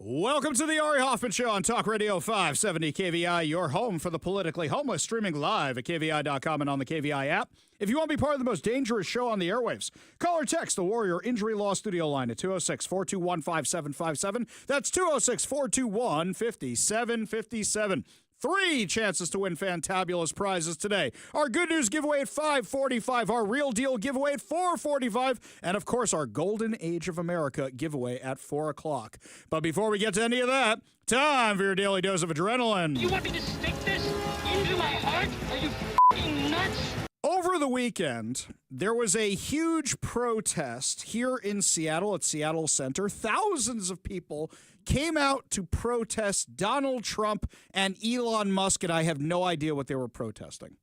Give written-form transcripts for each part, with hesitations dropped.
Welcome to the Ari Hoffman Show on Talk Radio 570 KVI, your home for the politically homeless, streaming live at KVI.com and on the KVI app. If you want to be part of the most dangerous show on the airwaves, call or text the Warrior Injury Law Studio line at 206-421-5757. That's 206-421-5757. 3 chances to win fantabulous prizes today. Our Good News giveaway at 5:45, our Real Deal giveaway at 4:45, and of course our Golden Age of America giveaway at 4 o'clock. But before we get to any of that, time for your daily dose of adrenaline. You want me to stick this into my heart? Are you f***ing nuts? Over the weekend, there was a huge protest here in Seattle at Seattle Center. Thousands of people came out to protest Donald Trump and Elon Musk, and I have no idea what they were protesting.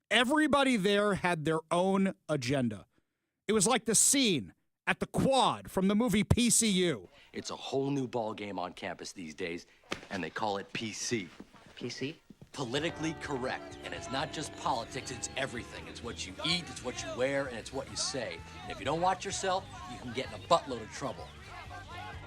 Everybody there had their own agenda. It was like the scene at the Quad from the movie PCU. It's a whole new ball game on campus these days, and they call it PC. PC? Politically correct. And it's not just politics, it's everything. It's what you eat, it's what you wear, and it's what you say. And if you don't watch yourself, you can get in a buttload of trouble.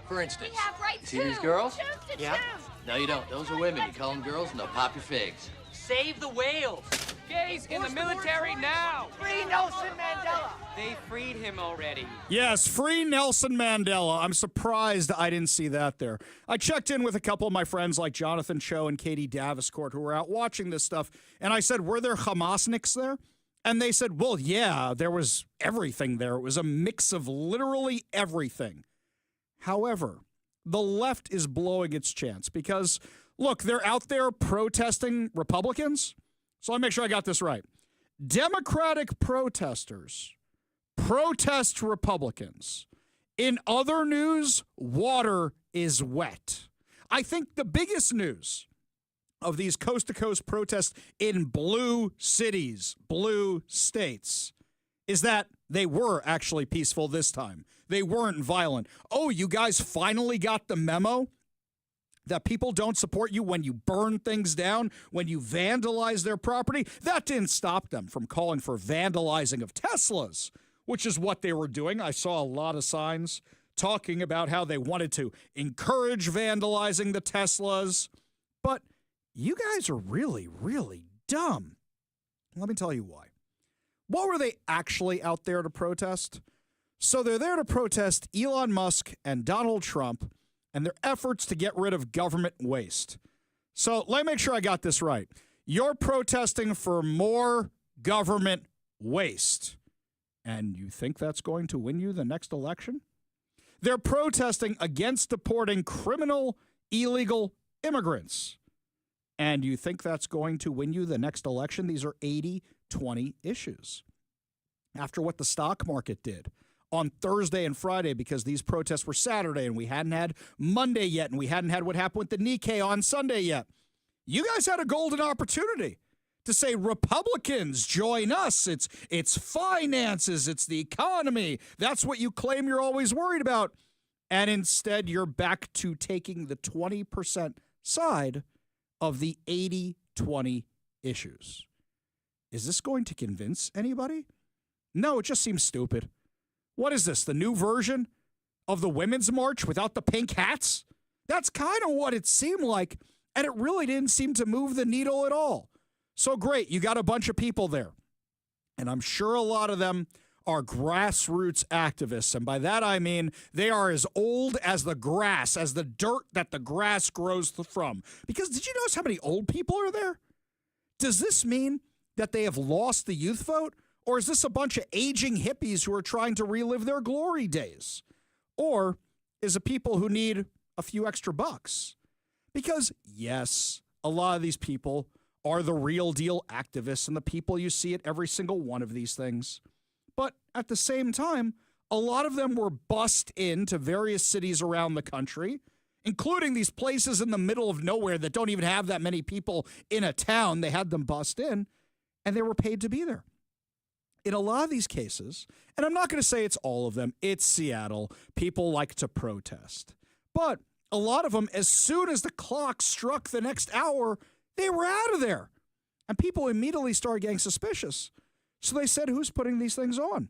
For instance, We have right you see to these girls? choose to Yeah. choose. No, you don't. Those are women. You call them girls, and they'll pop your figs. Save the whales! Gays in the military now! Free Nelson Mandela! They freed him already. Yes, free Nelson Mandela. I'm surprised I didn't see that there. I checked in with a couple of my friends like Jonathan Cho and Katie Daviscourt who were out watching this stuff, and I said, were there Hamasniks there? And they said, well, yeah, there was everything there. It was a mix of literally everything. However, the left is blowing its chance because, look, they're out there protesting Republicans. So let me make sure I got this right. Democratic protesters protest Republicans. In other news, water is wet. I think the biggest news of these coast-to-coast protests in blue cities, blue states, is that they were actually peaceful this time. They weren't violent. Oh, you guys finally got the memo that people don't support you when you burn things down, when you vandalize their property? That didn't stop them from calling for vandalizing of Teslas, which is what they were doing. I saw a lot of signs talking about how they wanted to encourage vandalizing the Teslas. But you guys are really, really dumb. Let me tell you why. What were they actually out there to protest? So they're there to protest Elon Musk and Donald Trump and their efforts to get rid of government waste. So let me make sure I got this right. You're protesting for more government waste, and you think that's going to win you the next election? They're protesting against deporting criminal, illegal immigrants, and you think that's going to win you the next election? These are 80-20 issues. After what the stock market did on Thursday and Friday, because these protests were Saturday and we hadn't had Monday yet, and we hadn't had what happened with the Nikkei on Sunday yet. You guys had a golden opportunity to say, Republicans, join us. It's finances. It's the economy. That's what you claim you're always worried about. And instead, you're back to taking the 20% side of the 80-20 issues. Is this going to convince anybody? No, it just seems stupid. What is this, the new version of the Women's March without the pink hats? That's kind of what it seemed like, and it really didn't seem to move the needle at all. So great, you got a bunch of people there, and I'm sure a lot of them are grassroots activists, and by that I mean they are as old as the grass, as the dirt that the grass grows from. Because did you notice how many old people are there? Does this mean that they have lost the youth vote? Or is this a bunch of aging hippies who are trying to relive their glory days? Or is it people who need a few extra bucks? Because, yes, a lot of these people are the real deal activists and the people you see at every single one of these things. But at the same time, a lot of them were bussed into various cities around the country, including these places in the middle of nowhere that don't even have that many people in a town. They had them bussed in, and they were paid to be there. In a lot of these cases, and I'm not going to say it's all of them, it's Seattle, people like to protest. But a lot of them, as soon as the clock struck the next hour, they were out of there. And people immediately started getting suspicious. So they said, who's putting these things on?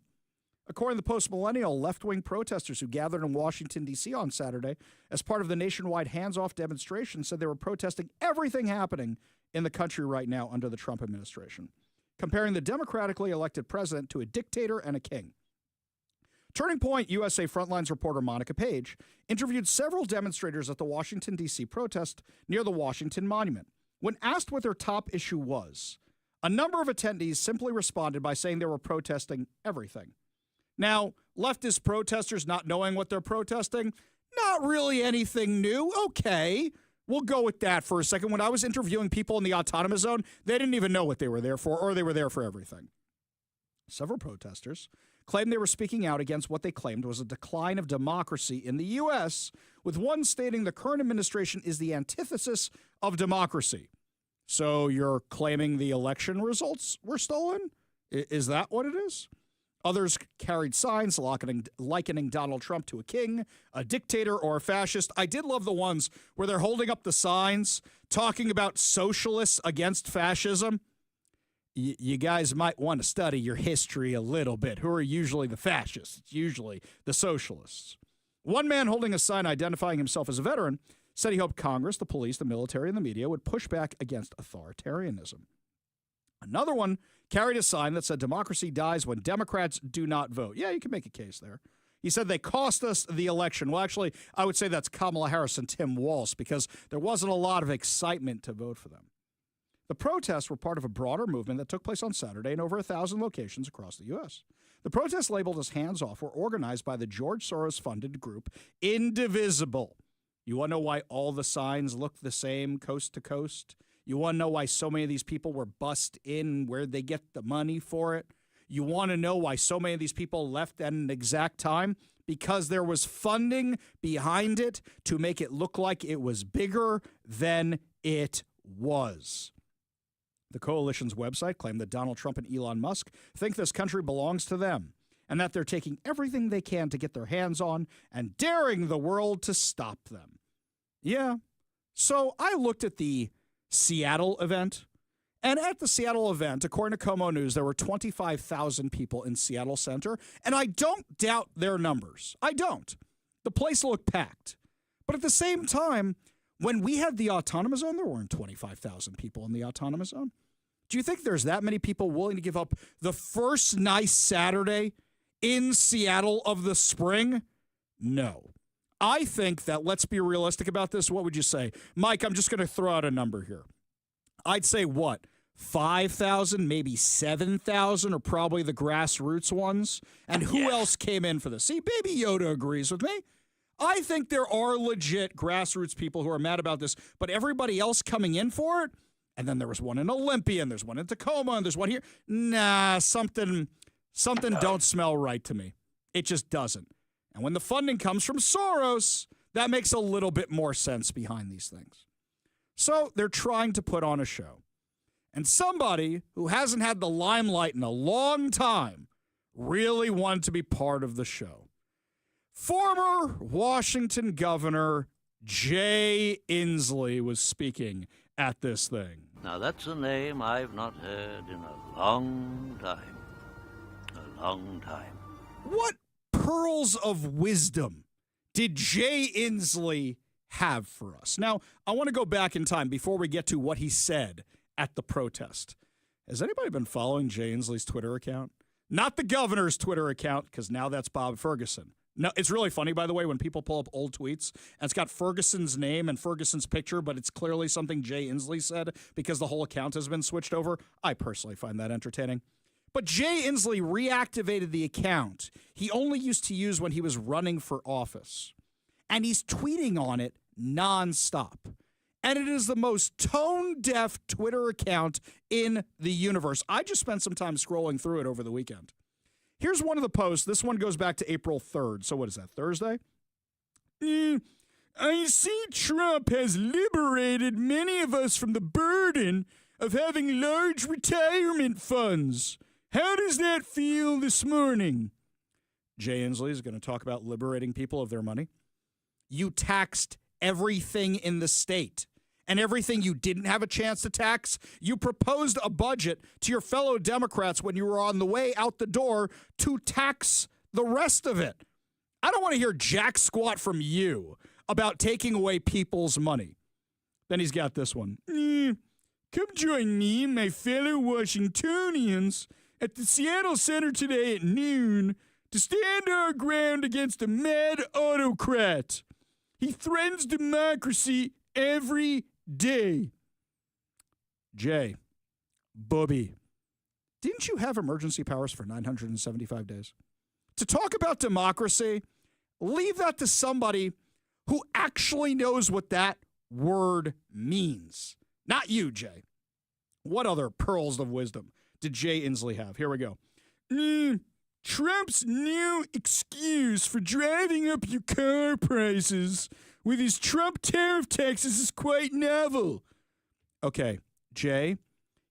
According to the post-millennial, left-wing protesters who gathered in Washington, D.C. on Saturday as part of the nationwide hands-off demonstration said they were protesting everything happening in the country right now under the Trump administration, comparing the democratically elected president to a dictator and a king. Turning Point USA Frontlines reporter Monica Page interviewed several demonstrators at the Washington, D.C. protest near the Washington Monument. When asked what their top issue was, a number of attendees simply responded by saying they were protesting everything. Now, leftist protesters not knowing what they're protesting, not really anything new. Okay, we'll go with that for a second. When I was interviewing people in the autonomous zone, they didn't even know what they were there for, or they were there for everything. Several protesters claimed they were speaking out against what they claimed was a decline of democracy in the U.S., with one stating the current administration is the antithesis of democracy. So you're claiming the election results were stolen? Is that what it is? Others carried signs likening Donald Trump to a king, a dictator, or a fascist. I did love the ones where they're holding up the signs talking about socialists against fascism. You guys might want to study your history a little bit. Who are usually the fascists? It's usually the socialists. One man holding a sign identifying himself as a veteran said he hoped Congress, the police, the military, and the media would push back against authoritarianism. Another one carried a sign that said democracy dies when Democrats do not vote. Yeah, you can make a case there. He said they cost us the election. Well, actually, I would say that's Kamala Harris and Tim Walz because there wasn't a lot of excitement to vote for them. The protests were part of a broader movement that took place on Saturday in over 1,000 locations across the U.S. The protests labeled as hands-off were organized by the George Soros-funded group Indivisible. You want to know why all the signs look the same coast to coast? You want to know why so many of these people were bussed in, where they get the money for it? You want to know why so many of these people left at an exact time? Because there was funding behind it to make it look like it was bigger than it was. The coalition's website claimed that Donald Trump and Elon Musk think this country belongs to them and that they're taking everything they can to get their hands on and daring the world to stop them. Yeah. So I looked at the Seattle event, and at the Seattle event, according to Como News, there were 25,000 people in Seattle Center, and I don't doubt their numbers. I don't. The place looked packed. But at the same time, when we had the autonomous zone, there weren't 25,000 people in the autonomous zone. Do you think there's that many people willing to give up the first nice Saturday in Seattle of the spring? No. I think that, let's be realistic about this. What would you say? Mike, I'm just going to throw out a number here. I'd say what? 5,000, maybe 7,000 are probably the grassroots ones. And who else came in for this? See, Baby Yoda agrees with me. I think there are legit grassroots people who are mad about this, but everybody else coming in for it, and then there was one in Olympia, and there's one in Tacoma, and there's one here. Nah, something don't smell right to me. It just doesn't. And when the funding comes from Soros, that makes a little bit more sense behind these things. So they're trying to put on a show. And somebody who hasn't had the limelight in a long time really wanted to be part of the show. Former Washington Governor Jay Inslee was speaking at this thing. Now that's a name I've not heard in a long time. A long time. What pearls of wisdom did Jay Inslee have for us? Now, I want to go back in time before we get to what he said at the protest. Has anybody been following Jay Inslee's Twitter account? Not the governor's Twitter account, because now that's Bob Ferguson. No, it's really funny, by the way, when people pull up old tweets, and it's got Ferguson's name and Ferguson's picture, but it's clearly something Jay Inslee said because the whole account has been switched over. I personally find that entertaining. But Jay Inslee reactivated the account he only used to use when he was running for office. And he's tweeting on it nonstop. And it is the most tone-deaf Twitter account in the universe. I just spent some time scrolling through it over the weekend. Here's one of the posts. This one goes back to April 3rd. So what is that, Thursday? I see Trump has liberated many of us from the burden of having large retirement funds. How does that feel this morning? Jay Inslee is going to talk about liberating people of their money. You taxed everything in the state. And everything you didn't have a chance to tax, you proposed a budget to your fellow Democrats when you were on the way out the door to tax the rest of it. I don't want to hear jack squat from you about taking away people's money. Then he's got this one. Come join me and my fellow Washingtonians at the Seattle Center today at noon to stand our ground against a mad autocrat. He threatens democracy every day. Jay, Bubby, didn't you have emergency powers for 975 days? To talk about democracy, leave that to somebody who actually knows what that word means. Not you, Jay. What other pearls of wisdom did Jay Inslee have? Here we go. Trump's new excuse for driving up your car prices with his Trump tariff taxes is quite novel. Okay, Jay,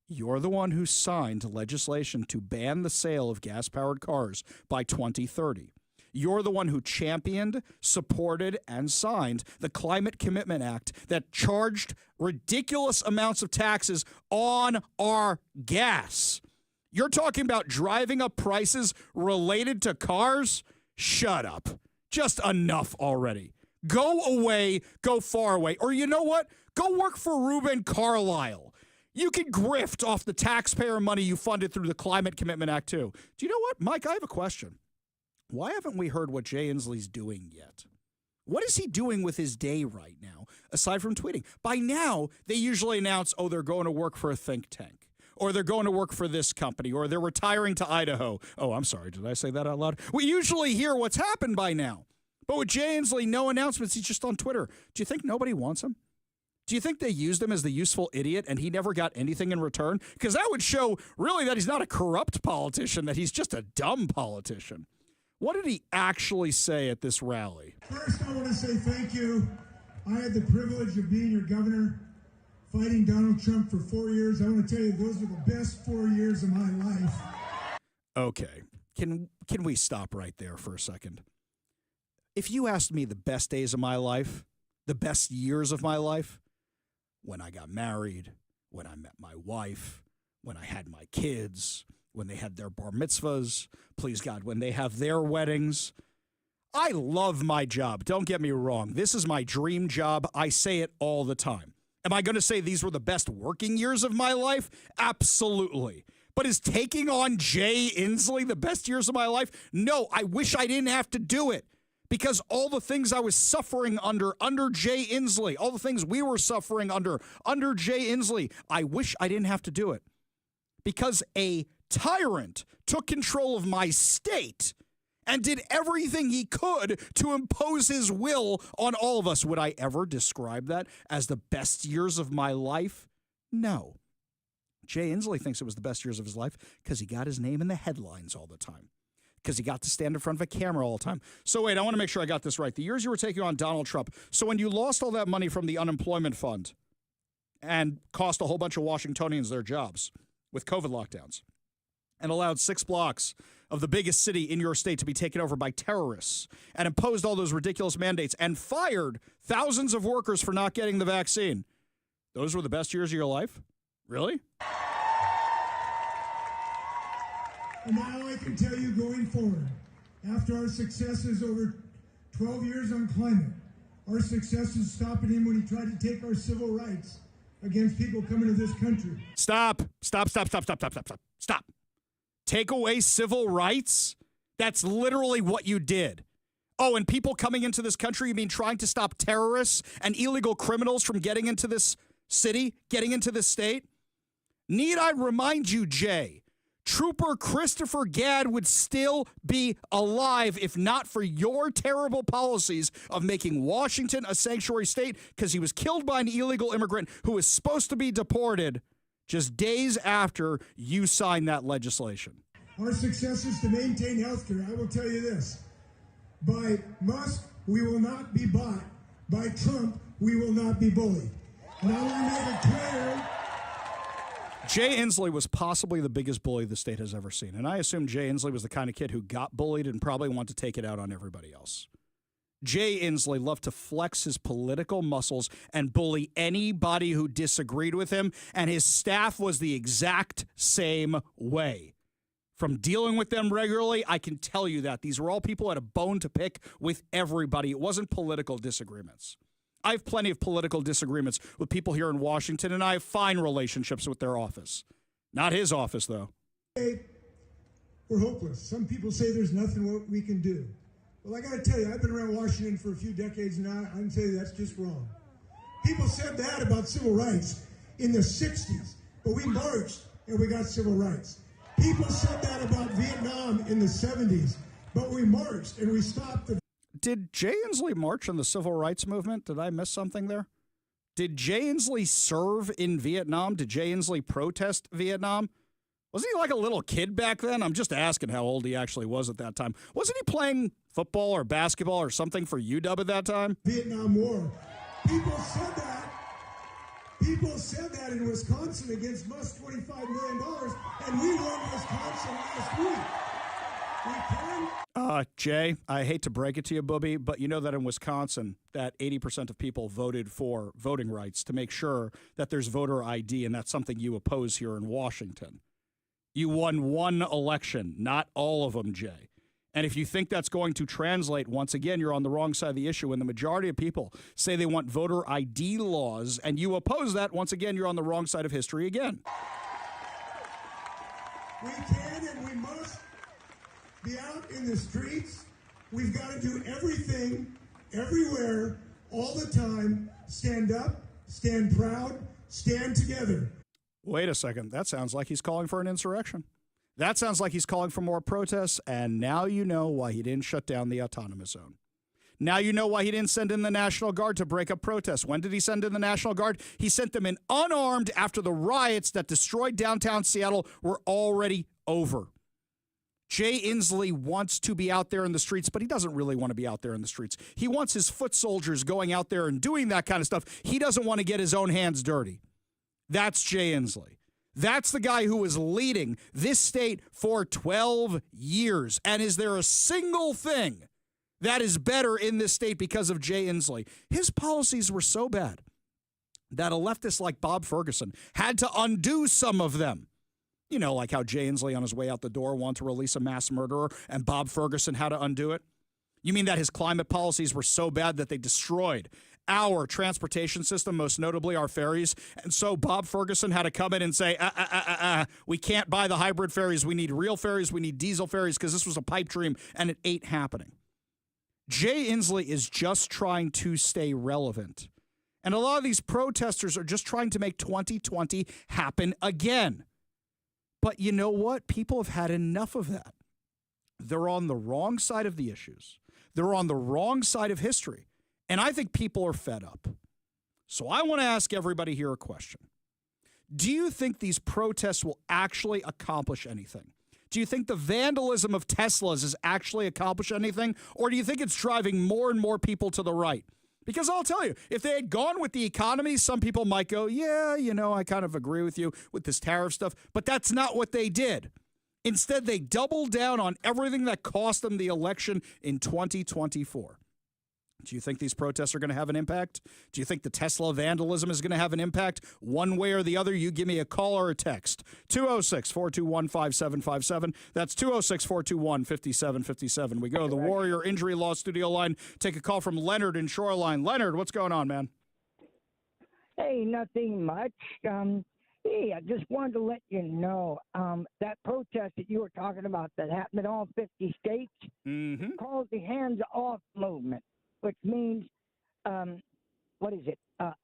you're the one who signed legislation to ban the sale of gas-powered cars by 2030. You're the one who championed, supported, and signed the Climate Commitment Act that charged ridiculous amounts of taxes on our gas. You're talking about driving up prices related to cars? Shut up. Just enough already. Go away, go far away. Or you know what? Go work for Reuben Carlyle. You can grift off the taxpayer money you funded through the Climate Commitment Act, too. Do you know what, Mike? I have a question. Why haven't we heard what Jay Inslee's doing yet? What is he doing with his day right now, aside from tweeting? By now, they usually announce, oh, they're going to work for a think tank, or they're going to work for this company, or they're retiring to Idaho. Oh, I'm sorry. Did I say that out loud? We usually hear what's happened by now. But with Jay Inslee, no announcements. He's just on Twitter. Do you think nobody wants him? Do you think they used him as the useful idiot and he never got anything in return? Because that would show really that he's not a corrupt politician, that he's just a dumb politician. What did he actually say at this rally? First, I want to say thank you. I had the privilege of being your governor, fighting Donald Trump for 4 years. I want to tell you, those were the best 4 years of my life. Okay. Can we stop right there for a second? If you asked me the best days of my life, the best years of my life, when I got married, when I met my wife, when I had my kids, when they had their bar mitzvahs, please God, when they have their weddings. I love my job. Don't get me wrong. This is my dream job. I say it all the time. Am I going to say these were the best working years of my life? Absolutely. But is taking on Jay Inslee the best years of my life? No, I wish I didn't have to do it. Because all the things I was suffering under Jay Inslee, all the things we were suffering under Jay Inslee, I wish I didn't have to do it. Because a tyrant took control of my state and did everything he could to impose his will on all of us. Would I ever describe that as the best years of my life? No. Jay Inslee thinks it was the best years of his life because he got his name in the headlines all the time. Because he got to stand in front of a camera all the time. So wait, I want to make sure I got this right. The years you were taking on Donald Trump. So when you lost all that money from the unemployment fund and cost a whole bunch of Washingtonians their jobs with COVID lockdowns and allowed 6 blocks of the biggest city in your state to be taken over by terrorists and imposed all those ridiculous mandates and fired thousands of workers for not getting the vaccine. Those were the best years of your life? Really? And now I can tell you going forward, after our successes over 12 years on climate, our successes stopping him when he tried to take our civil rights against people coming to this country. Stop. Take away civil rights? That's literally what you did. Oh, and people coming into this country, you mean trying to stop terrorists and illegal criminals from getting into this city, getting into this state? Need I remind you, Jay, Trooper Christopher Gadd would still be alive if not for your terrible policies of making Washington a sanctuary state because he was killed by an illegal immigrant who was supposed to be deported just days after you signed that legislation. Our success is to maintain health care. I will tell you this. By Musk, we will not be bought. By Trump, we will not be bullied. And I want to make it clear. Jay Inslee was possibly the biggest bully the state has ever seen. And I assume Jay Inslee was the kind of kid who got bullied and probably wanted to take it out on everybody else. Jay Inslee loved to flex his political muscles and bully anybody who disagreed with him, and his staff was the exact same way. From dealing with them regularly, I can tell you that. These were all people who had a bone to pick with everybody. It wasn't political disagreements. I have plenty of political disagreements with people here in Washington, and I have fine relationships with their office. Not his office, though. We're hopeless. Some people say there's nothing what we can do. Well, I got to tell you, I've been around Washington for a few decades now. I can tell you that's just wrong. People said that about civil rights in the 60s, but we marched and we got civil rights. People said that about Vietnam in the 70s, but we marched and we stopped the... Did Jay Inslee march in the civil rights movement? Did I miss something there? Did Jay Inslee serve in Vietnam? Did Jay Inslee protest Vietnam? Wasn't he like a little kid back then? I'm just asking how old he actually was at that time. Wasn't he playing football or basketball or something for UW at that time? Vietnam War. People said that. People said that in Wisconsin against Musk $25 million, and we won Wisconsin last week. We can. Jay, I hate to break it to you, Booby, but you know that in Wisconsin, that 80% of people voted for voting rights to make sure that there's voter ID, and that's something you oppose here in Washington. You won one election, not all of them, Jay. And if you think that's going to translate, once again, you're on the wrong side of the issue. When the majority of people say they want voter ID laws and you oppose that, once again, you're on the wrong side of history again. We can and we must be out in the streets. We've got to do everything, everywhere, all the time. Stand up, stand proud, stand together. Wait a second. That sounds like he's calling for an insurrection. That sounds like he's calling for more protests, and now you know why he didn't shut down the autonomous zone. Now you know why he didn't send in the National Guard to break up protests. When did he send in the National Guard? He sent them in unarmed after the riots that destroyed downtown Seattle were already over. Jay Inslee wants to be out there in the streets, but he doesn't really want to be out there in the streets. He wants his foot soldiers going out there and doing that kind of stuff. He doesn't want to get his own hands dirty. That's Jay Inslee. That's the guy who was leading this state for 12 years. And is there a single thing that is better in this state because of Jay Inslee? His policies were so bad that a leftist like Bob Ferguson had to undo some of them. You know, like how Jay Inslee on his way out the door wanted to release a mass murderer and Bob Ferguson had to undo it? You mean that his climate policies were so bad that they destroyed our transportation system, most notably our ferries? And so Bob Ferguson had to come in and say, we can't buy the hybrid ferries. We need real ferries. We need diesel ferries because this was a pipe dream and it ain't happening. Jay Inslee is just trying to stay relevant. And a lot of these protesters are just trying to make 2020 happen again. But you know what? People have had enough of that. They're on the wrong side of the issues. They're on the wrong side of history. And I think people are fed up. So I want to ask everybody here a question. Do you think these protests will actually accomplish anything? Do you think the vandalism of Teslas has actually accomplished anything? Or do you think it's driving more and more people to the right? Because I'll tell you, if they had gone with the economy, some people might go, yeah, you know, I kind of agree with you with this tariff stuff. But that's not what they did. Instead, they doubled down on everything that cost them the election in 2024. Do you think these protests are going to have an impact? Do you think the Tesla vandalism is going to have an impact? One way or the other, you give me a call or a text. 206-421-5757. That's 206-421-5757. We go to the Warrior Injury Law Studio line. Take a call from Leonard in Shoreline. Leonard, what's going on, man? Hey, nothing much. Hey, I just wanted to let you know that protest that you were talking about that happened in all 50 states called the Hands Off Movement, which means,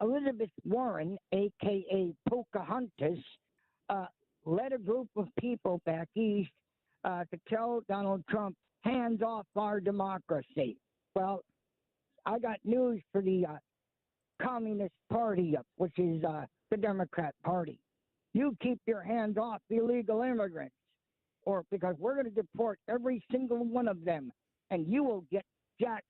Elizabeth Warren, a.k.a. Pocahontas, led a group of people back east to tell Donald Trump, hands off our democracy. Well, I got news for the Communist Party, which is the Democrat Party. You keep your hands off illegal immigrants, or because we're going to deport every single one of them, and you will get jack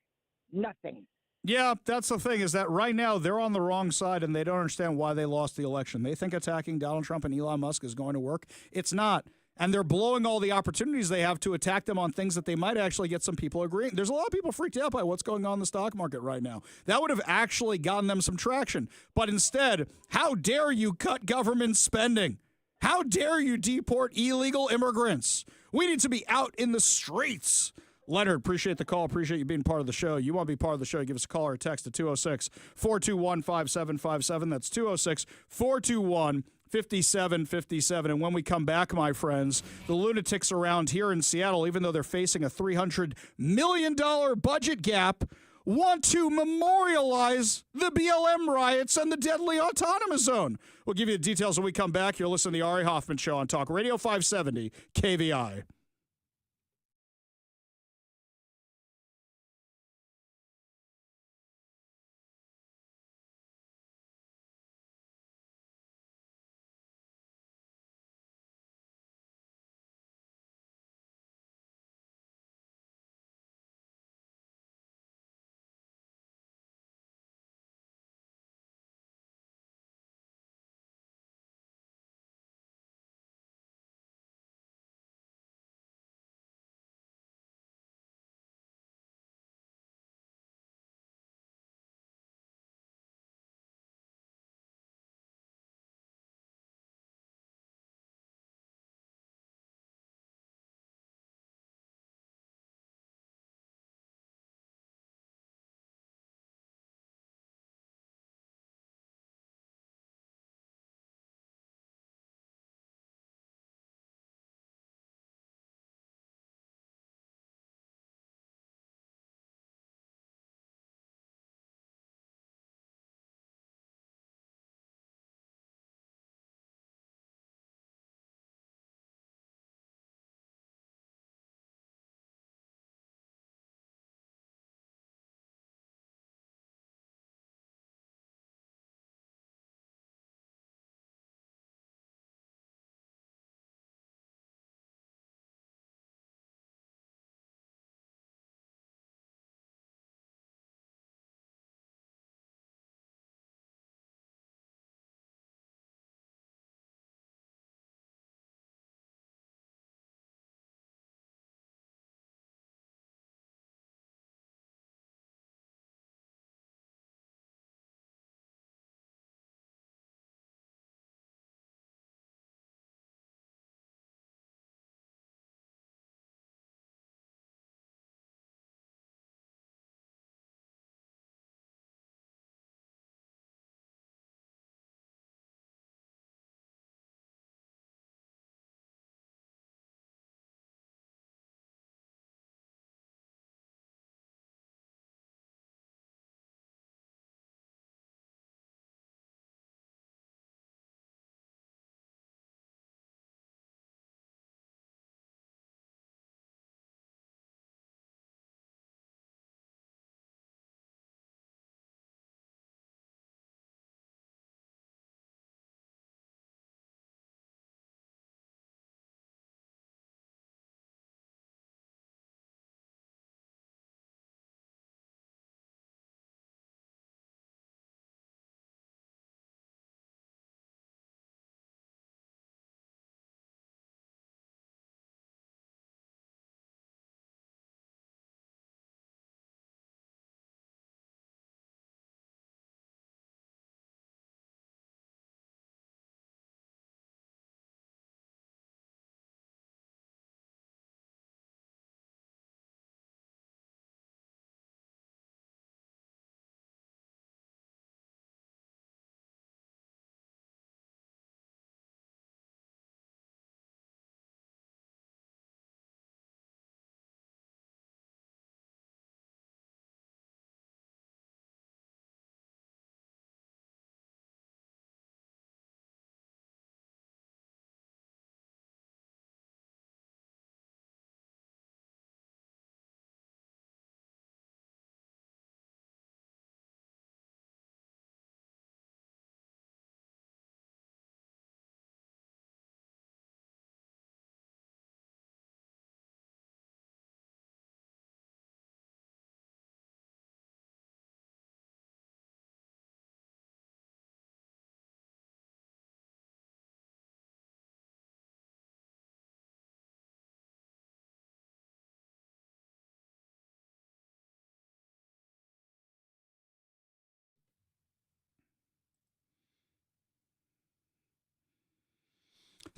nothing. Yeah, that's the thing, is that right now they're on the wrong side and they don't understand why they lost the election. They think attacking Donald Trump and Elon Musk is going to work. It's not. And they're blowing all the opportunities they have to attack them on things that they might actually get some people agreeing. There's a lot of people freaked out by what's going on in the stock market right now. That would have actually gotten them some traction. But instead, how dare you cut government spending? How dare you deport illegal immigrants? We need to be out in the streets. Leonard, appreciate the call. Appreciate you being part of the show. You want to be part of the show, give us a call or a text at 206-421-5757. That's 206-421-5757. And when we come back, my friends, the lunatics around here in Seattle, even though they're facing a $300 million budget gap, want to memorialize the BLM riots and the deadly autonomous zone. We'll give you the details when we come back. You're listening to the Ari Hoffman Show on Talk Radio 570 KVI.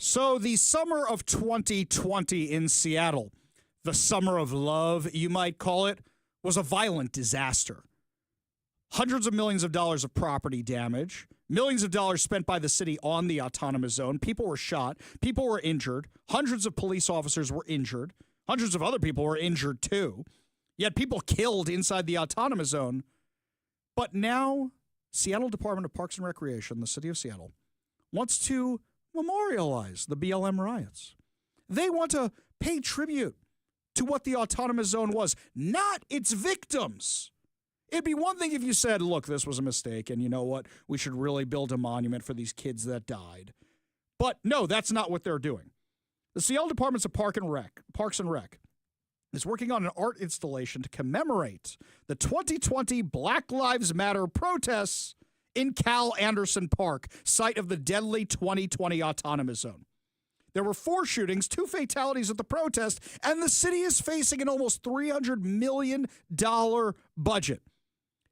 So the summer of 2020 in Seattle, the summer of love, you might call it, was a violent disaster. Hundreds of millions of dollars of property damage, millions of dollars spent by the city on the autonomous zone. People were shot. People were injured. Hundreds of police officers were injured. Hundreds of other people were injured too. Yet people killed inside the autonomous zone. But now, Seattle Department of Parks and Recreation, the city of Seattle, wants to memorialize the BLM riots. They want to pay tribute to what the autonomous zone was, not its victims. It'd be one thing if you said, look, this was a mistake, and you know what? We should really build a monument for these kids that died. But no, that's not what they're doing. The Seattle Department of Parks and Rec is working on an art installation to commemorate the 2020 Black Lives Matter protests in Cal Anderson Park, site of the deadly 2020 autonomous zone. There were 4 shootings, 2 fatalities at the protest, and the city is facing an almost $300 million budget.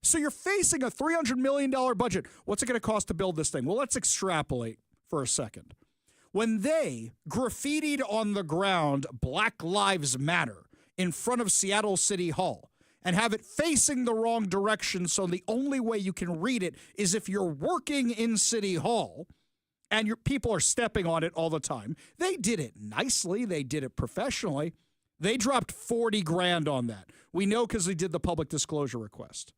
So you're facing a $300 million budget. What's it going to cost to build this thing? Well, let's extrapolate for a second. When they graffitied on the ground Black Lives Matter in front of Seattle City Hall and have it facing the wrong direction, so the only way you can read it is if you're working in City Hall and your people are stepping on it all the time. They did it nicely. They did it professionally. They dropped $40,000 on that. We know because they did the public disclosure request.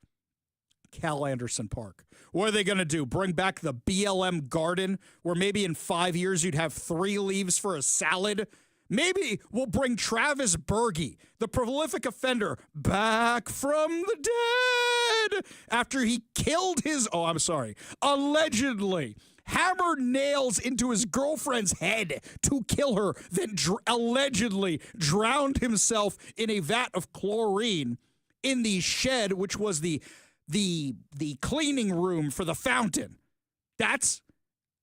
Cal Anderson Park. What are they going to do? Bring back the BLM garden where maybe in 5 years you'd have 3 leaves for a salad? Maybe we'll bring Travis Berge, the prolific offender, back from the dead after he killed allegedly hammered nails into his girlfriend's head to kill her, then allegedly drowned himself in a vat of chlorine in the shed, which was the cleaning room for the fountain. That's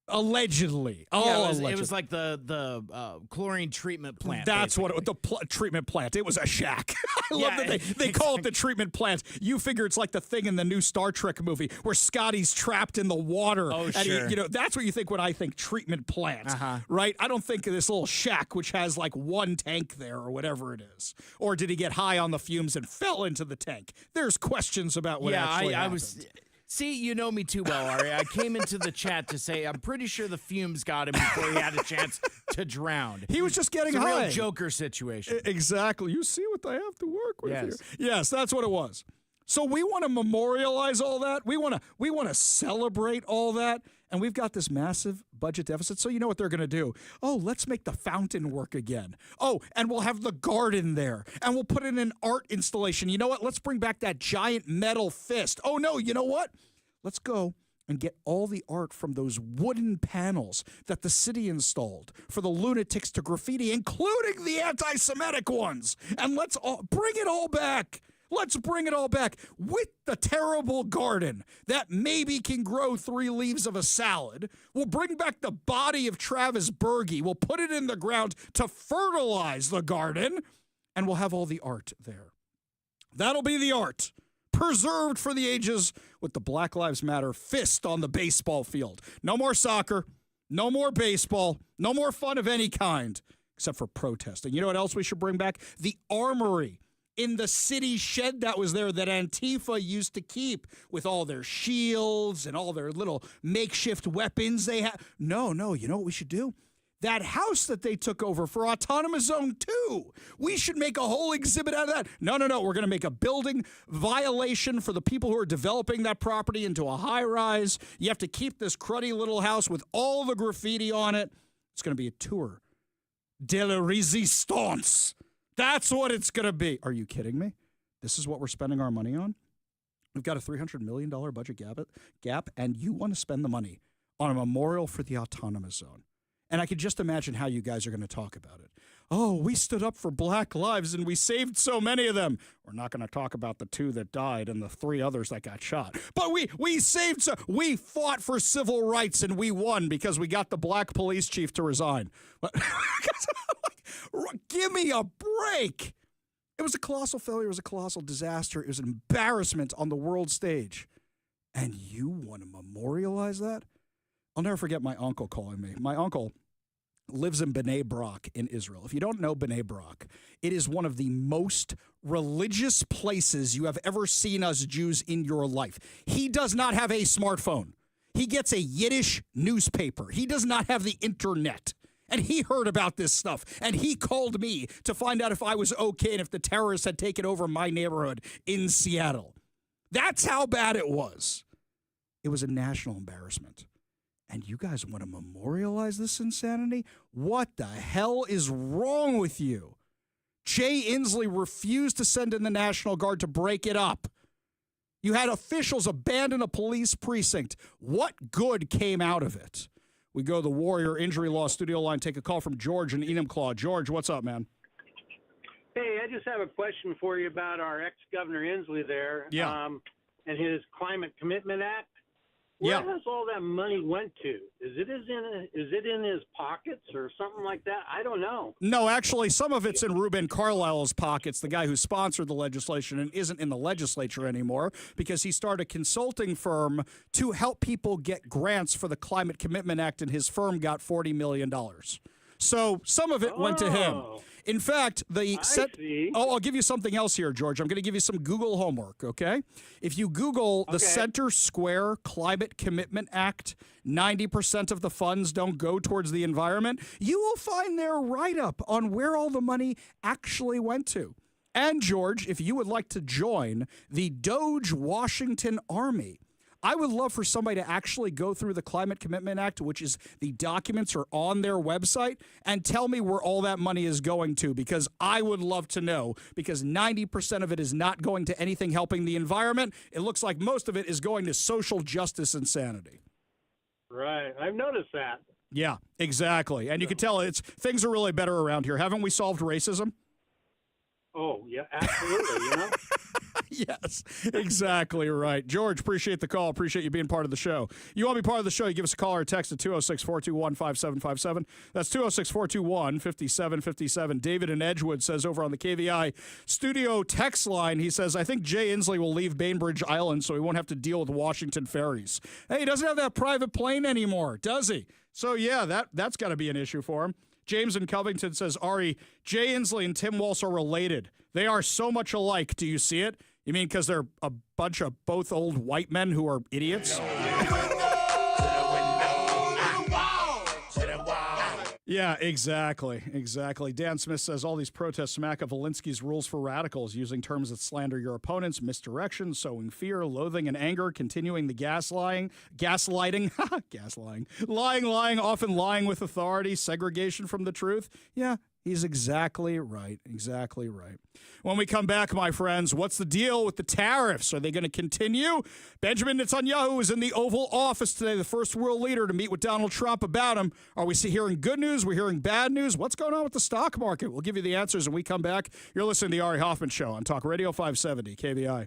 allegedly. It was like the chlorine treatment plant. That's basically what the treatment plant. It was a shack. I love that they call it the treatment plant. You figure it's like the thing in the new Star Trek movie where Scotty's trapped in the water. Oh, and sure. That's what you think when I think treatment plant, right? I don't think of this little shack which has like 1 tank there or whatever it is. Or did he get high on the fumes and fell into the tank? There's questions about what actually happened. See, you know me too well, Ari. I came into the chat to say I'm pretty sure the fumes got him before he had a chance to drown. He was just getting it's high. A real Joker situation. Exactly. You see what I have to work with Yes. here. Yes, that's what it was. So we want to memorialize all that. We want to celebrate all that. And we've got this massive budget deficit. So you know what they're going to do? Oh, let's make the fountain work again. Oh, and we'll have the garden there. And we'll put in an art installation. You know what? Let's bring back that giant metal fist. Oh, no, you know what? Let's go and get all the art from those wooden panels that the city installed for the lunatics to graffiti, including the anti-Semitic ones. And let's bring it all back. Let's bring it all back with the terrible garden that maybe can grow 3 leaves of a salad. We'll bring back the body of Travis Berge. We'll put it in the ground to fertilize the garden, and we'll have all the art there. That'll be the art, preserved for the ages with the Black Lives Matter fist on the baseball field. No more soccer, no more baseball, no more fun of any kind, except for protesting. You know what else we should bring back? The armory in the city shed that was there that Antifa used to keep with all their shields and all their little makeshift weapons they have. No, you know what we should do? That house that they took over for Autonomous Zone 2. We should make a whole exhibit out of that. No. We're going to make a building violation for the people who are developing that property into a high-rise. You have to keep this cruddy little house with all the graffiti on it. It's going to be a tour de la résistance. That's what it's going to be. Are you kidding me? This is what we're spending our money on? We've got a $300 million budget gap, and you want to spend the money on a memorial for the Autonomous Zone. And I can just imagine how you guys are going to talk about it. Oh, we stood up for Black lives and we saved so many of them. We're not going to talk about the 2 that died and the 3 others that got shot. But we fought for civil rights and we won because we got the black police chief to resign. Give me a break. It was a colossal failure. It was a colossal disaster. It was an embarrassment on the world stage. And you want to memorialize that? I'll never forget my uncle calling me. My uncle lives in Bnei Brak in Israel. If you don't know Bnei Brak, it is one of the most religious places you have ever seen us Jews in your life. He does not have a smartphone. He gets a Yiddish newspaper. He does not have the internet. And he heard about this stuff, and he called me to find out if I was okay and if the terrorists had taken over my neighborhood in Seattle. That's how bad it was. It was a national embarrassment. And you guys want to memorialize this insanity? What the hell is wrong with you? Jay Inslee refused to send in the National Guard to break it up. You had officials abandon a police precinct. What good came out of it? We go to the Warrior Injury Law studio line, take a call from George in Enumclaw. George, what's up, man? Hey, I just have a question for you about our ex-governor Inslee there. Yeah. And his Climate Commitment Act. Where Yeah. has all that money went to? Is it in his pockets or something like that? I don't know. No, actually, some of it's in Reuben Carlyle's pockets, the guy who sponsored the legislation and isn't in the legislature anymore because he started a consulting firm to help people get grants for the Climate Commitment Act, and his firm got $40 million. So some of it went to him. In fact, I'll give you something else here, George. I'm going to give you some Google homework, okay? If you Google the Center Square Climate Commitment Act, 90% of the funds don't go towards the environment, you will find their write-up on where all the money actually went to. And, George, if you would like to join the Doge Washington Army, I would love for somebody to actually go through the Climate Commitment Act, which is the documents are on their website, and tell me where all that money is going to, because I would love to know, because 90% of it is not going to anything helping the environment. It looks like most of it is going to social justice insanity. Right. I've noticed that. Yeah, exactly. And you can tell things are really better around here. Haven't we solved racism? Oh, yeah, absolutely, you know? Yes, exactly right. George, appreciate the call. Appreciate you being part of the show. You want to be part of the show, you give us a call or a text at 206-421-5757. That's 206-421-5757. David in Edgewood says over on the KVI studio text line, he says, I think Jay Inslee will leave Bainbridge Island so he won't have to deal with Washington ferries. Hey, he doesn't have that private plane anymore, does he? So, yeah, that's got to be an issue for him. James in Covington says, Ari, Jay Inslee and Tim Walz are related. They are so much alike. Do you see it? You mean because they're a bunch of both old white men who are idiots? Yeah, exactly. Dan Smith says all these protests smack of Walensky's rules for radicals, using terms that slander your opponents, misdirection, sowing fear, loathing, and anger, continuing the gaslighting, lying, often lying with authority, segregation from the truth. Yeah, he's exactly right. When we come back, my friends, what's the deal with the tariffs? Are they going to continue? Benjamin Netanyahu is in the Oval Office today, the first world leader to meet with Donald Trump about him. Are we hearing good news? We're hearing bad news? What's going on with the stock market? We'll give you the answers when we come back. You're listening to the Ari Hoffman Show on Talk Radio 570 KVI.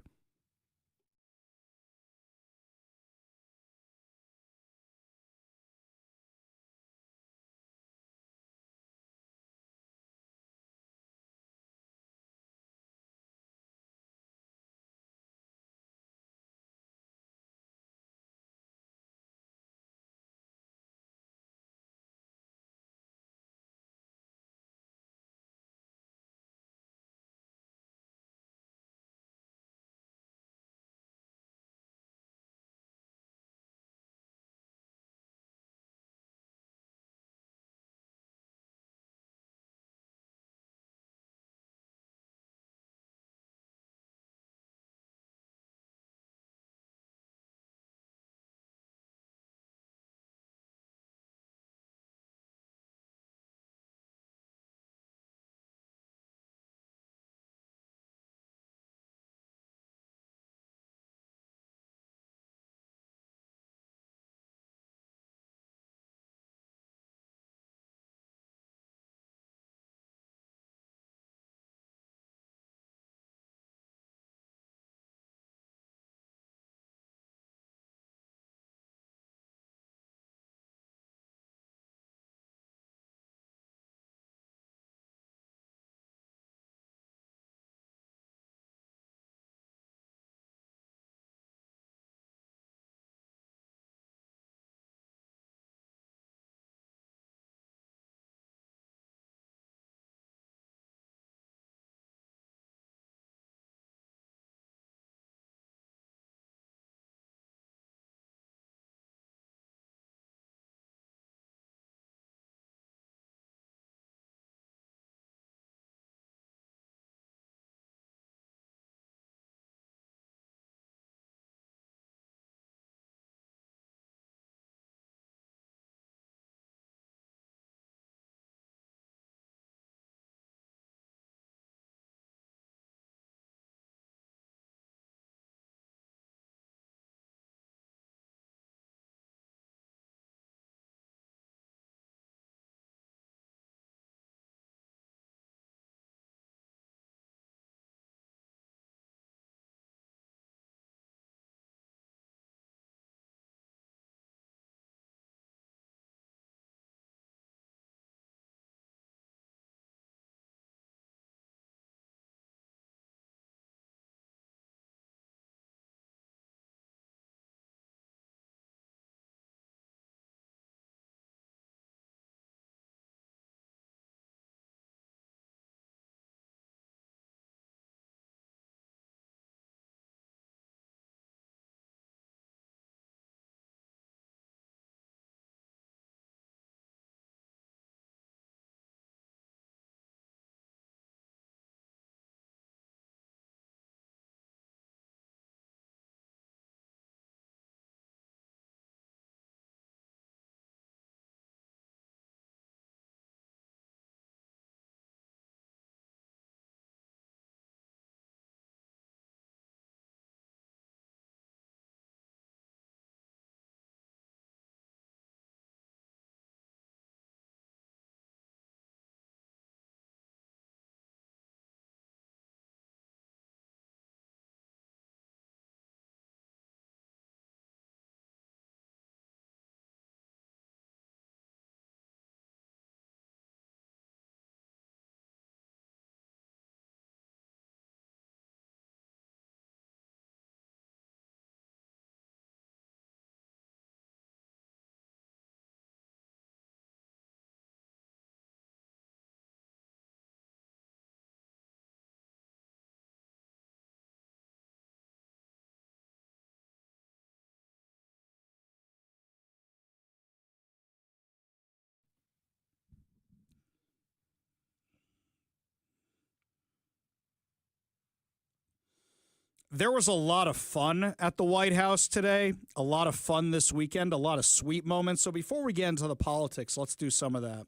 There was a lot of fun at the White House today, a lot of fun this weekend, a lot of sweet moments. So before we get into the politics, let's do some of that.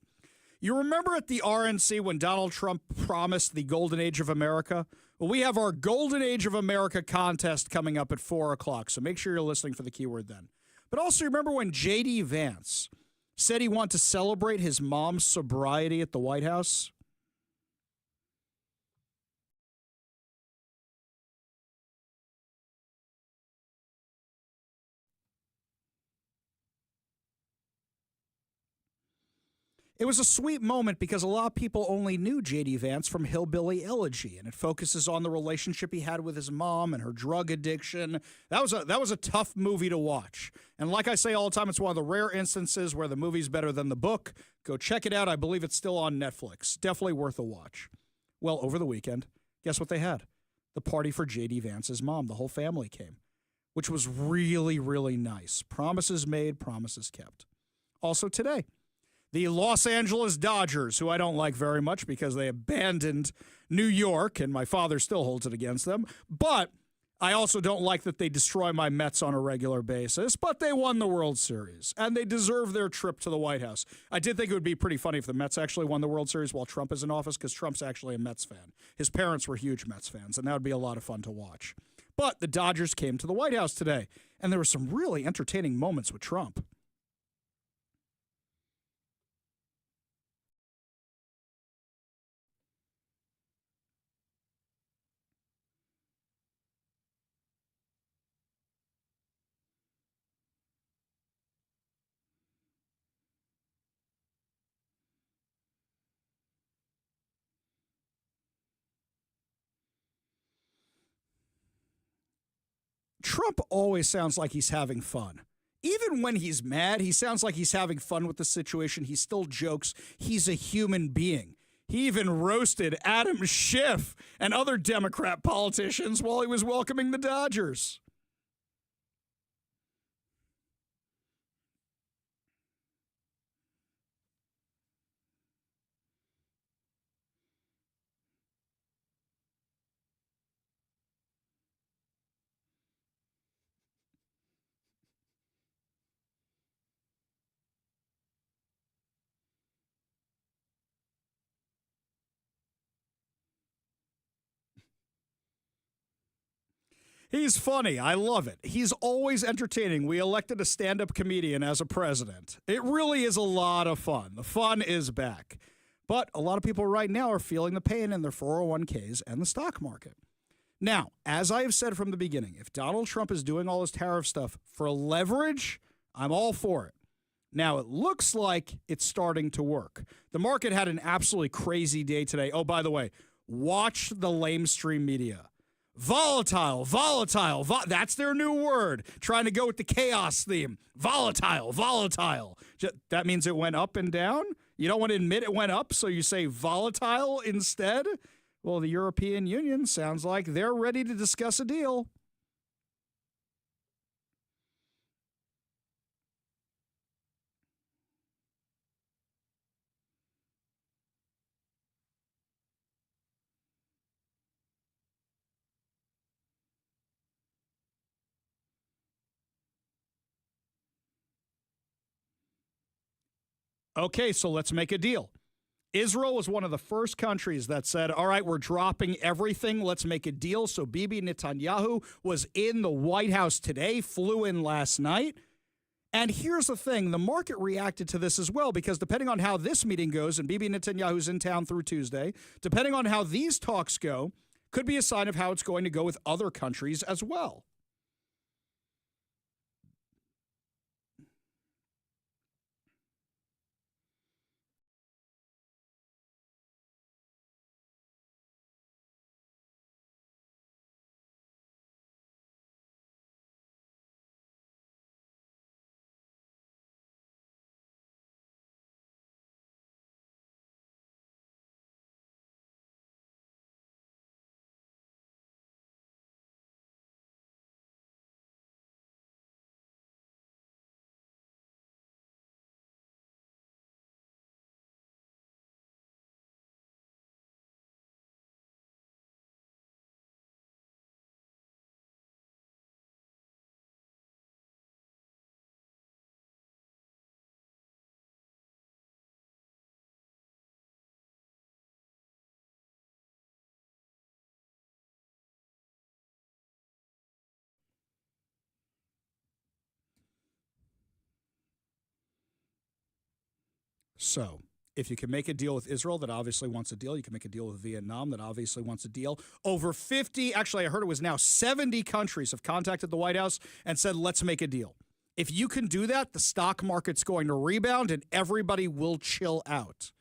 You remember at the RNC when Donald Trump promised the Golden Age of America? Well, we have our Golden Age of America contest coming up at 4 o'clock, so make sure you're listening for the keyword then. But also remember when J.D. Vance said he wanted to celebrate his mom's sobriety at the White House? It was a sweet moment because a lot of people only knew J.D. Vance from Hillbilly Elegy, and it focuses on the relationship he had with his mom and her drug addiction. That was a tough movie to watch. And like I say all the time, it's one of the rare instances where the movie's better than the book. Go check it out. I believe it's still on Netflix. Definitely worth a watch. Well, over the weekend, guess what they had? The party for J.D. Vance's mom. The whole family came, which was really, really nice. Promises made, promises kept. Also today, the Los Angeles Dodgers, who I don't like very much because they abandoned New York, and my father still holds it against them. But I also don't like that they destroy my Mets on a regular basis. But they won the World Series, and they deserve their trip to the White House. I did think it would be pretty funny if the Mets actually won the World Series while Trump is in office, because Trump's actually a Mets fan. His parents were huge Mets fans, and that would be a lot of fun to watch. But the Dodgers came to the White House today, and there were some really entertaining moments with Trump. Trump always sounds like he's having fun. Even when he's mad, he sounds like he's having fun with the situation. He still jokes. He's a human being. He even roasted Adam Schiff and other Democrat politicians while he was welcoming the Dodgers. He's funny. I love it. He's always entertaining. We elected a stand-up comedian as a president. It really is a lot of fun. The fun is back. But a lot of people right now are feeling the pain in their 401ks and the stock market. Now, as I have said from the beginning, if Donald Trump is doing all his tariff stuff for leverage, I'm all for it. Now, it looks like it's starting to work. The market had an absolutely crazy day today. Oh, by the way, watch the lamestream media. Volatile. That's their new word. Trying to go with the chaos theme. Volatile. That means it went up and down? You don't want to admit it went up, so you say volatile instead? Well, the European Union sounds like they're ready to discuss a deal. Okay, so let's make a deal. Israel was one of the first countries that said, all right, we're dropping everything. Let's make a deal. So Bibi Netanyahu was in the White House today, flew in last night. And here's the thing. The market reacted to this as well, because depending on how this meeting goes, and Bibi Netanyahu's in town through Tuesday, depending on how these talks go, could be a sign of how it's going to go with other countries as well. So if you can make a deal with Israel that obviously wants a deal, you can make a deal with Vietnam that obviously wants a deal. Over 50, actually I heard it was now 70 countries have contacted the White House and said, let's make a deal. If you can do that, the stock market's going to rebound and everybody will chill out.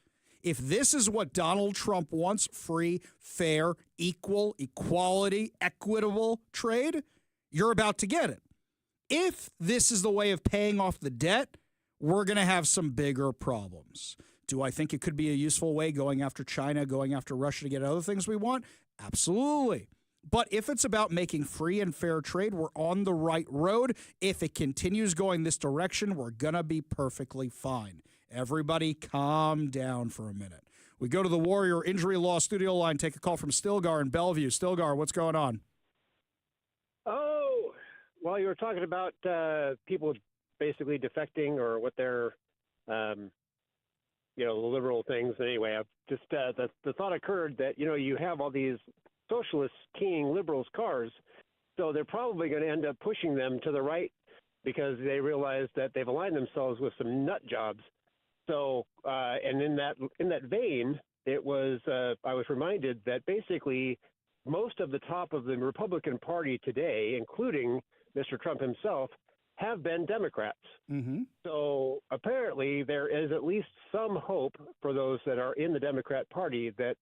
If this is what Donald Trump wants, free, fair, equal, equality, equitable trade, you're about to get it. If this is the way of paying off the debt, we're going to have some bigger problems. Do I think it could be a useful way going after China, going after Russia to get other things we want? Absolutely. But if it's about making free and fair trade, we're on the right road. If it continues going this direction, we're going to be perfectly fine. Everybody calm down for a minute. We go to the Warrior Injury Law studio line, take a call from Stilgar in Bellevue. Stilgar, what's going on? Oh, well, you were talking about people basically defecting or what their, liberal things. Anyway, I've just the thought occurred that, you have all these socialists keying liberals' cars, so they're probably going to end up pushing them to the right because they realize that they've aligned themselves with some nut jobs. So, and in that vein, it was I was reminded that basically most of the top of the Republican Party today, including Mr. Trump himself, have been Democrats. Mm-hmm. So apparently there is at least some hope for those that are in the Democrat Party that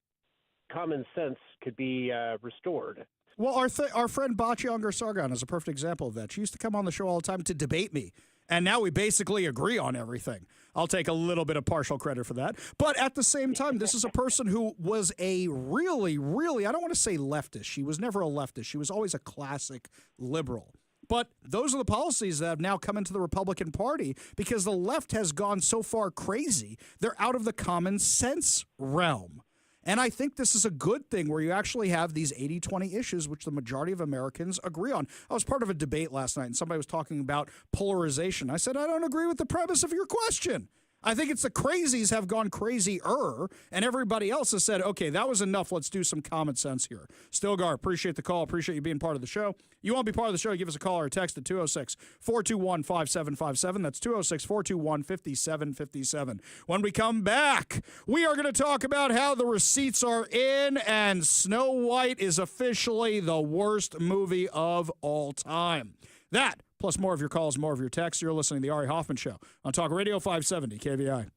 common sense could be restored. Well, our friend Batya Sargon is a perfect example of that. She used to come on the show all the time to debate me. And now we basically agree on everything. I'll take a little bit of partial credit for that. But at the same time, this is a person who was a really, really, I don't want to say leftist. She was never a leftist. She was always a classic liberal. But those are the policies that have now come into the Republican Party because the left has gone so far crazy, they're out of the common sense realm. And I think this is a good thing where you actually have these 80-20 issues, which the majority of Americans agree on. I was part of a debate last night, and somebody was talking about polarization. I said, I don't agree with the premise of your question. I think it's the crazies have gone crazier, and everybody else has said, okay, that was enough. Let's do some common sense here. Stilgar, appreciate the call. Appreciate you being part of the show. You want to be part of the show, give us a call or a text at 206-421-5757. That's 206-421-5757. When we come back, we are going to talk about how the receipts are in, and Snow White is officially the worst movie of all time. That, plus more of your calls, more of your texts. You're listening to The Ari Hoffman Show on Talk Radio 570 KVI.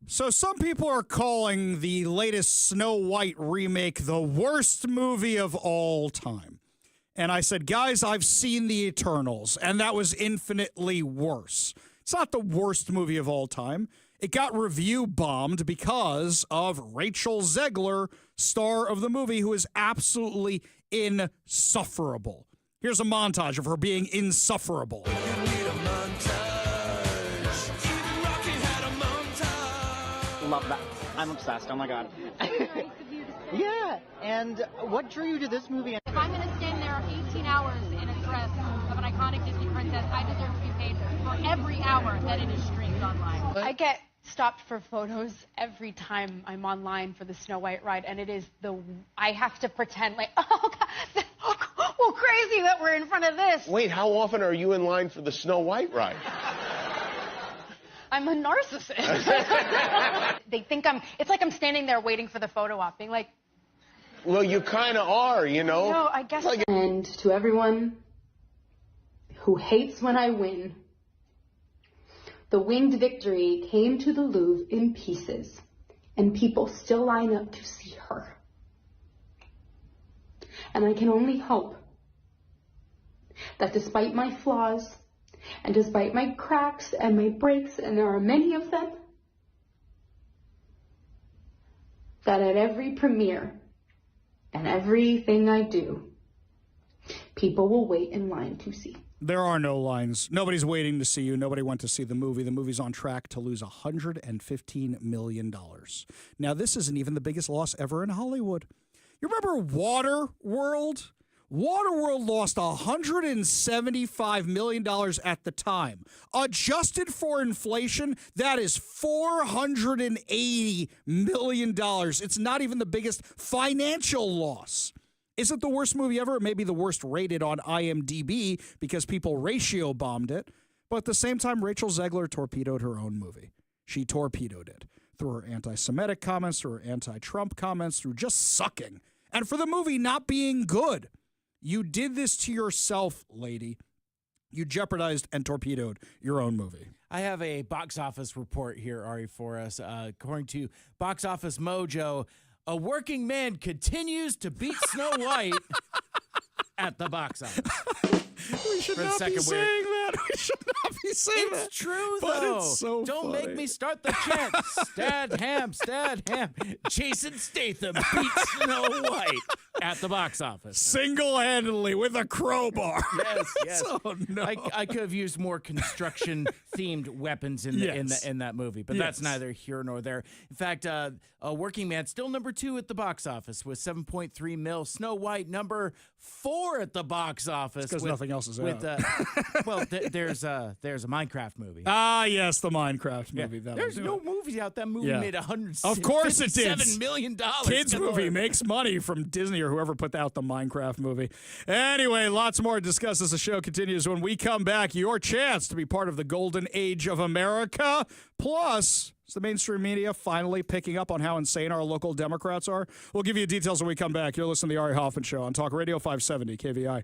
So some people are calling the latest Snow White remake the worst movie of all time. And I said, guys, I've seen The Eternals, and that was infinitely worse. It's not the worst movie of all time. It got review bombed because of Rachel Zegler, star of the movie, who is absolutely insufferable. Here's a montage of her being insufferable. Love that. I'm obsessed. Oh my god. Yeah. And what drew you to this movie? If I'm going to stand there 18 hours in a dress of an iconic Disney princess, I deserve to be paid for every hour that it is streamed online. I get stopped for photos every time I'm online for the Snow White ride, and it is I have to pretend like, oh god, well, crazy that we're in front of this. Wait, how often are you in line for the Snow White ride? I'm a narcissist. They think it's like I'm standing there waiting for the photo op, being like, well, you kind of are, you know. No, I guess. And to everyone who hates when I win, the winged victory came to the Louvre in pieces, and people still line up to see her. And I can only hope that despite my flaws, and despite my cracks and my breaks, and there are many of them, that at every premiere and everything I do, people will wait in line to see. There are no lines. Nobody's waiting to see you. Nobody went to see the movie. The movie's on track to lose $115 million. Now, this isn't even the biggest loss ever in Hollywood. You remember Waterworld? Waterworld lost $175 million at the time. Adjusted for inflation, that is $480 million. It's not even the biggest financial loss. Is it the worst movie ever? It may be the worst rated on IMDb because people ratio bombed it. But at the same time, Rachel Zegler torpedoed her own movie. She torpedoed it through her anti-Semitic comments, through her anti-Trump comments, through just sucking. And for the movie not being good. You did this to yourself, lady. You jeopardized and torpedoed your own movie. I have a box office report here, Ari, for us. According to Box Office Mojo, a working man continues to beat Snow White at the box office. We should not be saying that. We should not be saying that. It's true, but though. It's so Don't funny. make me start the chant. Stat ham. Jason Statham beats Snow White at the box office. Single-handedly with a crowbar. Yes. Oh, no. I could have used more construction-themed weapons in that movie, but that's neither here nor there. In fact, a Working Man still number 2 at the box office with $7.3 million. Snow White number 4 at the box office Because nothing else is with out. well, there's a Minecraft movie. Ah, yes, the Minecraft movie. Yeah. There's no movie out. That movie made Of course it did. $157 million. Kids movie makes money from Disney or whoever put out the Minecraft movie. Anyway, lots more to discuss as the show continues. When we come back, your chance to be part of the golden age of America. Plus, is the mainstream media finally picking up on how insane our local Democrats are? We'll give you details when we come back. You're listening to the Ari Hoffman Show on Talk Radio 570 KVI.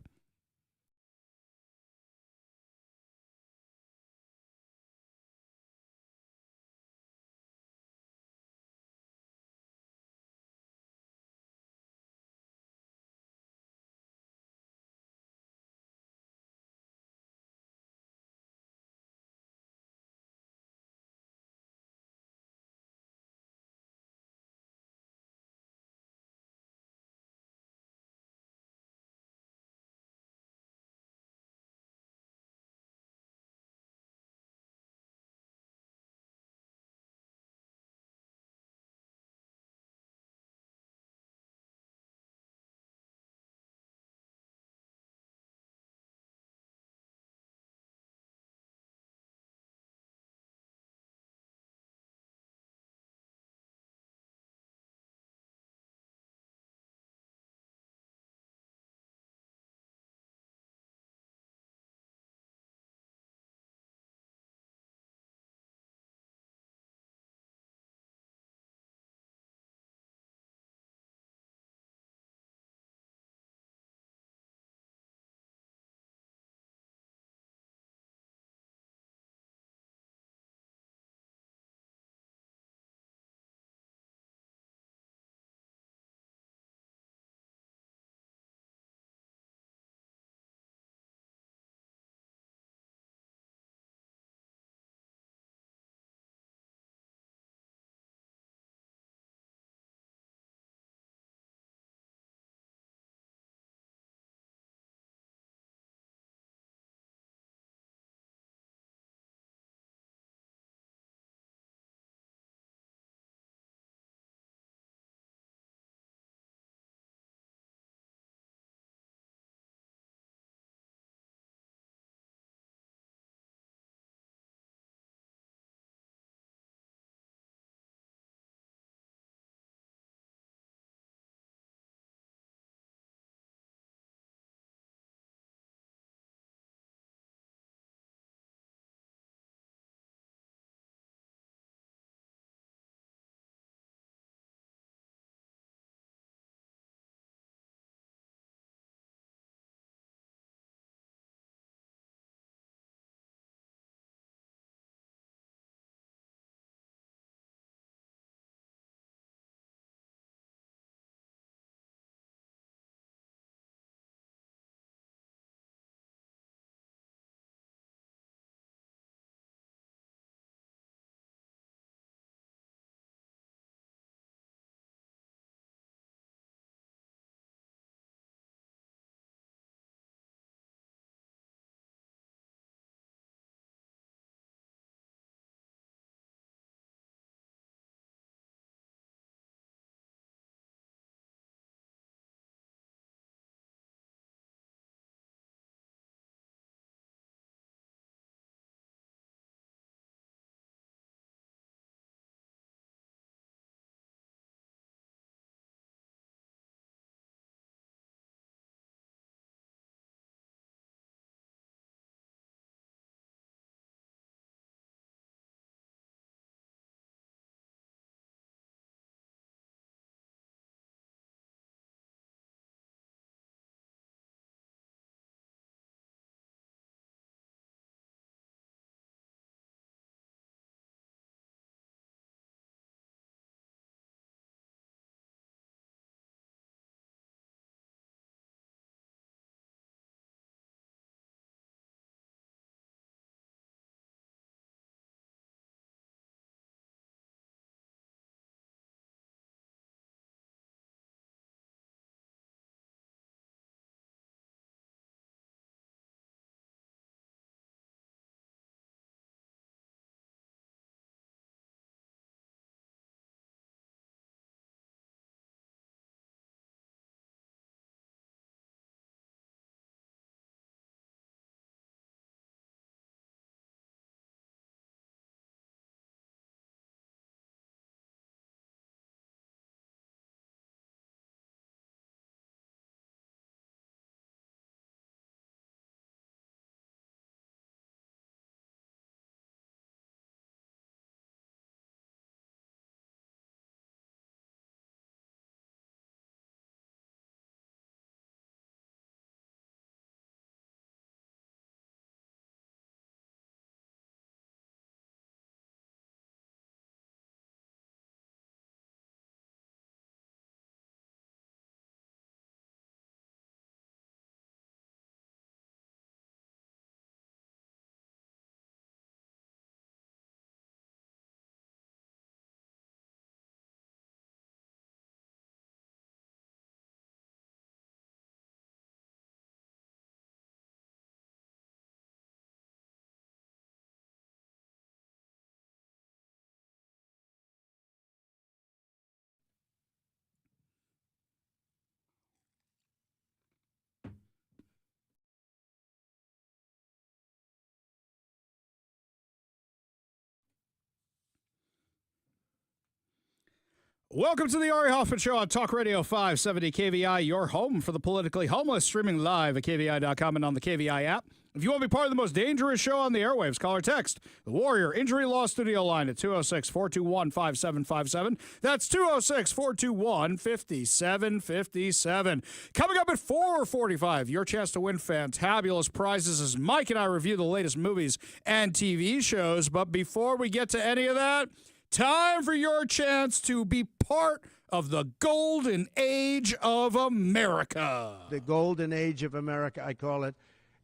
Welcome to the Ari Hoffman Show on Talk Radio 570 KVI, your home for the politically homeless, streaming live at KVI.com and on the KVI app. If you want to be part of the most dangerous show on the airwaves, call or text the Warrior Injury Law Studio line at 206-421-5757. That's 206-421-5757. Coming up at 4:45, your chance to win fantabulous prizes as Mike and I review the latest movies and TV shows. But before we get to any of that, time for your chance to be part of the golden age of America. The golden age of America, I call it.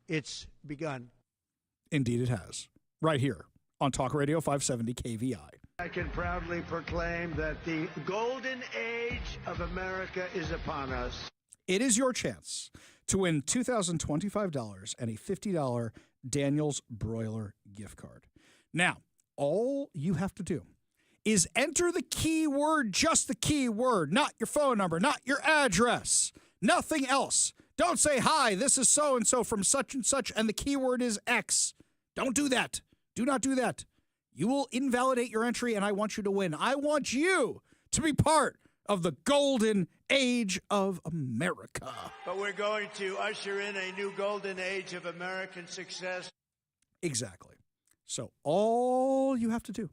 It's begun. Indeed it has. Right here on Talk Radio 570 KVI. I can proudly proclaim that the golden age of America is upon us. It is your chance to win $2,025 and a $50 Daniel's Broiler gift card. Now, all you have to do is enter the keyword, just the keyword, not your phone number, not your address, nothing else. Don't say, hi, this is so-and-so from such and such, and the keyword is X. Don't do that. Do not do that. You will invalidate your entry, and I want you to win. I want you to be part of the golden age of America. But we're going to usher in a new golden age of American success. Exactly. So all you have to do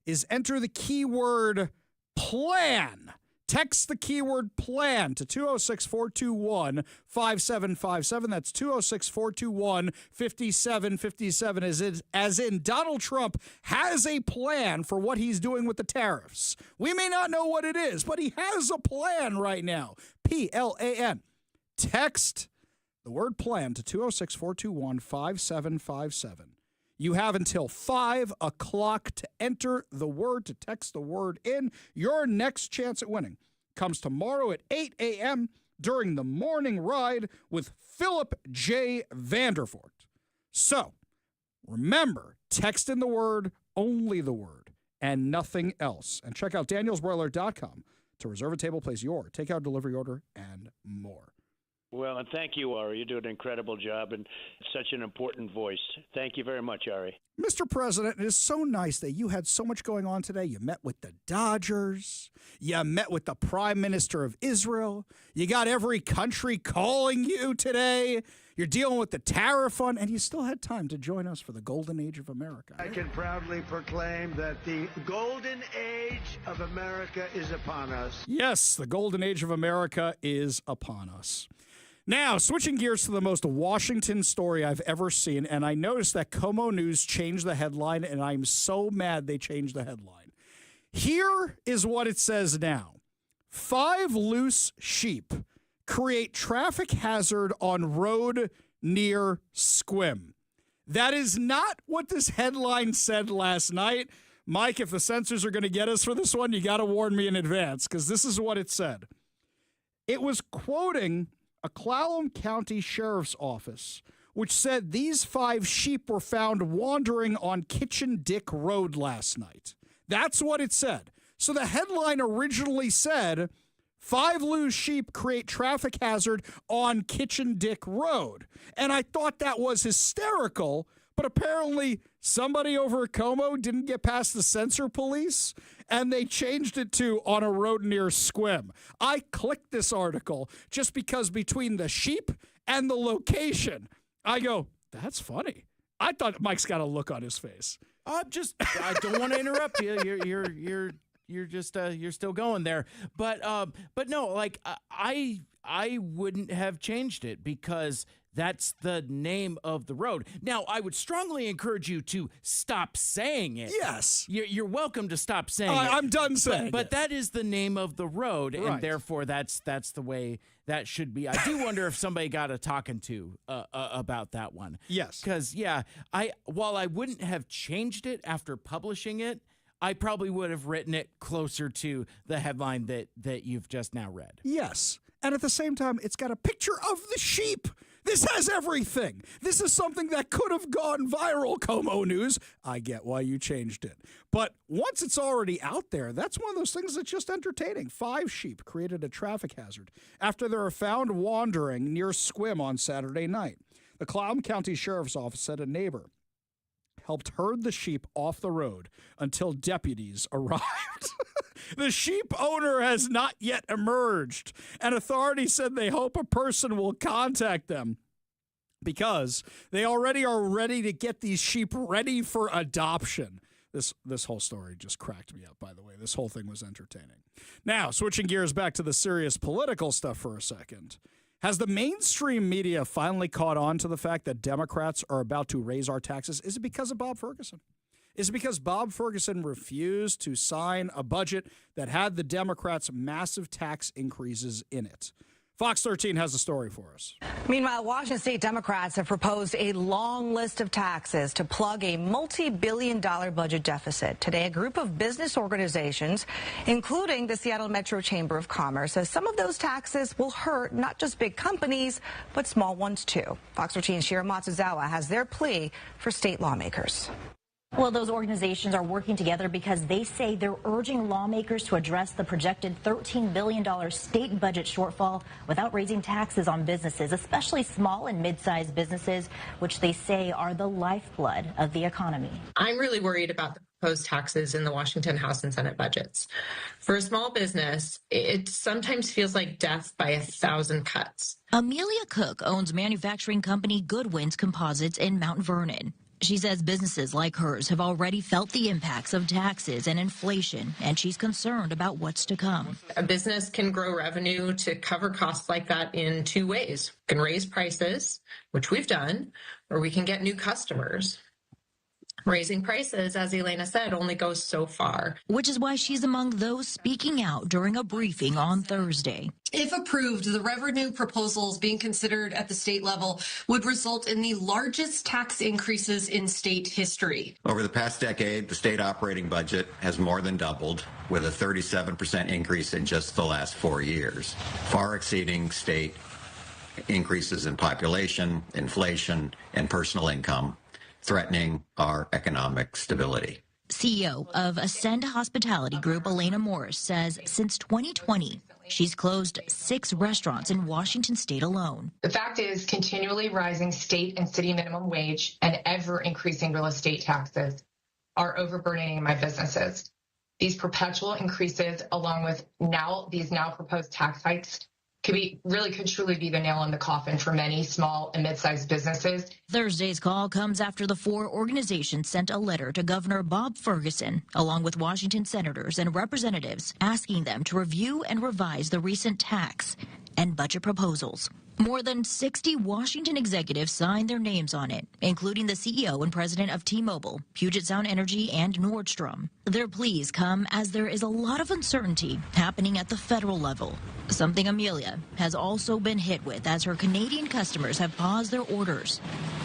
is enter the keyword plan. Text the keyword plan to 206-421-5757. That's 206-421-5757, as in Donald Trump has a plan for what he's doing with the tariffs. We may not know what it is, but he has a plan right now. P-L-A-N. Text the word plan to 206-421-5757. You have until 5 o'clock to enter the word, to text the word in. Your next chance at winning comes tomorrow at 8 a.m. during the morning ride with Philip J. Vandervoort. So, remember, text in the word, only the word, and nothing else. And check out danielsbroiler.com to reserve a table, place your takeout delivery order, and more. Well, and thank you, Ari. You do an incredible job and such an important voice. Thank you very much, Ari. Mr. President, it is so nice that you had so much going on today. You met with the Dodgers. You met with the Prime Minister of Israel. You got every country calling you today. You're dealing with the tariff fund, and you still had time to join us for the golden age of America. I can proudly proclaim that the golden age of America is upon us. Yes, the golden age of America is upon us. Now, switching gears to the most Washington story I've ever seen, and I noticed that Como News changed the headline, and I'm so mad they changed the headline. Here is what it says now. 5 loose sheep create traffic hazard on road near Squim. That is not what this headline said last night. Mike, if the censors are going to get us for this one, you got to warn me in advance, because this is what it said. It was quoting a Clallam County Sheriff's Office, which said these 5 sheep were found wandering on Kitchen Dick Road last night. That's what it said. So the headline originally said, 5 loose sheep create traffic hazard on Kitchen Dick Road. And I thought that was hysterical, but apparently somebody over at Como didn't get past the censor police, and they changed it to on a road near Squim. I clicked this article just because between the sheep and the location, I go, that's funny. I thought Mike's got a look on his face. I don't want to interrupt you. You're still going there. But no, like I wouldn't have changed it because that's the name of the road. Now, I would strongly encourage you to stop saying it. Yes. You're welcome to stop saying it. I'm done saying But that is the name of the road, Right. and therefore that's the way that should be. I do wonder if somebody got a talking to about that one. Yes. Because, while I wouldn't have changed it after publishing it, I probably would have written it closer to the headline that you've just now read. Yes. And at the same time, it's got a picture of the sheep. This has everything. This is something that could have gone viral, Como News. I get why you changed it. But once it's already out there, that's one of those things that's just entertaining. 5 sheep created a traffic hazard after they were found wandering near Squim on Saturday night. The Clallam County Sheriff's Office said a neighbor helped herd the sheep off the road until deputies arrived. The sheep owner has not yet emerged, and authorities said they hope a person will contact them because they already are ready to get these sheep ready for adoption. This whole story just cracked me up, by the way. This whole thing was entertaining. Now, switching gears back to the serious political stuff for a second. Has the mainstream media finally caught on to the fact that Democrats are about to raise our taxes? Is it because of Bob Ferguson? Is it because Bob Ferguson refused to sign a budget that had the Democrats' massive tax increases in it? Fox 13 has a story for us. Meanwhile, Washington state Democrats have proposed a long list of taxes to plug a multi-billion-dollar budget deficit. Today, a group of business organizations, including the Seattle Metro Chamber of Commerce, says some of those taxes will hurt not just big companies, but small ones too. Fox 13's Shira Matsuzawa has their plea for state lawmakers. Well, those organizations are working together because they say they're urging lawmakers to address the projected $13 billion state budget shortfall without raising taxes on businesses, especially small and mid-sized businesses, which they say are the lifeblood of the economy. I'm really worried about the proposed taxes in the Washington House and Senate budgets. For a small business, it sometimes feels like death by 1,000 cuts. Amelia Cook owns manufacturing company Goodwin's Composites in Mount Vernon. She says businesses like hers have already felt the impacts of taxes and inflation, and she's concerned about what's to come. A business can grow revenue to cover costs like that in two ways. We can raise prices, which we've done, or we can get new customers. Raising prices, as Elena said, only goes so far. Which is why she's among those speaking out during a briefing on Thursday. If approved, the revenue proposals being considered at the state level would result in the largest tax increases in state history. Over the past decade, the state operating budget has more than doubled, with a 37% increase in just the last 4 years, far exceeding state increases in population, inflation, and personal income, threatening our economic stability. CEO of Ascend Hospitality Group, Elena Morris, says since 2020, she's closed 6 restaurants in Washington state alone. The fact is, continually rising state and city minimum wage and ever increasing real estate taxes are overburdening my businesses. These perpetual increases, along with these now proposed tax hikes, could truly be the nail in the coffin for many small and mid-sized businesses. Thursday's call comes after the 4 organizations sent a letter to Governor Bob Ferguson, along with Washington senators and representatives, asking them to review and revise the recent tax and budget proposals. More than 60 Washington executives signed their names on it, including the CEO and president of T-Mobile, Puget Sound Energy, and Nordstrom. Their pleas come as there is a lot of uncertainty happening at the federal level, something Amelia has also been hit with as her Canadian customers have paused their orders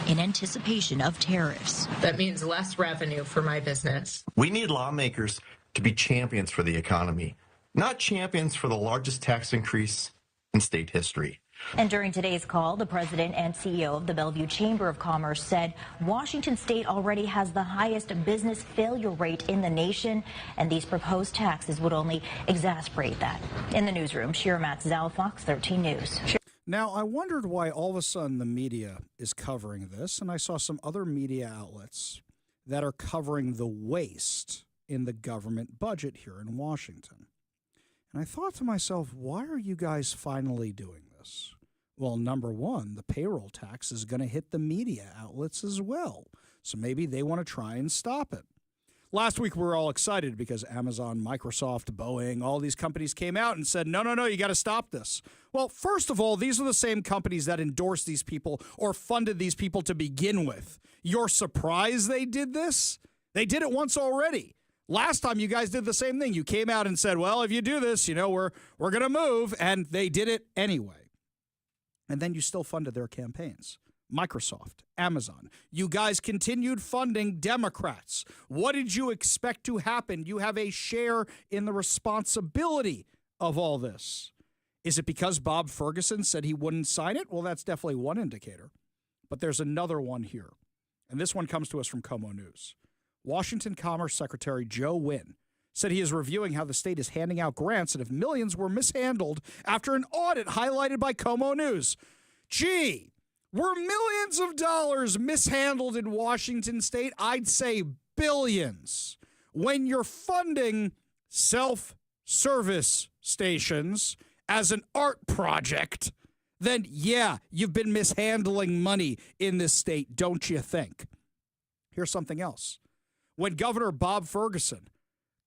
in anticipation of tariffs. That means less revenue for my business. We need lawmakers to be champions for the economy, not champions for the largest tax increase in state history. And during today's call, the president and CEO of the Bellevue Chamber of Commerce said Washington state already has the highest business failure rate in the nation, and these proposed taxes would only exacerbate that. In the newsroom, Shira Matsuzawa, Fox 13 News. Now, I wondered why all of a sudden the media is covering this, and I saw some other media outlets that are covering the waste in the government budget here in Washington. And I thought to myself, why are you guys finally doing this? Well, number one, the payroll tax is going to hit the media outlets as well. So maybe they want to try and stop it. Last week, we were all excited because Amazon, Microsoft, Boeing, all these companies came out and said, no, you got to stop this. Well, first of all, these are the same companies that endorsed these people or funded these people to begin with. You're surprised they did this? They did it once already. Last time you guys did the same thing. You came out and said, well, if you do this, we're going to move. And they did it anyway. And then you still funded their campaigns. Microsoft, Amazon. You guys continued funding Democrats. What did you expect to happen? You have a share in the responsibility of all this. Is it because Bob Ferguson said he wouldn't sign it? Well, that's definitely one indicator. But there's another one here. And this one comes to us from Como News. Washington Commerce Secretary Joe Wynn said he is reviewing how the state is handing out grants and if millions were mishandled after an audit highlighted by Como News. Gee, Were millions of dollars mishandled in Washington state? I'd say billions. When you're funding self-service stations as an art project, then yeah, you've been mishandling money in this state, don't you think? Here's something else. When Governor Bob Ferguson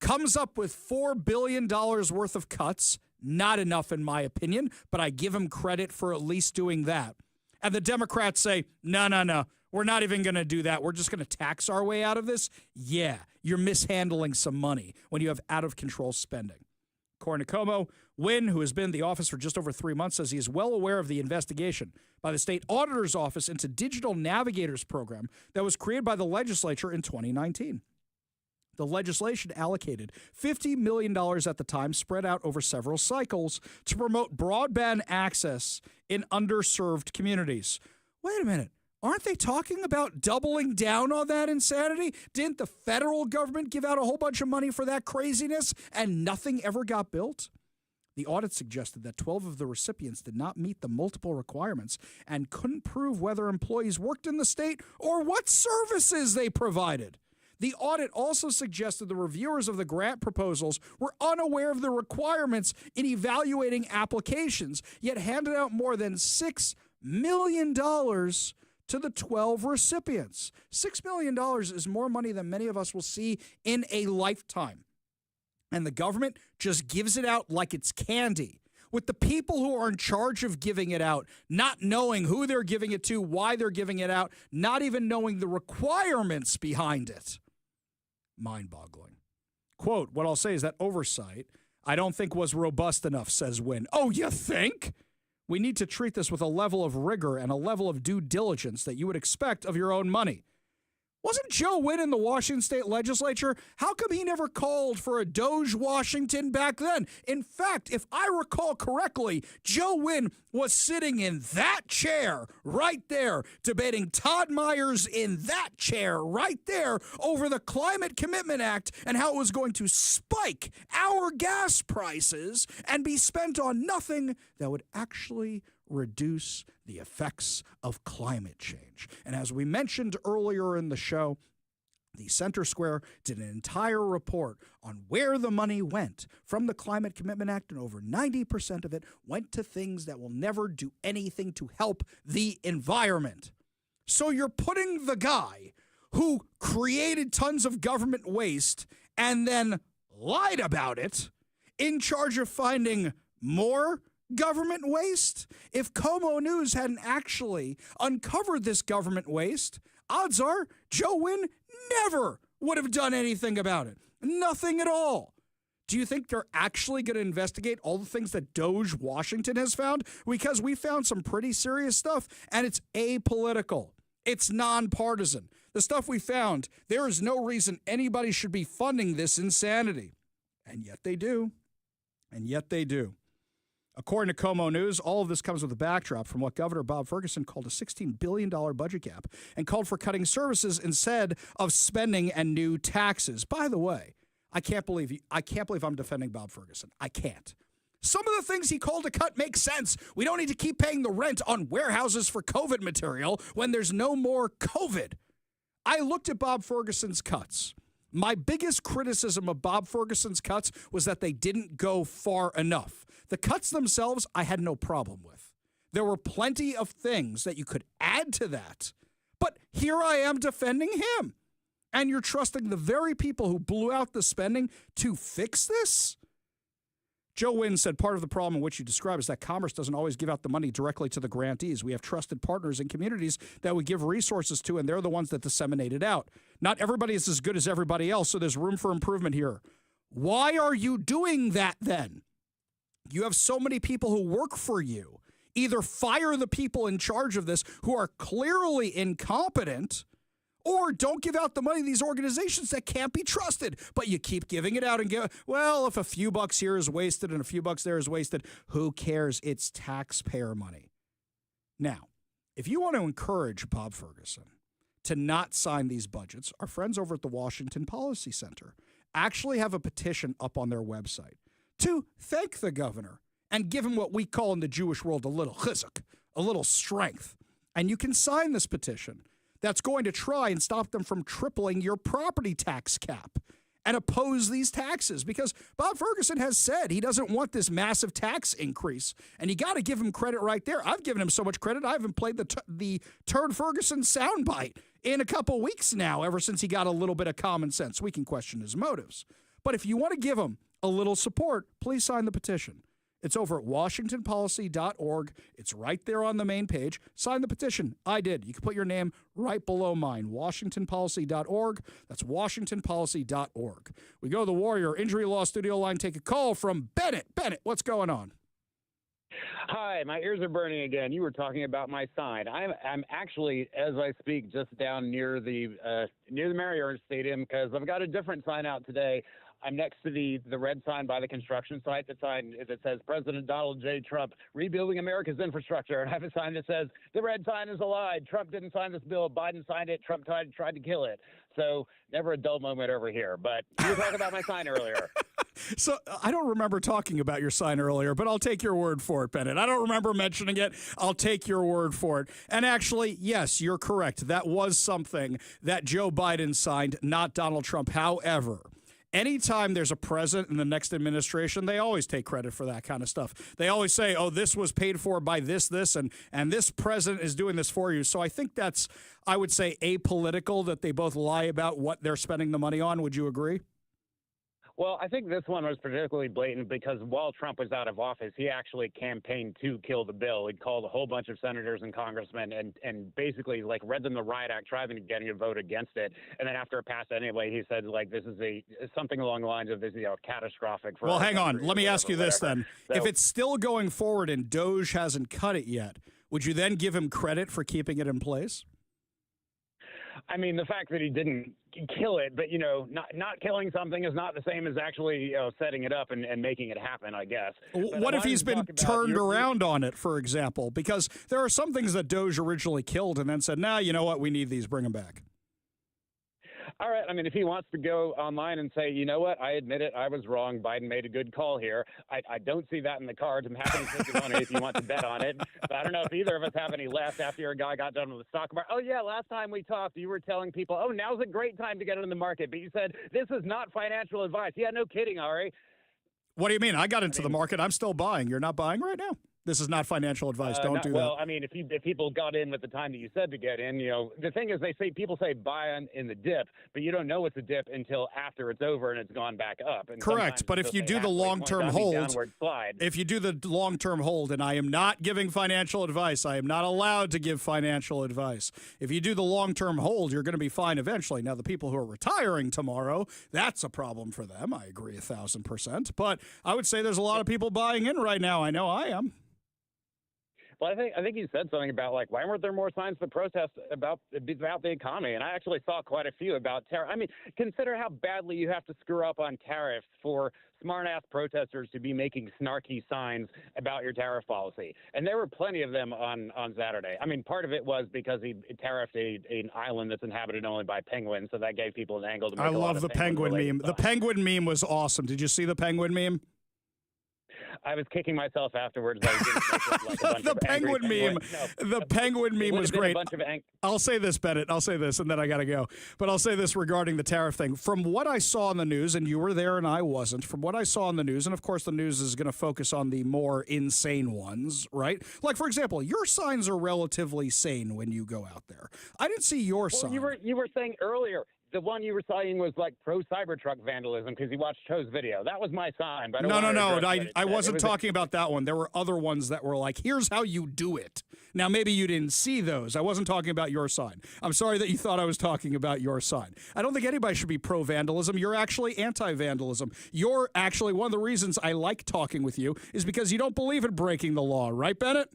comes up with $4 billion worth of cuts, not enough in my opinion, but I give him credit for at least doing that. And the Democrats say, no, we're not even going to do that. We're just going to tax our way out of this. Yeah, you're mishandling some money when you have out-of-control spending. According to Como, Wynn, who has been in the office for just over 3 months, says he is well aware of the investigation by the state auditor's office into Digital Navigators program that was created by the legislature in 2019. The legislation allocated $50 million at the time, spread out over several cycles, to promote broadband access in underserved communities. Wait a minute. Aren't they talking about doubling down on that insanity? Didn't the federal government give out a whole bunch of money for that craziness and nothing ever got built? The audit suggested that 12 of the recipients did not meet the multiple requirements and couldn't prove whether employees worked in the state or what services they provided. The audit also suggested the reviewers of the grant proposals were unaware of the requirements in evaluating applications, yet handed out more than $6 million to the 12 recipients. $6 million is more money than many of us will see in a lifetime. And the government just gives it out like it's candy, with the people who are in charge of giving it out not knowing who they're giving it to, why they're giving it out, not even knowing the requirements behind it. Mind-boggling. Quote, what I'll say is that oversight, I don't think was robust enough, says Wynn. Oh, you think? We need to treat this with a level of rigor and a level of due diligence that you would expect of your own money. Wasn't Joe Wynn in the Washington state legislature? How come he never called for a Doge Washington back then? In fact, if I recall correctly, Joe Wynn was sitting in that chair right there, debating Todd Myers in that chair right there over the Climate Commitment Act and how it was going to spike our gas prices and be spent on nothing that would actually reduce the effects of climate change. And as we mentioned earlier in the show, the Center Square did an entire report on where the money went from the Climate Commitment Act, and over 90% of it went to things that will never do anything to help the environment. So you're putting the guy who created tons of government waste and then lied about it in charge of finding more government waste? If Como News hadn't actually uncovered this government waste, odds are Joe Wynn never would have done anything about it. Nothing at all. Do you think they're actually going to investigate all the things that Doge Washington has found? Because we found some pretty serious stuff, and it's apolitical. It's nonpartisan. The stuff we found, there is no reason anybody should be funding this insanity. And yet they do. And yet they do. According to Como News, all of this comes with a backdrop from what Governor Bob Ferguson called a $16 billion budget gap and called for cutting services instead of spending and new taxes. By the way, I can't believe I'm defending Bob Ferguson. I can't. Some of the things he called a cut make sense. We don't need to keep paying the rent on warehouses for COVID material when there's no more COVID. I looked at Bob Ferguson's cuts. My biggest criticism of Bob Ferguson's cuts was that they didn't go far enough. The cuts themselves, I had no problem with. There were plenty of things that you could add to that. But here I am defending him. And you're trusting the very people who blew out the spending to fix this? Joe Wynn said part of the problem in which you describe is that Commerce doesn't always give out the money directly to the grantees. We have trusted partners in communities that we give resources to, and they're the ones that disseminate it out. Not everybody is as good as everybody else, so there's room for improvement here. Why are you doing that then? You have so many people who work for you. Either fire the people in charge of this who are clearly incompetent, or don't give out the money to these organizations that can't be trusted. But you keep giving it out and well, if a few bucks here is wasted and a few bucks there is wasted, who cares? It's taxpayer money. Now, if you want to encourage Bob Ferguson to not sign these budgets, our friends over at the Washington Policy Center actually have a petition up on their website to thank the governor and give him what we call in the Jewish world a little chizuk, a little strength. And you can sign this petition that's going to try and stop them from tripling your property tax cap and oppose these taxes, because Bob Ferguson has said he doesn't want this massive tax increase. And you got to give him credit right there. I've given him so much credit, I haven't played the Turd Ferguson soundbite in a couple weeks now, ever since he got a little bit of common sense. We can question his motives. But if you want to give him a little support, please sign the petition. It's over at WashingtonPolicy.org. It's right there on the main page. Sign the petition. I did. You can put your name right below mine. WashingtonPolicy.org. That's WashingtonPolicy.org. We go to the Warrior Injury Law Studio line. Take a call from Bennett. Bennett, what's going on? Hi, my ears are burning again. You were talking about my sign. I'm actually, as I speak, just down near the Marriott Stadium, because I've got a different sign out today. I'm next to the red sign by the construction site, the sign that says President Donald J. Trump rebuilding America's infrastructure. And I have a sign that says the red sign is a lie. Trump didn't sign this bill. Biden signed it. Trump tried to kill it. So never a dull moment over here. But you were talking about my sign earlier. So I don't remember talking about your sign earlier, but I'll take your word for it, Bennett. I don't remember mentioning it. I'll take your word for it. And actually, yes, you're correct. That was something that Joe Biden signed, not Donald Trump. However, anytime there's a president in the next administration, they always take credit for that kind of stuff. They always say, oh, this was paid for by this, and this president is doing this for you. So I think that's, I would say, apolitical that they both lie about what they're spending the money on. Would you agree? Well, I think this one was particularly blatant because while Trump was out of office, he actually campaigned to kill the bill. He called a whole bunch of senators and congressmen and basically like read them the riot act, trying to get a vote against it. And then after it passed anyway, he said like this is something along the lines of this, catastrophic. For well, hang on. Let me ask you this then: So, if it's still going forward and Doge hasn't cut it yet, would you then give him credit for keeping it in place? I mean, the fact that he didn't kill it, but, not killing something is not the same as actually setting it up and making it happen, I guess. But what if he's been turned around on it, for example? Because there are some things that Doge originally killed and then said, nah, you know what, we need these, bring them back. All right. I mean, if he wants to go online and say, you know what, I admit it, I was wrong. Biden made a good call here. I don't see that in the cards. I'm happy to take it on it if you want to bet on it. But I don't know if either of us have any left after your guy got done with the stock market. Oh, yeah, last time we talked, you were telling people, oh, now's a great time to get into the market. But you said, this is not financial advice. Yeah, no kidding, Ari. What do you mean? I got into the market. I'm still buying. You're not buying right now? This is not financial advice. Don't do that. Well, I mean, if people got in at the time that you said to get in, the thing is people say buy in the dip, but you don't know it's a dip until after it's over and it's gone back up. And correct. But if you do the long-term hold, if you do the long-term hold, and I am not giving financial advice, I am not allowed to give financial advice. If you do the long-term hold, you're going to be fine eventually. Now, the people who are retiring tomorrow, that's a problem for them. I agree 1,000%. But I would say there's a lot of people buying in right now. I know I am. Well, I think you said something about, like, why weren't there more signs to protest about the economy? And I actually saw quite a few about tariffs. I mean, consider how badly you have to screw up on tariffs for smart-ass protesters to be making snarky signs about your tariff policy. And there were plenty of them on Saturday. I mean, part of it was because he tariffed an island that's inhabited only by penguins, so that gave people an angle to make I love the penguin meme. The penguin meme was awesome. Did you see the penguin meme? I was kicking myself afterwards. I didn't make like the penguin meme. No, the penguin meme was great. I'll say this, Bennett. I'll say this, and then I got to go. But I'll say this regarding the tariff thing. From what I saw in the news, and you were there and I wasn't, from what I saw in the news, and of course the news is going to focus on the more insane ones, right? Like, for example, your signs are relatively sane when you go out there. I didn't see your sign. You were saying earlier, the one you were saying was like pro-Cybertruck vandalism because you watched Cho's video. That was my sign. But No. I wasn't talking about that one. There were other ones that were like, here's how you do it. Now, maybe you didn't see those. I wasn't talking about your sign. I'm sorry that you thought I was talking about your sign. I don't think anybody should be pro-vandalism. You're actually anti-vandalism. You're actually, one of the reasons I like talking with you is because you don't believe in breaking the law. Right, Bennett?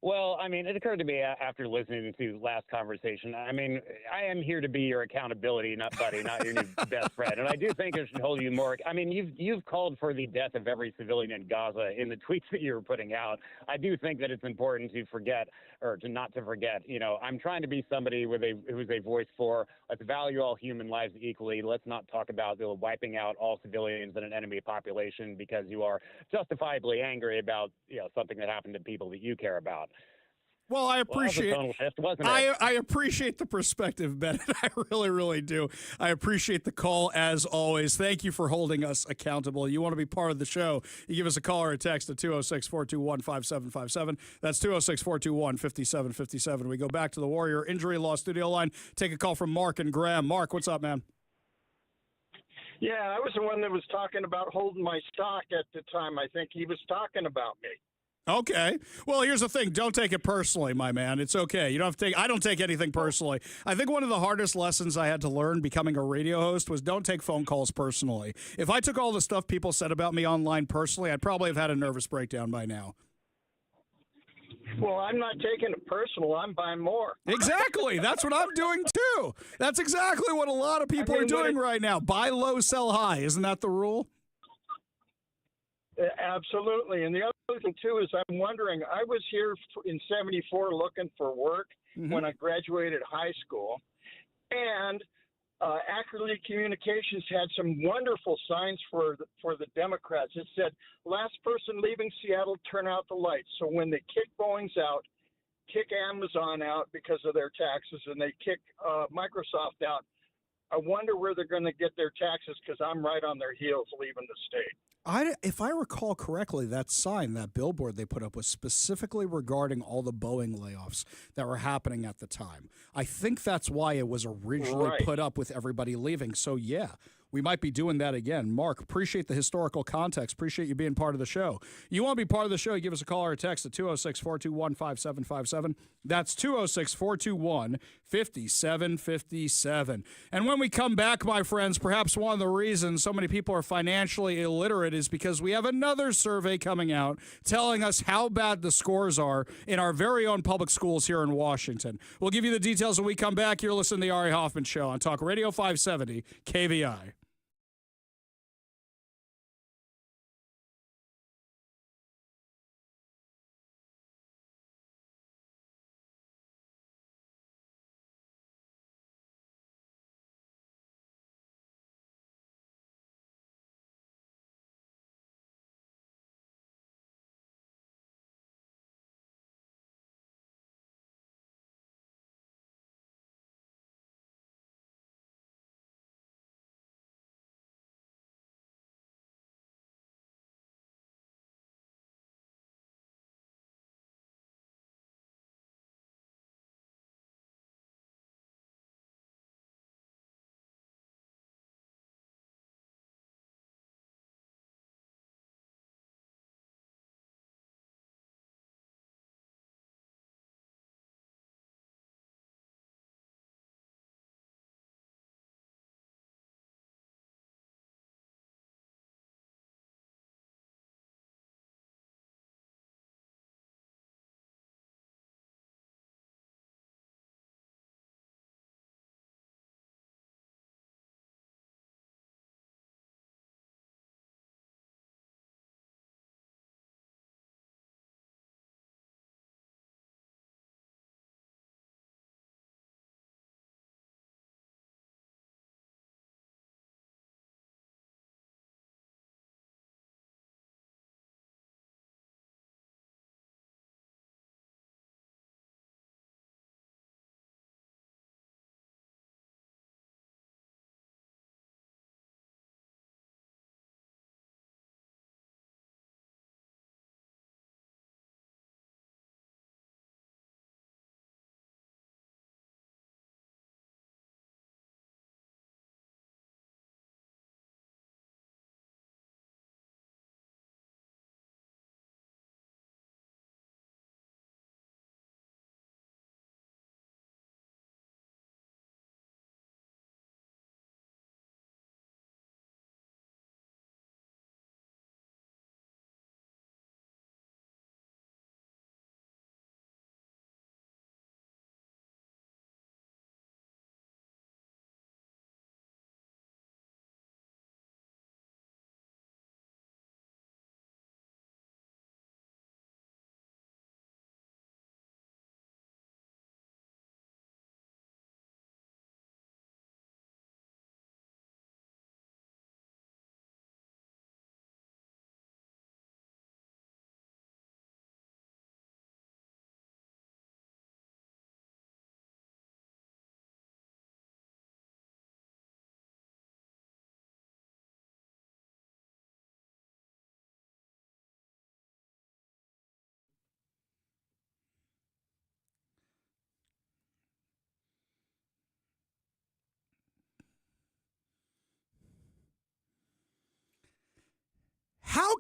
Well, I mean, it occurred to me after listening to last conversation. I mean, I am here to be your accountability, not buddy, not your new best friend. And I do think it should hold you more. I mean, you've called for the death of every civilian in Gaza in the tweets that you were putting out. I do think that it's important to forget or to not to forget. I'm trying to be somebody who's a voice for let's value all human lives equally. Let's not talk about wiping out all civilians in an enemy population because you are justifiably angry about something that happened to people that you care about. Well, I appreciate Well, that was a tonal shift, wasn't it? I appreciate the perspective, Bennett. I really, really do. I appreciate the call as always. Thank you for holding us accountable. You want to be part of the show, you give us a call or a text at 206-421-5757. That's 206-421-5757. We go back to the Warrior Injury Law studio line. Take a call from Mark and Graham. Mark, what's up, man? Yeah, I was the one that was talking about holding my stock at the time. I think he was talking about me. Okay. Well, here's the thing. Don't take it personally, my man. It's okay. You don't have to take. I don't take anything personally. I think one of the hardest lessons I had to learn becoming a radio host was don't take phone calls personally. If I took all the stuff people said about me online personally, I'd probably have had a nervous breakdown by now. Well, I'm not taking it personal. I'm buying more. Exactly. That's what I'm doing too. That's exactly what a lot of people are doing right now. Buy low, sell high. Isn't that the rule? Absolutely. And the other thing, too, is I'm wondering, I was here in 74 looking for work when I graduated high school. And Accurately Communications had some wonderful signs for the Democrats. It said, last person leaving Seattle, turn out the lights. So when they kick Boeing's out, kick Amazon out because of their taxes, and they kick Microsoft out, I wonder where they're going to get their taxes because I'm right on their heels leaving the state. If I recall correctly, that sign, that billboard they put up was specifically regarding all the Boeing layoffs that were happening at the time. I think that's why it was originally put up with everybody leaving. So, yeah, we might be doing that again. Mark, appreciate the historical context. Appreciate you being part of the show. You want to be part of the show, you give us a call or a text at 206-421-5757. That's 206-421-5757. And when we come back, my friends, perhaps one of the reasons so many people are financially illiterate is because we have another survey coming out telling us how bad the scores are in our very own public schools here in Washington. We'll give you the details when we come back. You're listening to the Ari Hoffman Show on Talk Radio 570 KVI.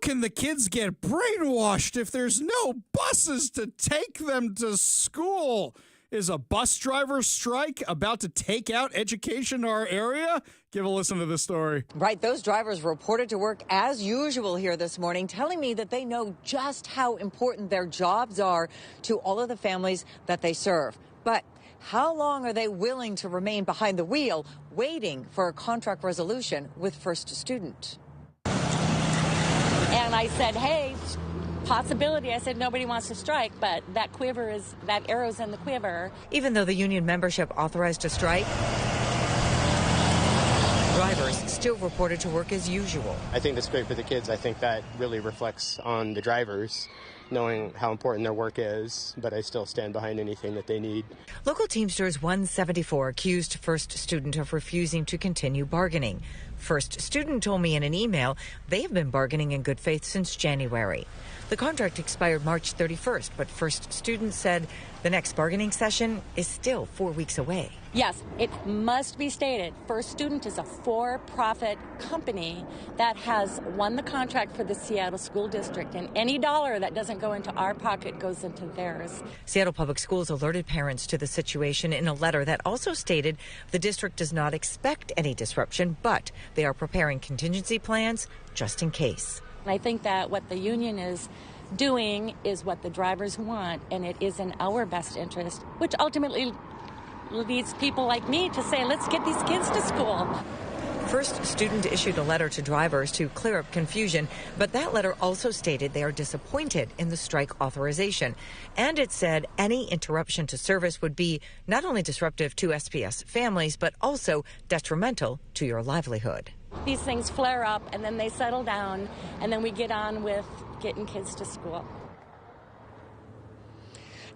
can the kids get brainwashed if there's no buses to take them to school? Is a bus driver strike about to take out education in our area? Give a listen to this story. Right, those drivers reported to work as usual here this morning, telling me that they know just how important their jobs are to all of the families that they serve. But how long are they willing to remain behind the wheel, waiting for a contract resolution with First Student? And I said, hey, possibility. I said, nobody wants to strike, but that arrow's in the quiver. Even though the union membership authorized a strike, drivers still reported to work as usual. I think that's great for the kids. I think that really reflects on the drivers, knowing how important their work is, but I still stand behind anything that they need. Local Teamsters 174 accused First Student of refusing to continue bargaining. First Student told me in an email they have been bargaining in good faith since January. The contract expired March 31st, but First Student said the next bargaining session is still 4 weeks away. Yes, it must be stated, First Student is a for-profit company that has won the contract for the Seattle School District, and any dollar that doesn't go into our pocket goes into theirs. Seattle Public Schools alerted parents to the situation in a letter that also stated the district does not expect any disruption, but they are preparing contingency plans just in case. And I think that what the union is doing is what the drivers want, and it is in our best interest, which ultimately leads people like me to say, let's get these kids to school. First Student issued a letter to drivers to clear up confusion, but that letter also stated they are disappointed in the strike authorization. And it said any interruption to service would be not only disruptive to SPS families, but also detrimental to your livelihood. These things flare up, and then they settle down, and then we get on with getting kids to school.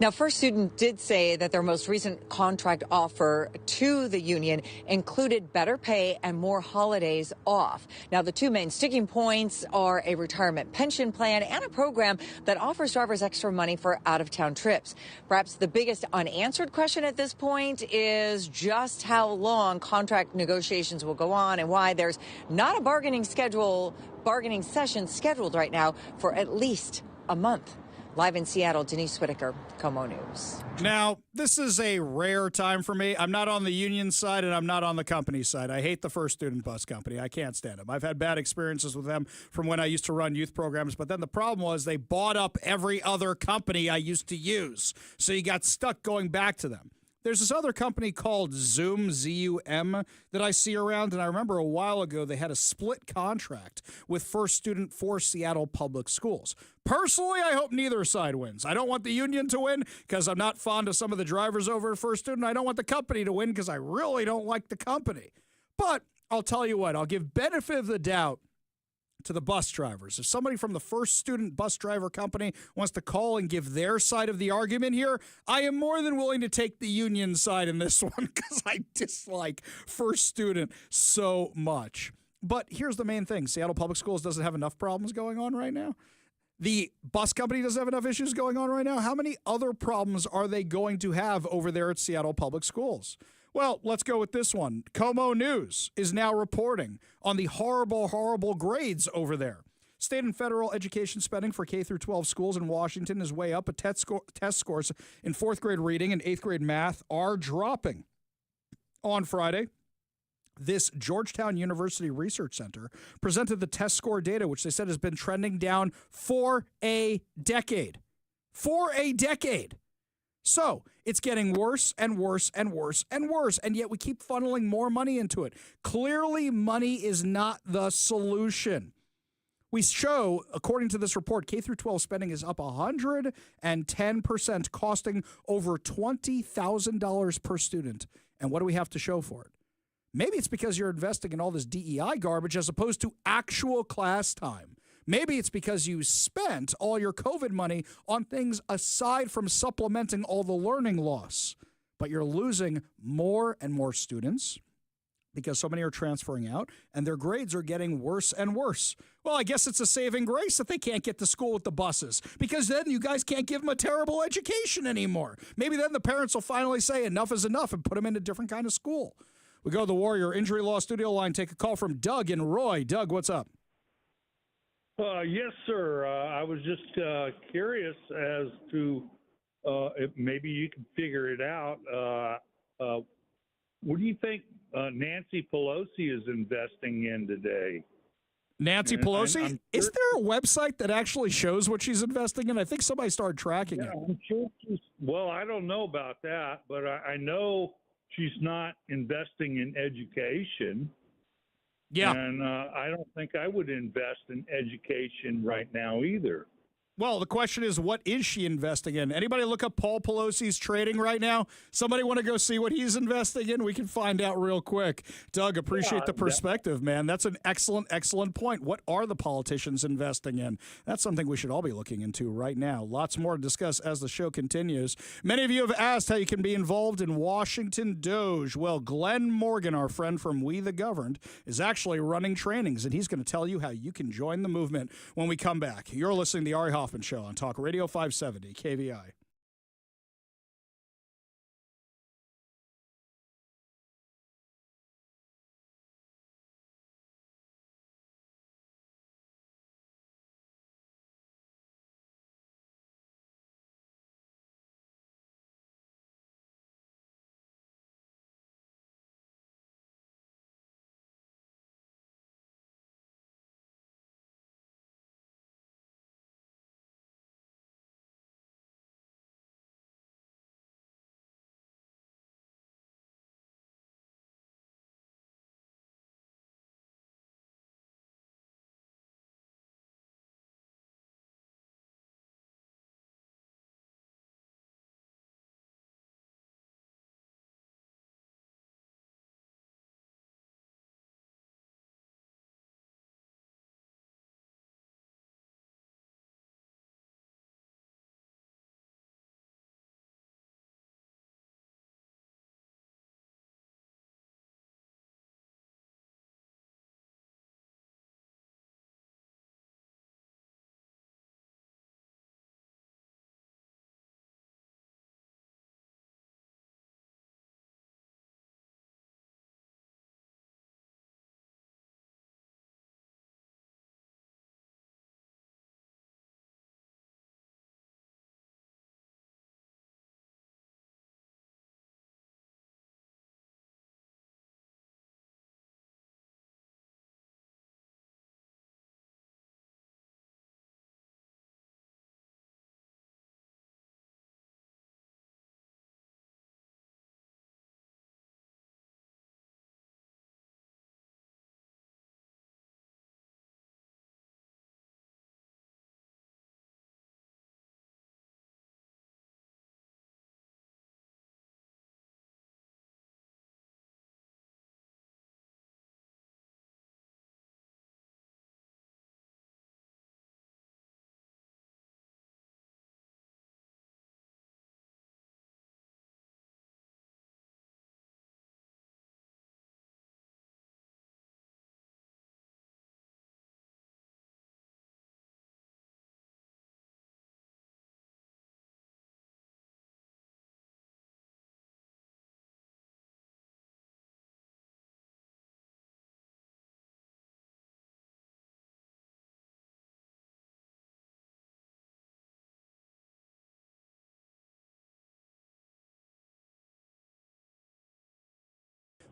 Now, First Student did say that their most recent contract offer to the union included better pay and more holidays off. Now, the two main sticking points are a retirement pension plan and a program that offers drivers extra money for out-of-town trips. Perhaps the biggest unanswered question at this point is just how long contract negotiations will go on and why there's not a bargaining session scheduled right now for at least a month. Live in Seattle, Denise Whitaker, Como News. Now, this is a rare time for me. I'm not on the union side and I'm not on the company side. I hate the First Student Bus Company. I can't stand them. I've had bad experiences with them from when I used to run youth programs, but then the problem was they bought up every other company I used to use. So you got stuck going back to them. There's this other company called Zoom, Z-U-M, that I see around, and I remember a while ago they had a split contract with First Student for Seattle Public Schools. Personally, I hope neither side wins. I don't want the union to win because I'm not fond of some of the drivers over at First Student. I don't want the company to win because I really don't like the company. But I'll tell you what, I'll give benefit of the doubt to the bus drivers. If somebody from the First Student Bus Driver Company wants to call and give their side of the argument here, I am more than willing to take the union side in this one because I dislike First Student so much. But here's the main thing. Seattle Public Schools doesn't have enough problems going on right now. The bus company doesn't have enough issues going on right now. How many other problems are they going to have over there at Seattle Public Schools? Well, let's go with this one. Como News is now reporting on the horrible, horrible grades over there. State and federal education spending for K-12 schools in Washington is way up, but test scores in 4th grade reading and 8th grade math are dropping. On Friday, this Georgetown University Research Center presented the test score data, which they said has been trending down for a decade. For a decade. So it's getting worse and worse and worse and worse, and yet we keep funneling more money into it. Clearly, money is not the solution. We show, according to this report, K-12 spending is up 110%, costing over $20,000 per student. And what do we have to show for it? Maybe it's because you're investing in all this DEI garbage as opposed to actual class time. Maybe it's because you spent all your COVID money on things aside from supplementing all the learning loss. But you're losing more and more students because so many are transferring out and their grades are getting worse and worse. Well, I guess it's a saving grace that they can't get to school with the buses because then you guys can't give them a terrible education anymore. Maybe then the parents will finally say enough is enough and put them in a different kind of school. We go to the Warrior Injury Law Studio line, take a call from Doug and Roy. Doug, what's up? Yes, sir. I was just curious as to if maybe you can figure it out. What do you think Nancy Pelosi is investing in today? Nancy And Pelosi? I'm Is there a website that actually shows what she's investing in? I think somebody started tracking it. I'm sure well, I don't know about that, but I know she's not investing in education. Yeah. And I don't think I would invest in education right now either. Well, the question is, what is she investing in? Anybody look up Paul Pelosi's trading right now? Somebody want to go see what he's investing in? We can find out real quick. Doug, appreciate the perspective, man. That's an excellent point. What are the politicians investing in? That's something we should all be looking into right now. Lots more to discuss as the show continues. Many of you have asked how you can be involved in Washington Doge. Well, Glenn Morgan, our friend from We the Governed, is actually running trainings, and he's going to tell you how you can join the movement when we come back. You're listening to the Ari Hoffman Show on Talk Radio 570 KVI.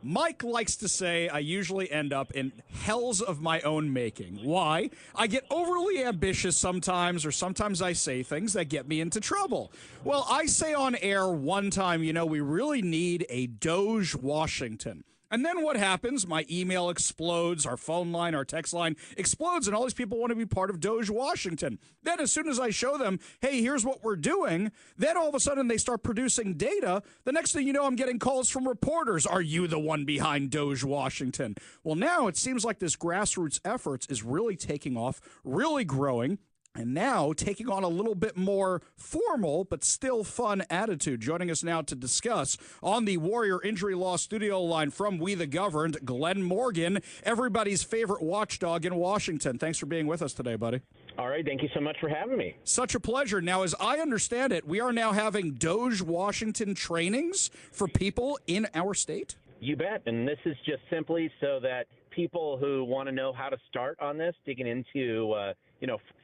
Mike likes to say I usually end up in hells of my own making. Why? I get overly ambitious sometimes, or sometimes I say things that get me into trouble. Well, I say on air one time, we really need a Doge Washington. And then what happens? My email explodes, our phone line, our text line explodes, and all these people want to be part of Doge Washington. Then as soon as I show them, hey, here's what we're doing, then all of a sudden they start producing data. The next thing you know, I'm getting calls from reporters. Are you the one behind Doge Washington? Well, now it seems like this grassroots efforts is really taking off, really growing. And now taking on a little bit more formal but still fun attitude. Joining us now to discuss on the Warrior Injury Law studio line from We the Governed, Glenn Morgan, everybody's favorite watchdog in Washington. Thanks for being with us today, buddy. All right, thank you so much for having me. Such a pleasure. Now, as I understand it, we are now having Doge Washington trainings for people in our state? You bet. And this is just simply so that people who want to know how to start on this, digging into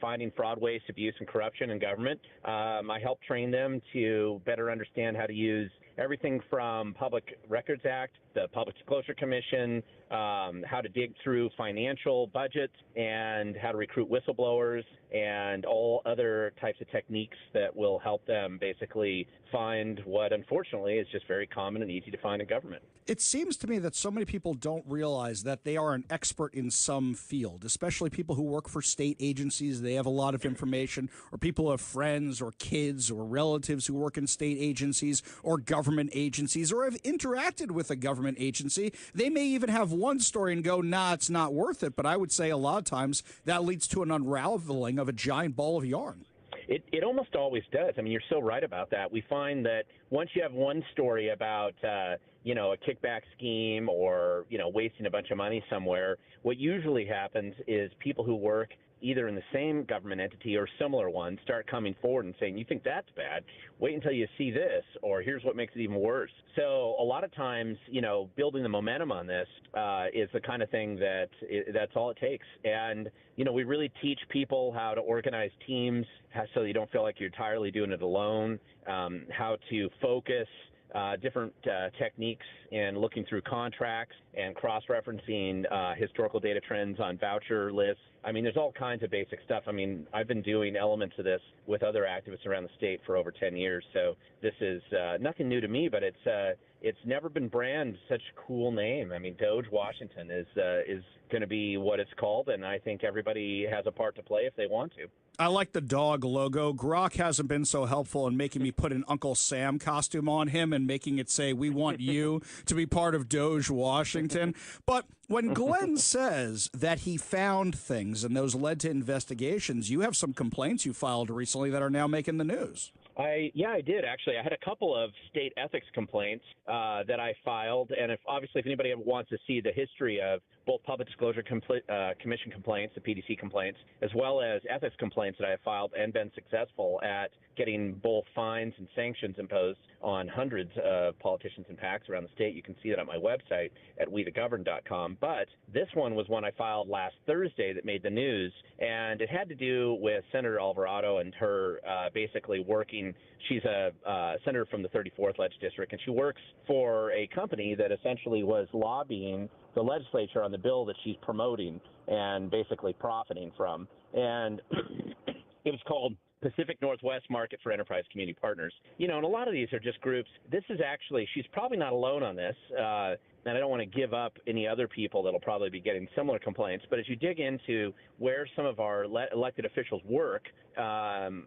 finding fraud, waste, abuse, and corruption in government. I help train them to better understand how to use everything from Public Records Act, the Public Disclosure Commission, how to dig through financial budgets, and how to recruit whistleblowers, and all other types of techniques that will help them basically find what, unfortunately, is just very common and easy to find in government. It seems to me that so many people don't realize that they are an expert in some field, especially people who work for state agencies. They have a lot of information, or people who have friends or kids or relatives who work in state agencies or government agencies, or have interacted with a government agency. They may even have one story and go, nah, it's not worth it. But I would say a lot of times that leads to an unraveling of a giant ball of yarn. It almost always does. I mean, you're so right about that. We find that once you have one story about, a kickback scheme or, wasting a bunch of money somewhere, what usually happens is people who work either in the same government entity or similar ones start coming forward and saying, you think that's bad? Wait until you see this, or here's what makes it even worse. So a lot of times, building the momentum on this is the kind of thing that's all it takes. And, we really teach people how to organize teams so you don't feel like you're entirely doing it alone, how to focus, different techniques in looking through contracts and cross-referencing historical data trends on voucher lists. I mean, there's all kinds of basic stuff. I mean, I've been doing elements of this with other activists around the state for over 10 years, so this is nothing new to me, but it's never been branded such a cool name. I mean, Doge Washington is going to be what it's called, and I think everybody has a part to play if they want to. I like the dog logo. Grok hasn't been so helpful in making me put an Uncle Sam costume on him and making it say, we want you to be part of Doge Washington. But when Glenn says that he found things and those led to investigations, you have some complaints you filed recently that are now making the news. I did, actually. I had a couple of state ethics complaints that I filed, and if anybody wants to see the history of both Public Disclosure Commission complaints, the PDC complaints, as well as ethics complaints that I have filed and been successful at getting both fines and sanctions imposed on hundreds of politicians and PACs around the state. You can see that on my website at wethegovern.com. But this one was one I filed last Thursday that made the news, and it had to do with Senator Alvarado and her basically working. She's a senator from the 34th Leg District, and she works for a company that essentially was lobbying the legislature on the bill that she's promoting and basically profiting from. And it was called Pacific Northwest Market for Enterprise Community Partners. And a lot of these are just groups. This is actually, she's probably not alone on this, and I don't want to give up any other people that'll probably be getting similar complaints, but as you dig into where some of our elected officials work,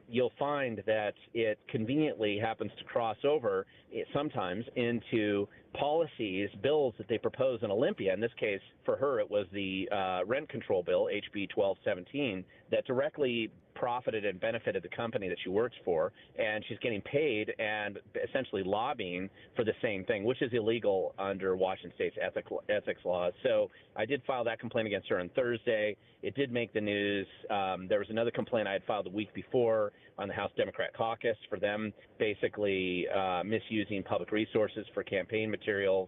you'll find that it conveniently happens to cross over sometimes into policies, bills that they propose in Olympia. In this case, for her, it was the rent control bill, HB 1217, that directly profited and benefited the company that she works for, and she's getting paid and essentially lobbying for the same thing, which is illegal under Washington State's ethics laws. So I did file that complaint against her on Thursday. It did make the news. There was another complaint I had filed the week before on the House Democrat caucus for them basically misusing public resources for campaign materials.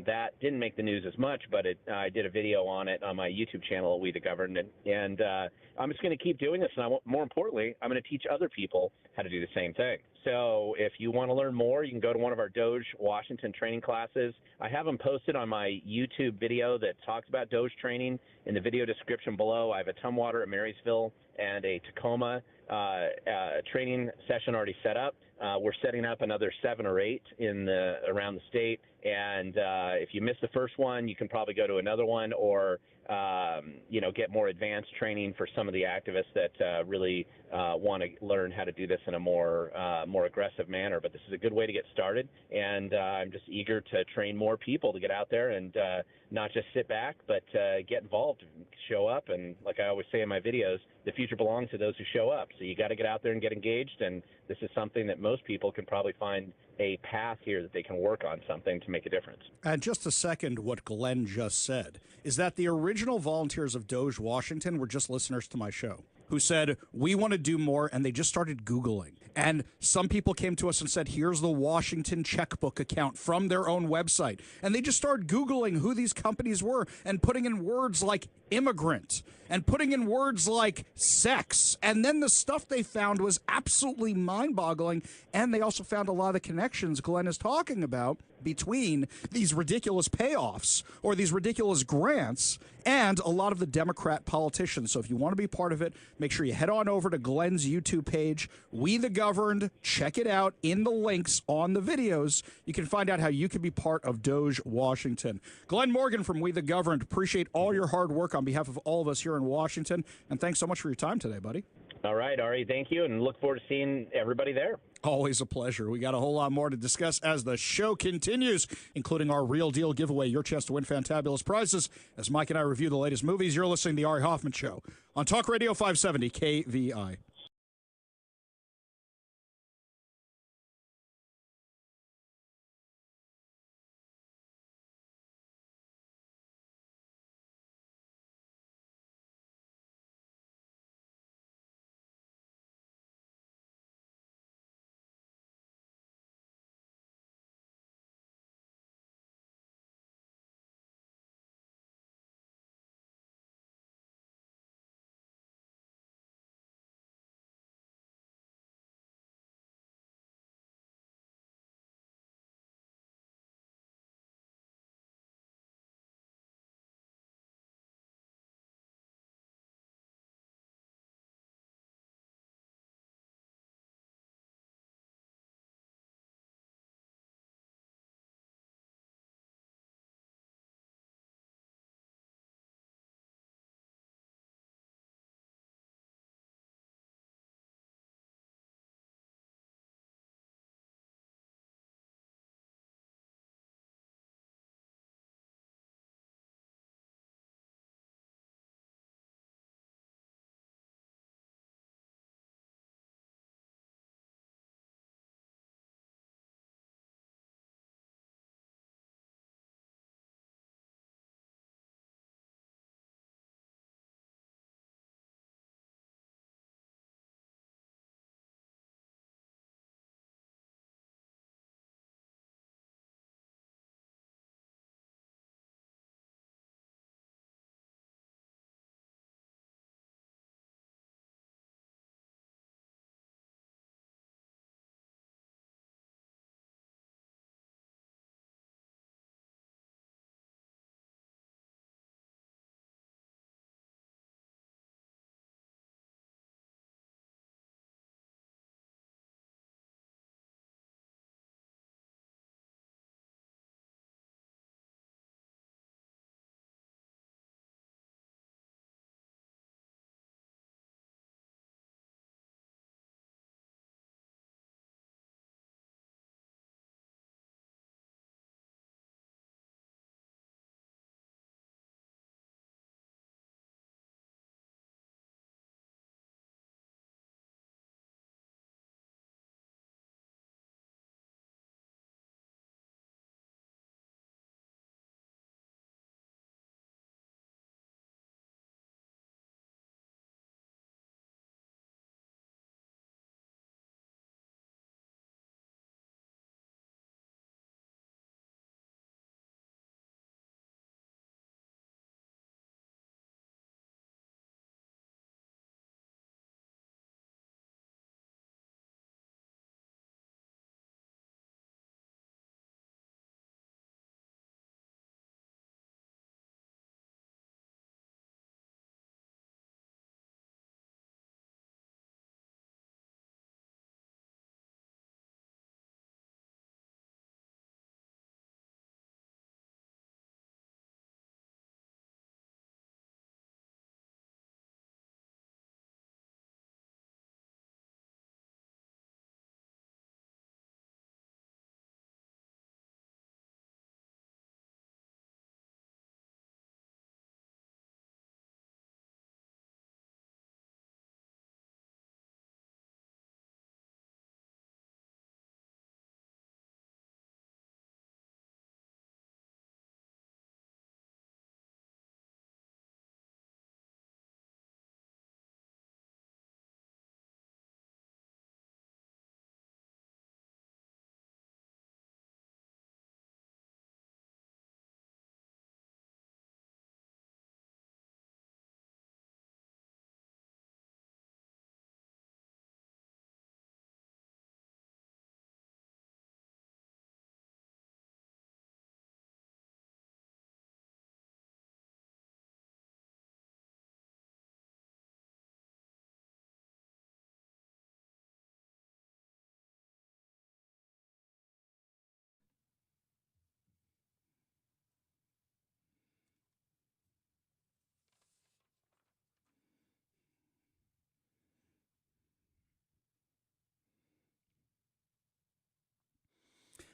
That didn't make the news as much, but I did a video on it on my YouTube channel at We the Govern, and I'm just going to keep doing this, and more importantly, I'm going to teach other people how to do the same thing. So if you want to learn more, you can go to one of our Doge Washington training classes. I have them posted on my YouTube video that talks about Doge training. In the video description below, I have a Tumwater, a Marysville, and a Tacoma training session already set up. We're setting up another 7 or 8 around the state. And if you missed the first one, you can probably go to another one or get more advanced training for some of the activists that really want to learn how to do this in a more aggressive manner. But this is a good way to get started, and I'm just eager to train more people to get out there and not just sit back, but get involved, show up. And like I always say in my videos, the future belongs to those who show up. So you got to get out there and get engaged, and this is something that most people can probably find a path here that they can work on something to make a difference. And just a second, what Glenn just said is that the original volunteers of Doge Washington were just listeners to my show. who said, we want to do more, and they just started Googling. And some people came to us and said, here's the Washington checkbook account from their own website. And they just started Googling who these companies were and putting in words like immigrant and putting in words like sex. And then the stuff they found was absolutely mind-boggling. And they also found a lot of the connections Glenn is talking about between these ridiculous payoffs or these ridiculous grants and a lot of the Democrat politicians. So if you want to be part of it, make sure you head on over to Glenn's YouTube page, We the Governed. Check it out in the links on the videos. You can find out how you can be part of Doge Washington. Glenn Morgan from We the Governed, appreciate all your hard work on behalf of all of us here in Washington. And thanks so much for your time today, buddy. All right, Ari, thank you, and look forward to seeing everybody there. Always a pleasure. We got a whole lot more to discuss as the show continues, including our Real Deal giveaway, your chance to win fantabulous prizes. As Mike and I review the latest movies, you're listening to The Ari Hoffman Show on Talk Radio 570 KVI.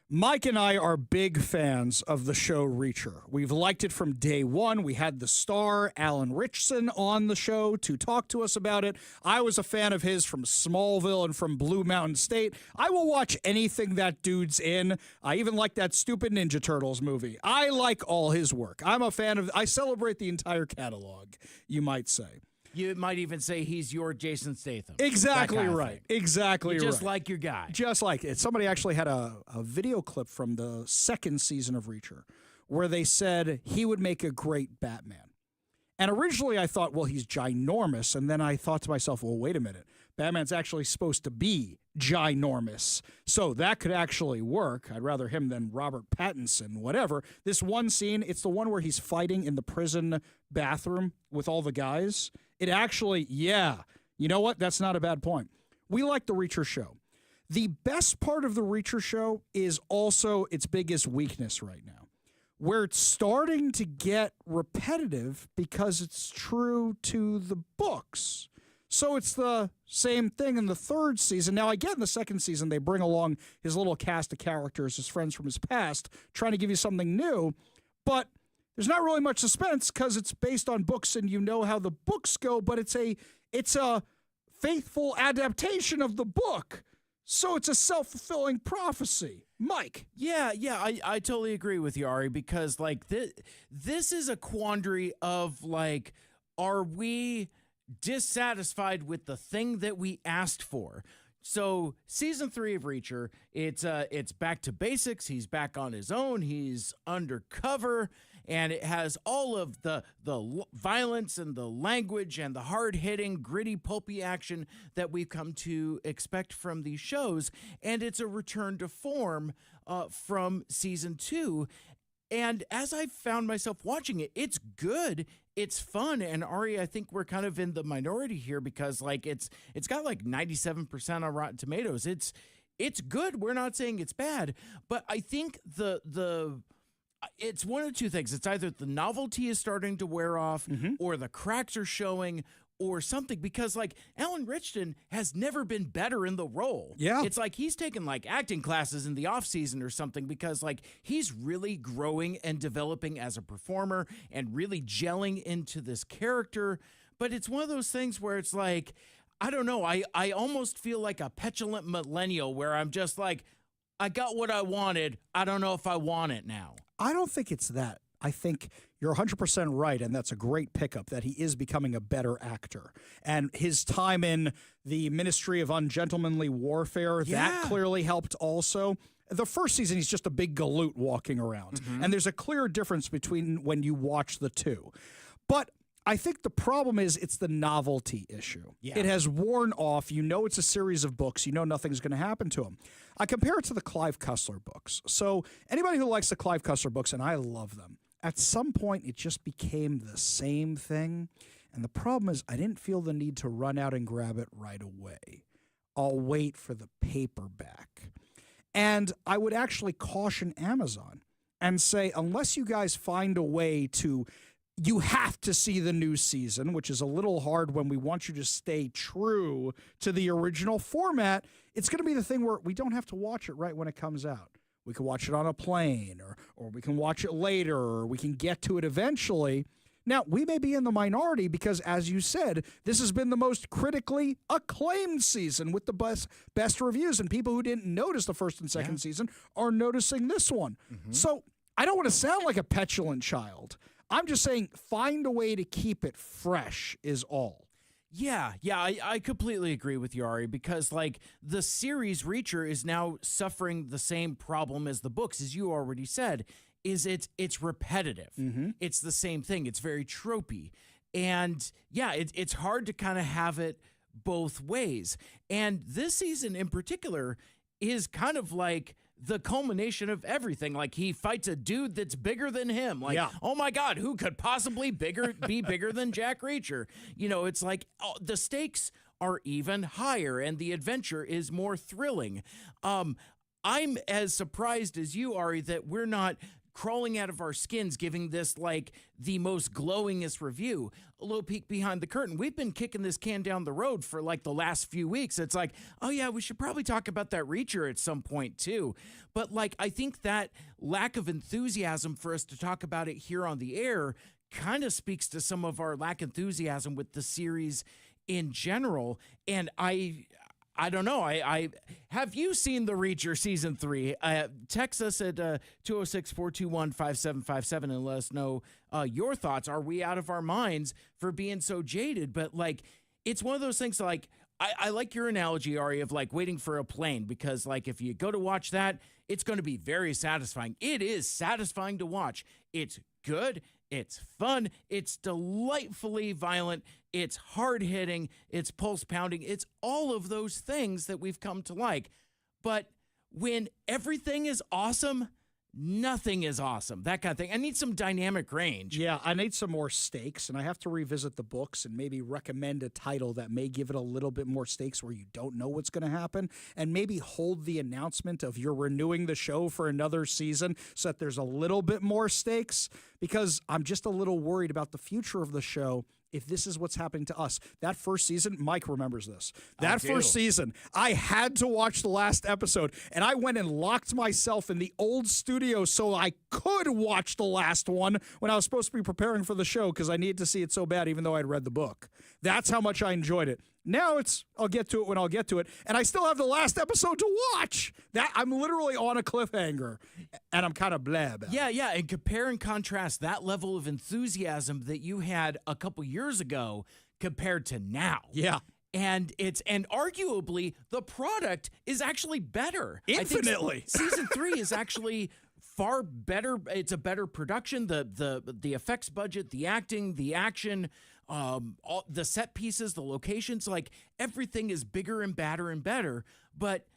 Mike and I are big fans of the show Reacher. We've liked it from day one. We had the star, Alan Ritchson, on the show to talk to us about it. I was a fan of his from Smallville and from Blue Mountain State. I will watch anything that dude's in. I even like that stupid Ninja Turtles movie. I like all his work. I'm a fan of, I celebrate the entire catalog, you might say. You might even say he's your Jason Statham. Exactly right. Exactly right. Just like your guy. Just like it. Somebody actually had a video clip from the second season of Reacher where they said he would make a great Batman. And originally I thought, well, he's ginormous. And then I thought to myself, well, wait a minute. Batman's actually supposed to be ginormous. So that could actually work. I'd rather him than Robert Pattinson, whatever. This one scene, it's the one where he's fighting in the prison bathroom with all the guys. It actually, yeah, you know what? That's not a bad point. We like the Reacher show. The best part of the Reacher show is also its biggest weakness right now, where it's starting to get repetitive because it's true to the books. So it's the same thing in the third season. Now, again, in the second season, they bring along his little cast of characters, his friends from his past, trying to give you something new. But there's not really much suspense because it's based on books and you know how the books go, but it's a faithful adaptation of the book. So it's a self-fulfilling prophecy. Mike. Yeah, I totally agree with you, Ari, because like this is a quandary of like, are we dissatisfied with the thing that we asked for? So season 3 of Reacher, it's back to basics. He's back on his own. He's undercover. And it has all of the violence and the language and the hard-hitting, gritty, pulpy action that we've come to expect from these shows. And it's a return to form from season 2. And as I found myself watching it, it's good. It's fun. And Ari, I think we're kind of in the minority here because like it's got like 97% on Rotten Tomatoes. It's good. We're not saying it's bad, but I think it's one of two things. It's either the novelty is starting to wear off or the cracks are showing or something, because like Alan Ritchson has never been better in the role. Yeah. It's like he's taken like acting classes in the off season or something, because like he's really growing and developing as a performer and really gelling into this character. But it's one of those things where it's like, I don't know. I almost feel like a petulant millennial where I'm just like, I got what I wanted. I don't know if I want it now. I don't think it's that. I think you're 100% right, and that's a great pickup, that he is becoming a better actor. And his time in the Ministry of Ungentlemanly Warfare, that clearly helped also. The first season, he's just a big galoot walking around. And there's a clear difference between when you watch the two. But I think the problem is it's the novelty issue. Yeah. It has worn off. You know it's a series of books. You know nothing's going to happen to him. I compare it to the Clive Cussler books. So anybody who likes the Clive Cussler books, and I love them, at some point it just became the same thing. And the problem is I didn't feel the need to run out and grab it right away. I'll wait for the paperback. And I would actually caution Amazon and say, unless you guys find a way to... You have to see the new season, which is a little hard when we want you to stay true to the original format. It's going to be the thing where we don't have to watch it right when it comes out. We can watch it on a plane, or we can watch it later, or we can get to it eventually. Now, we may be in the minority because, as you said, this has been the most critically acclaimed season with the best reviews, and people who didn't notice the first and second season are noticing this one. So I don't want to sound like a petulant child. I'm just saying find a way to keep it fresh is all. Yeah, I completely agree with you, Ari, because like the series Reacher is now suffering the same problem as the books, as you already said, is it's repetitive. It's the same thing. It's very tropey. And yeah, it's hard to kind of have it both ways. And this season in particular is kind of like the culmination of everything. Like he fights a dude that's bigger than him. Like, oh my God, who could possibly be bigger than Jack Reacher? You know, it's like the stakes are even higher and the adventure is more thrilling. I'm as surprised as you, Ari, that we're not crawling out of our skins, giving this like the most glowingest review. A little peek behind the curtain. We've been kicking this can down the road for like the last few weeks. It's like, oh yeah, we should probably talk about that Reacher at some point too. But like, I think that lack of enthusiasm for us to talk about it here on the air kind of speaks to some of our lack of enthusiasm with the series in general. And I don't know. I have you seen The Reacher season 3? Text us at 206-421-5757 and let us know your thoughts. Are we out of our minds for being so jaded? But like, it's one of those things like, I like your analogy, Ari, of like waiting for a plane, because like if you go to watch that, it's going to be very satisfying. It is satisfying to watch. It's good. It's fun. It's delightfully violent. It's hard-hitting. It's pulse-pounding. It's all of those things that we've come to like. But when everything is awesome, nothing is awesome. That kind of thing. I need some dynamic range. Yeah, I need some more stakes, and I have to revisit the books and maybe recommend a title that may give it a little bit more stakes where you don't know what's going to happen, and maybe hold the announcement of you're renewing the show for another season so that there's a little bit more stakes, because I'm just a little worried about the future of the show if this is what's happening to us. That first season, Mike remembers this. That first season, I had to watch the last episode, and I went and locked myself in the old studio so I could watch the last one when I was supposed to be preparing for the show because I needed to see it so bad, even though I'd read the book. That's how much I enjoyed it. Now it's, I'll get to it when I'll get to it, and I still have the last episode to watch. That I'm literally on a cliffhanger, and I'm kind of blah about it. Yeah, and compare and contrast that level of enthusiasm that you had a couple years ago compared to now. Yeah. And arguably the product is actually better. Infinitely. I think season 3 is actually far better. It's a better production. The effects budget, the acting, the action, all the set pieces, the locations, like everything is bigger and badder and better, but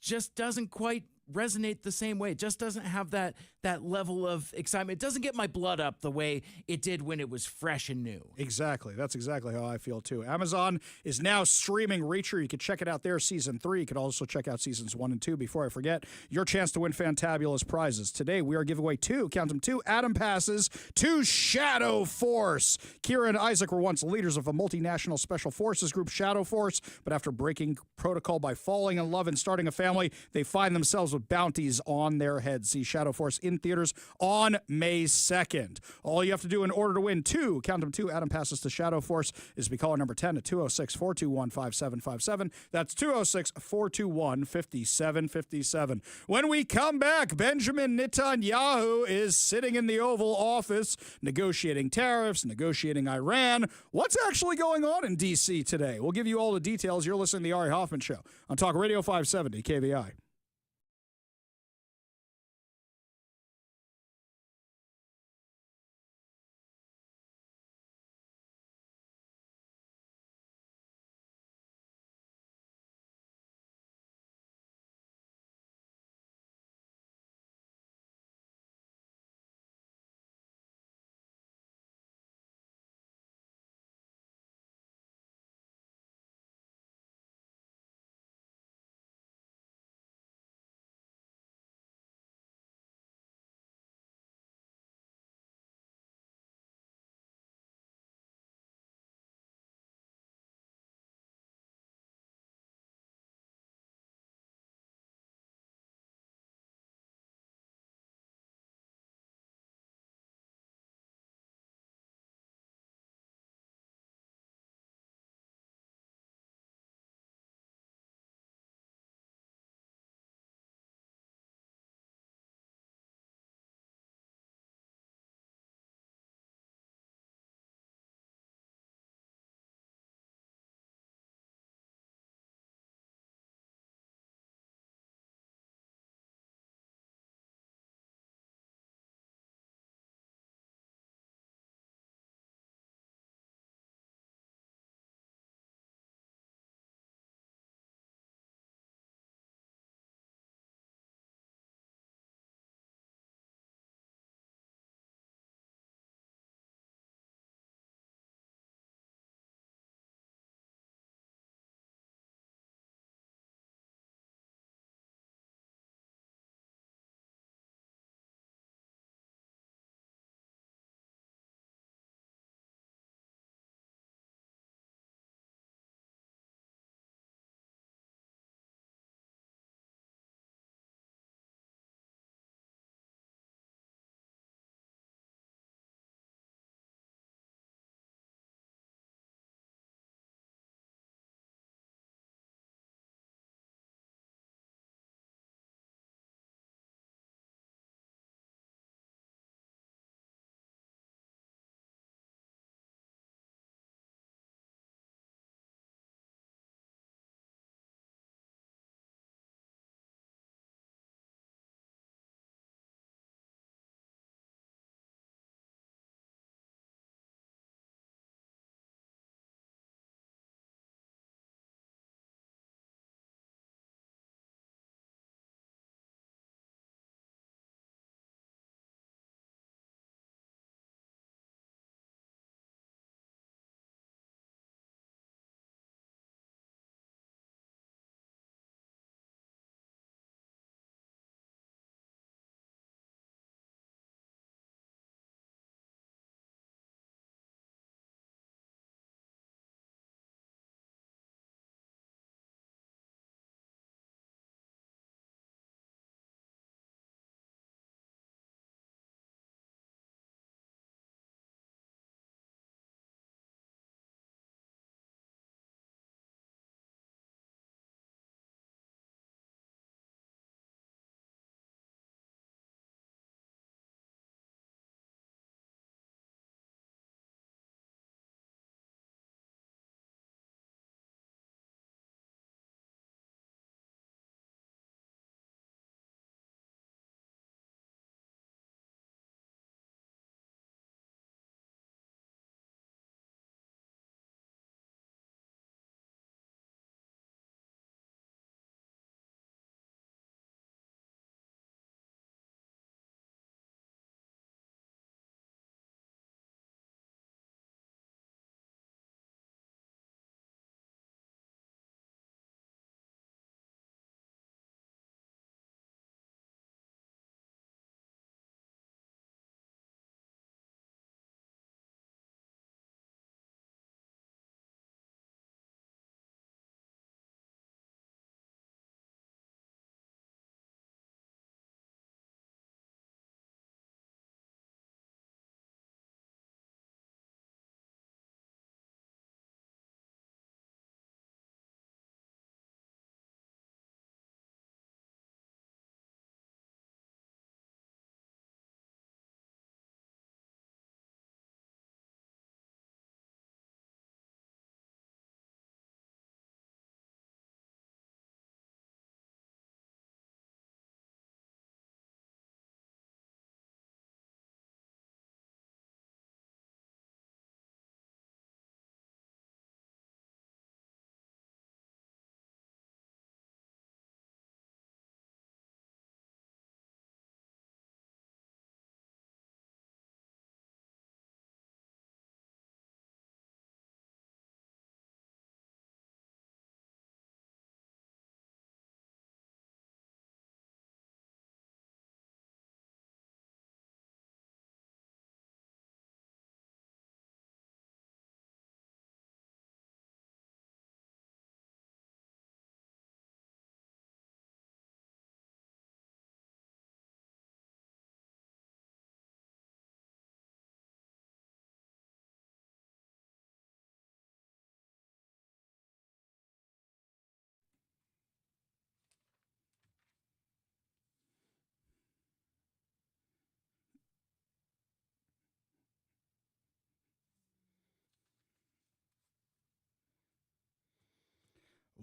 just doesn't quite resonate the same way. It just doesn't have that level of excitement. It doesn't get my blood up the way it did when it was fresh and new. Exactly. That's exactly how I feel too. Amazon is now streaming Reacher. You can check it out there, season 3. You can also check out seasons 1 and 2. Before I forget, your chance to win fantabulous prizes. Today we are giving away 2 Atom passes to Shadow Force. Kira and Isaac were once leaders of a multinational special forces group, Shadow Force, but after breaking protocol by falling in love and starting a family, they find themselves with bounties on their heads. See Shadow Force in theaters on May 2nd. All you have to do in order to win 2 Atom passes to Shadow Force is be caller number 10 at 206-421-5757. That's 206-421-5757. When we come back, Benjamin Netanyahu is sitting in the Oval Office negotiating tariffs, negotiating Iran. What's actually going on in D.C. today? We'll give you all the details. You're listening to the Ari Hoffman Show on Talk Radio 570 KVI.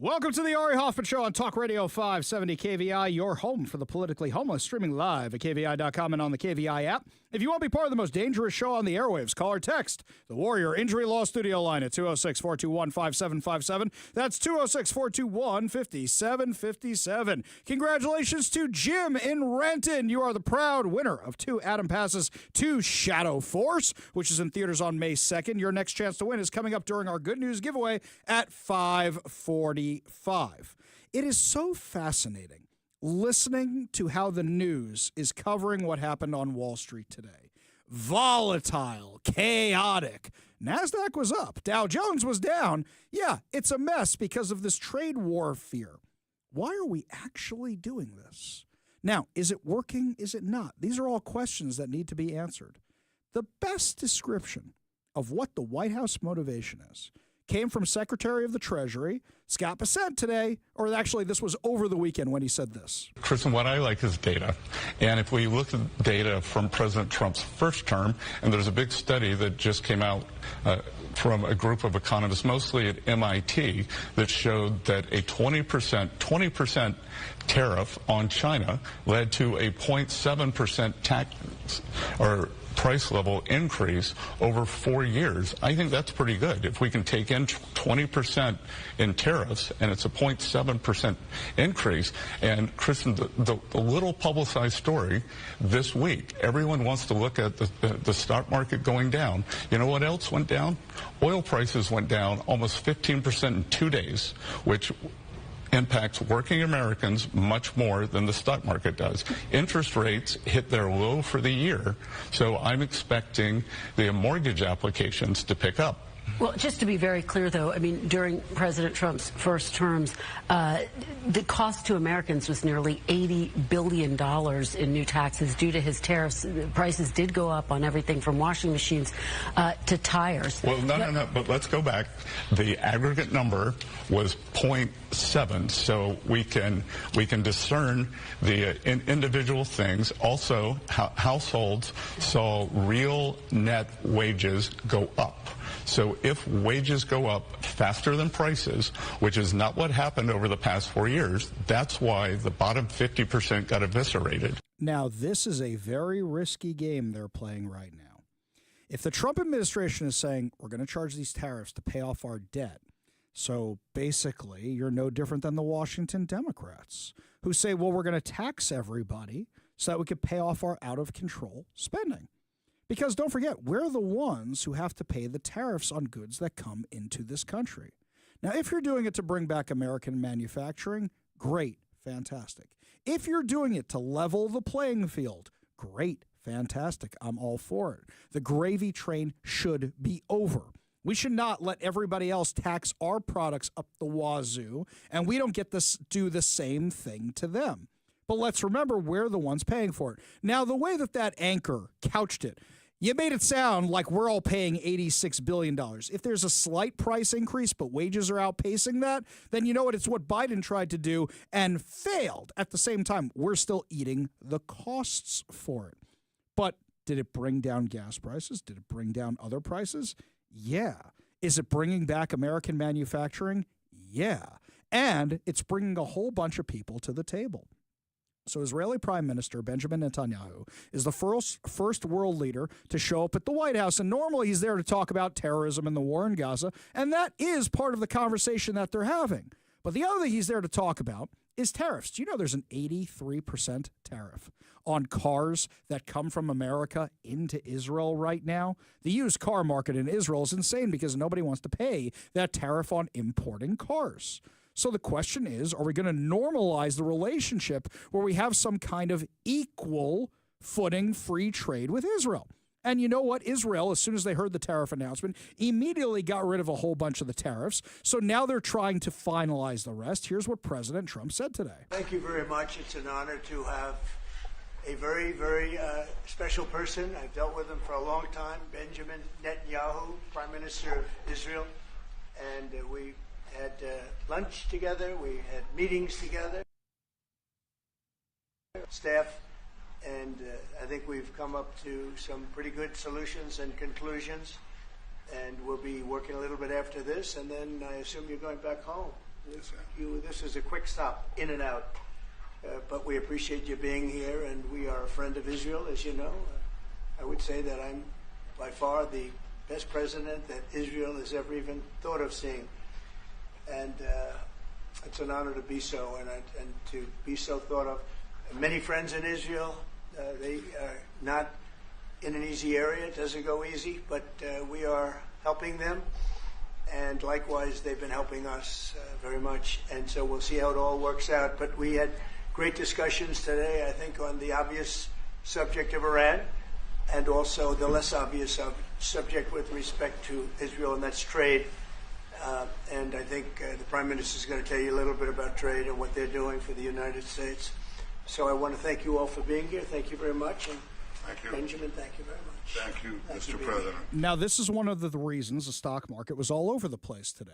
Welcome to the Ari Hoffman Show on Talk Radio 570 KVI, your home for the politically homeless, streaming live at KVI.com and on the KVI app. If you want to be part of the most dangerous show on the airwaves, call or text the Warrior Injury Law Studio line at 206-421-5757. That's 206-421-5757. Congratulations to Jim in Renton. You are the proud winner of 2 Adam passes to Shadow Force, which is in theaters on May 2nd. Your next chance to win is coming up during our Good News giveaway at 5:45. It is so fascinating listening to how the news is covering what happened on Wall Street today. Volatile, chaotic. NASDAQ was up. Dow Jones was down. Yeah, it's a mess because of this trade war fear. Why are we actually doing this? Now, is it working? Is it not? These are all questions that need to be answered. The best description of what the White House motivation is came from Secretary of the Treasury, Scott Bessent today, or actually this was over the weekend when he said this. Kristen, what I like is data. And if we look at data from President Trump's first term, and there's a big study that just came out from a group of economists, mostly at MIT, that showed that a 20% tariff on China led to a 0.7% tax or price level increase over 4 years. I think that's pretty good. If we can take in 20% in tariffs and it's a 0.7% increase. And Kristen, the little publicized story this week, everyone wants to look at the stock market going down. You know what else went down? Oil prices went down almost 15% in 2 days, which impacts working Americans much more than the stock market does. Interest rates hit their low for the year, so I'm expecting the mortgage applications to pick up. Well, just to be very clear, though, I mean, during President Trump's first terms, the cost to Americans was nearly $80 billion in new taxes due to his tariffs. Prices did go up on everything from washing machines to tires. Well, no, but let's go back. The aggregate number was 0.7, so we can discern the individual things. Also, households saw real net wages go up. So if wages go up faster than prices, which is not what happened over the past 4 years, that's why the bottom 50% got eviscerated. Now, this is a very risky game they're playing right now. If the Trump administration is saying, we're going to charge these tariffs to pay off our debt, so basically you're no different than the Washington Democrats, who say, well, we're going to tax everybody so that we could pay off our out-of-control spending. Because don't forget, we're the ones who have to pay the tariffs on goods that come into this country. Now, if you're doing it to bring back American manufacturing, great, fantastic. If you're doing it to level the playing field, great, fantastic. I'm all for it. The gravy train should be over. We should not let everybody else tax our products up the wazoo, and we don't get to do the same thing to them. But let's remember, we're the ones paying for it. Now, the way that anchor couched it, you made it sound like we're all paying $86 billion. If there's a slight price increase, but wages are outpacing that, then you know what? It's what Biden tried to do and failed. At the same time, we're still eating the costs for it. But did it bring down gas prices? Did it bring down other prices? Yeah. Is it bringing back American manufacturing? Yeah. And it's bringing a whole bunch of people to the table. So Israeli Prime Minister Benjamin Netanyahu is the first world leader to show up at the White House. And normally he's there to talk about terrorism and the war in Gaza. And that is part of the conversation that they're having. But the other thing he's there to talk about is tariffs. Do you know there's an 83% tariff on cars that come from America into Israel right now? The used car market in Israel is insane because nobody wants to pay that tariff on importing cars. So the question is, are we going to normalize the relationship where we have some kind of equal footing free trade with Israel? And you know what? Israel, as soon as they heard the tariff announcement, immediately got rid of a whole bunch of the tariffs. So now they're trying to finalize the rest. Here's what President Trump said today. Thank you very much. It's an honor to have a very, very special person. I've dealt with him for a long time, Benjamin Netanyahu, Prime Minister of Israel. And we had lunch together, we had meetings together, staff, and I think we've come up to some pretty good solutions and conclusions, and we'll be working a little bit after this, and then I assume you're going back home. This is a quick stop, in and out. But we appreciate you being here, and we are a friend of Israel, as you know. I would say that I'm by far the best president that Israel has ever even thought of seeing. And it's an honor to be so, and to be so thought of. Many friends in Israel, they are not in an easy area. It doesn't go easy, but we are helping them. And likewise, they've been helping us very much. And so we'll see how it all works out. But we had great discussions today, I think, on the obvious subject of Iran and also the less obvious subject with respect to Israel, and that's trade. And I think the Prime Minister is going to tell you a little bit about trade and what they're doing for the United States. So I want to thank you all for being here. Thank you very much. And thank you. Benjamin, thank you very much. Thank you, Mr. President. Now, this is one of the reasons the stock market was all over the place today.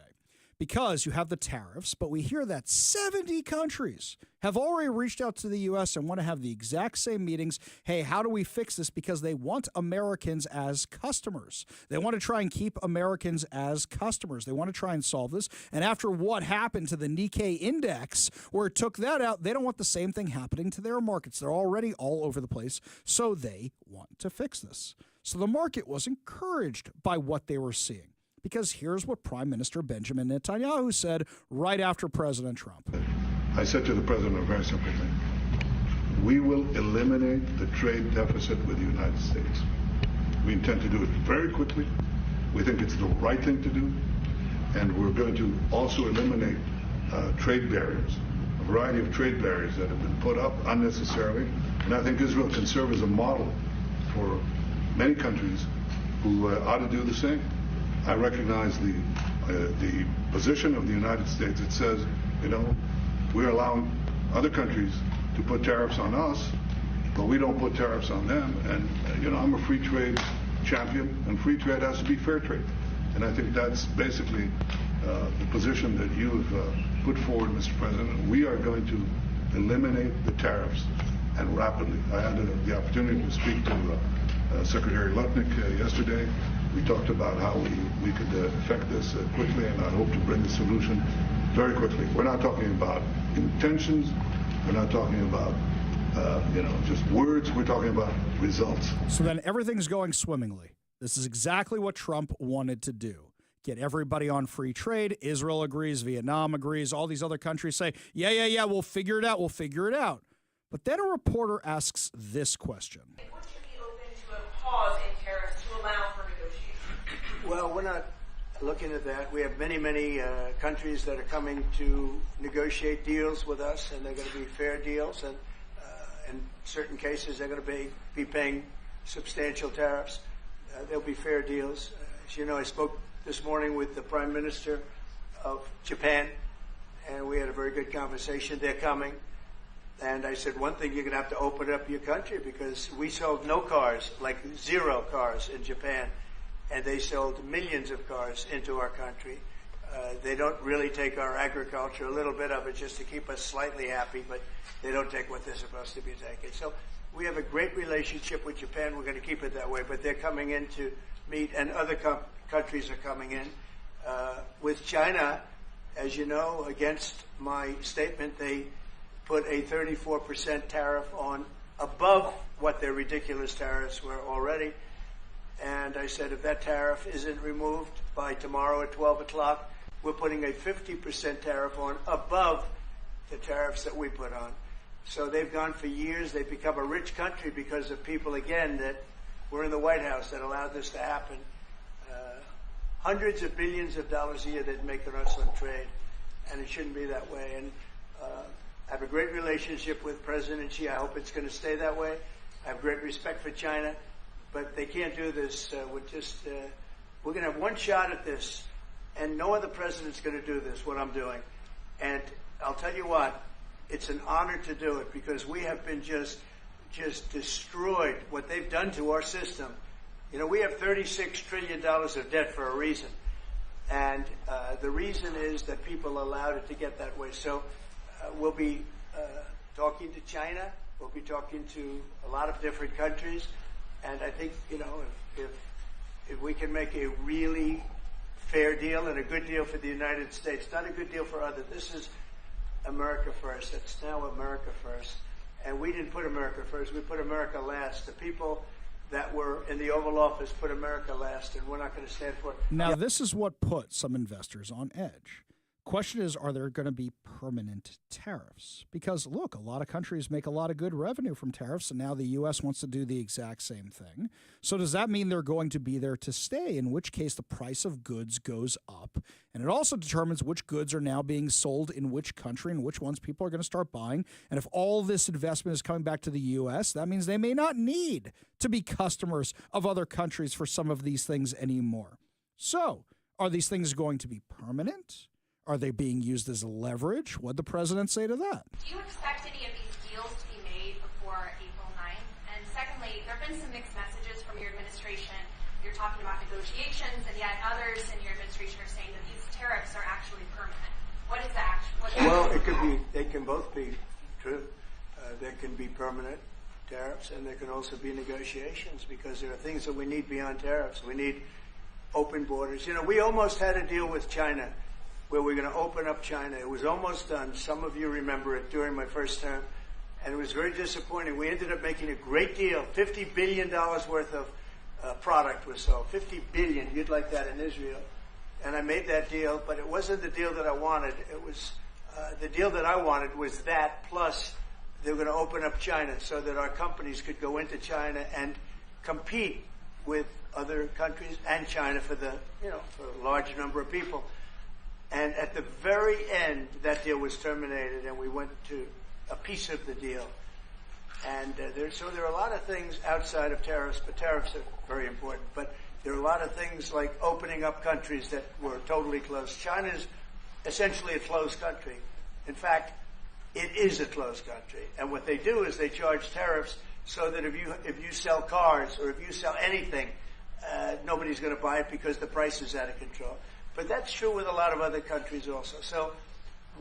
Because you have the tariffs, but we hear that 70 countries have already reached out to the U.S. and want to have the exact same meetings. Hey, how do we fix this? Because they want Americans as customers. They want to try and keep Americans as customers. They want to try and solve this. And after what happened to the Nikkei index, where it took that out, they don't want the same thing happening to their markets. They're already all over the place, so they want to fix this. So the market was encouraged by what they were seeing. Because here's what Prime Minister Benjamin Netanyahu said right after President Trump. I said to the President a very simple thing. We will eliminate the trade deficit with the United States. We intend to do it very quickly. We think it's the right thing to do. And we're going to also eliminate trade barriers, a variety of trade barriers that have been put up unnecessarily. And I think Israel can serve as a model for many countries who ought to do the same. I recognize the position of the United States. It says, we're allowing other countries to put tariffs on us, but we don't put tariffs on them. And, I'm a free trade champion, and free trade has to be fair trade. And I think that's basically the position that you have put forward, Mr. President. We are going to eliminate the tariffs, and rapidly. I had the opportunity to speak to Secretary Lutnick yesterday. We talked about how we could effect this quickly, and I hope to bring a solution very quickly. We're not talking about intentions. We're not talking about, just words. We're talking about results. So then everything's going swimmingly. This is exactly what Trump wanted to do. Get everybody on free trade. Israel agrees. Vietnam agrees. All these other countries say, yeah, we'll figure it out. We'll figure it out. But then a reporter asks this question. Would you be open to a pause in tariffs to allow for negotiation? Well, we're not looking at that. We have many countries that are coming to negotiate deals with us, and they're going to be fair deals. And in certain cases, they're going to be paying substantial tariffs. There'll be fair deals. As you know, I spoke this morning with the Prime Minister of Japan, and we had a very good conversation. They're coming. And I said, one thing, you're going to have to open up your country, because we sold no cars, like 0 cars in Japan, and they sold millions of cars into our country. They don't really take our agriculture, a little bit of it just to keep us slightly happy, but they don't take what they're supposed to be taking. So we have a great relationship with Japan. We're going to keep it that way, but they're coming in to meet, and other countries are coming in. With China, as you know, against my statement, they put a 34% tariff on above what their ridiculous tariffs were already. And I said, if that tariff isn't removed by tomorrow at 12 o'clock, we're putting a 50% tariff on above the tariffs that we put on. So they've gone for years. They've become a rich country because of people, again, that were in the White House that allowed this to happen. Hundreds of billions of dollars a year they'd make on us on trade, and it shouldn't be that way. And I have a great relationship with President Xi. I hope it's going to stay that way. I have great respect for China, but they can't do this with just, we're going to have one shot at this, and no other president's going to do this, what I'm doing. And I'll tell you what, it's an honor to do it, because we have been just destroyed, what they've done to our system. We have $36 trillion of debt for a reason. And the reason is that people allowed it to get that way. So we'll be talking to China. We'll be talking to a lot of different countries. And I think, if we can make a really fair deal and a good deal for the United States, not a good deal for others. This is America first. It's now America first. And we didn't put America first. We put America last. The people that were in the Oval Office put America last, and we're not going to stand for it. Now, this is what put some investors on edge. Question is, are there going to be permanent tariffs? Because, look, a lot of countries make a lot of good revenue from tariffs, and now the U.S. wants to do the exact same thing. So does that mean they're going to be there to stay, in which case the price of goods goes up? And it also determines which goods are now being sold in which country and which ones people are going to start buying. And if all this investment is coming back to the U.S., that means they may not need to be customers of other countries for some of these things anymore. So are these things going to be permanent? Are they being used as leverage? What'd the president say to that? Do you expect any of these deals to be made before April 9th? And secondly, there have been some mixed messages from your administration. You're talking about negotiations, and yet others in your administration are saying that these tariffs are actually permanent. What is that? Well, it could be. They can both be true. There can be permanent tariffs, and there can also be negotiations, because there are things that we need beyond tariffs. We need open borders. You know, we almost had a deal with China where we're going to open up China. It was almost done. Some of you remember it during my first term, and it was very disappointing. We ended up making a great deal. $50 billion worth of product was sold. $50 billion. You'd like that in Israel. And I made that deal, but it wasn't the deal that I wanted. It was the deal that I wanted was that, plus they were going to open up China so that our companies could go into China and compete with other countries and China for the, for a large number of people. And at the very end, that deal was terminated, and we went to a piece of the deal. And so there are a lot of things outside of tariffs, but tariffs are very important. But there are a lot of things like opening up countries that were totally closed. China is essentially a closed country. In fact, it is a closed country. And what they do is they charge tariffs so that if you sell cars or if you sell anything, nobody's going to buy it because the price is out of control. But that's true with a lot of other countries also. So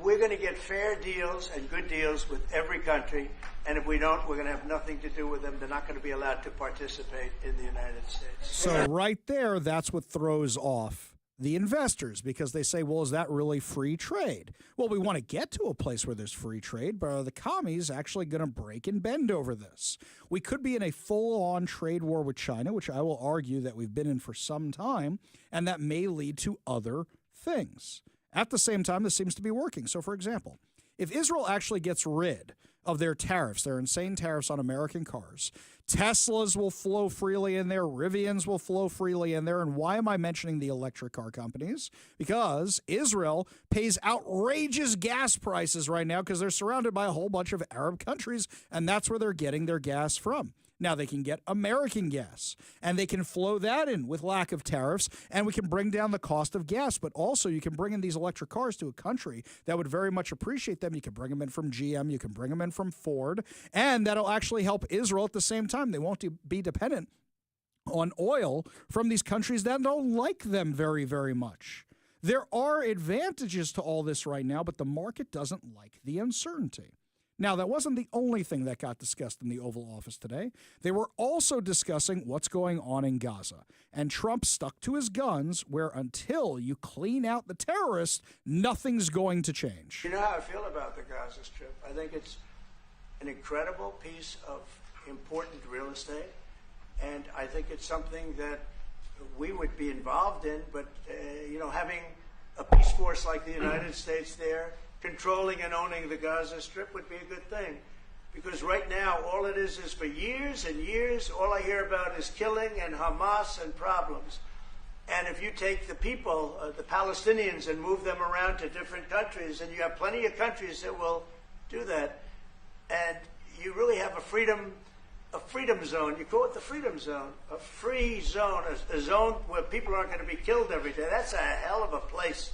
we're going to get fair deals and good deals with every country. And if we don't, we're going to have nothing to do with them. They're not going to be allowed to participate in the United States. So right there, that's what throws off the investors, because they say, well, is that really free trade? Well, we want to get to a place where there's free trade, but are the commies actually going to break and bend over this? We could be in a full-on trade war with China, which I will argue that we've been in for some time, and that may lead to other things. At the same time, this seems to be working. So, for example, if Israel actually gets rid of their tariffs, their insane tariffs on American cars, Teslas will flow freely in there, Rivians will flow freely in there. And why am I mentioning the electric car companies? Because Israel pays outrageous gas prices right now because they're surrounded by a whole bunch of Arab countries, and that's where they're getting their gas from. Now they can get American gas, and they can flow that in with lack of tariffs, and we can bring down the cost of gas. But also you can bring in these electric cars to a country that would very much appreciate them. You can bring them in from GM, you can bring them in from Ford, and that'll actually help Israel at the same time. They won't be dependent on oil from these countries that don't like them very, very much. There are advantages to all this right now, but the market doesn't like the uncertainty. Now, that wasn't the only thing that got discussed in the Oval Office today. They were also discussing what's going on in Gaza. And Trump stuck to his guns where until you clean out the terrorists, nothing's going to change. You know how I feel about the Gaza Strip. I think it's an incredible piece of important real estate. And I think it's something that we would be involved in. But, having a peace force like the United States there, controlling and owning the Gaza Strip would be a good thing. Because right now, all it is for years and years, all I hear about is killing and Hamas and problems. And if you take the people, the Palestinians, and move them around to different countries, and you have plenty of countries that will do that, and you really have a freedom zone. You call it the freedom zone, a free zone, a zone where people aren't going to be killed every day. That's a hell of a place.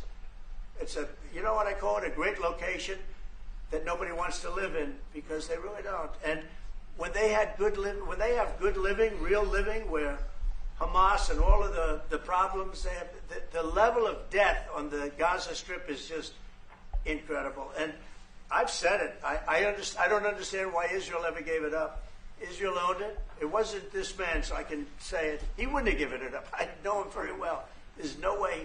It's you know what I call it, a great location that nobody wants to live in, because they really don't. And when they have good living, real living, where Hamas and all of the problems they have, the level of death on the Gaza Strip is just incredible. And I've said it. I don't understand why Israel ever gave it up. Israel owned it. It wasn't this man, so I can say it. He wouldn't have given it up. I know him very well. There's no way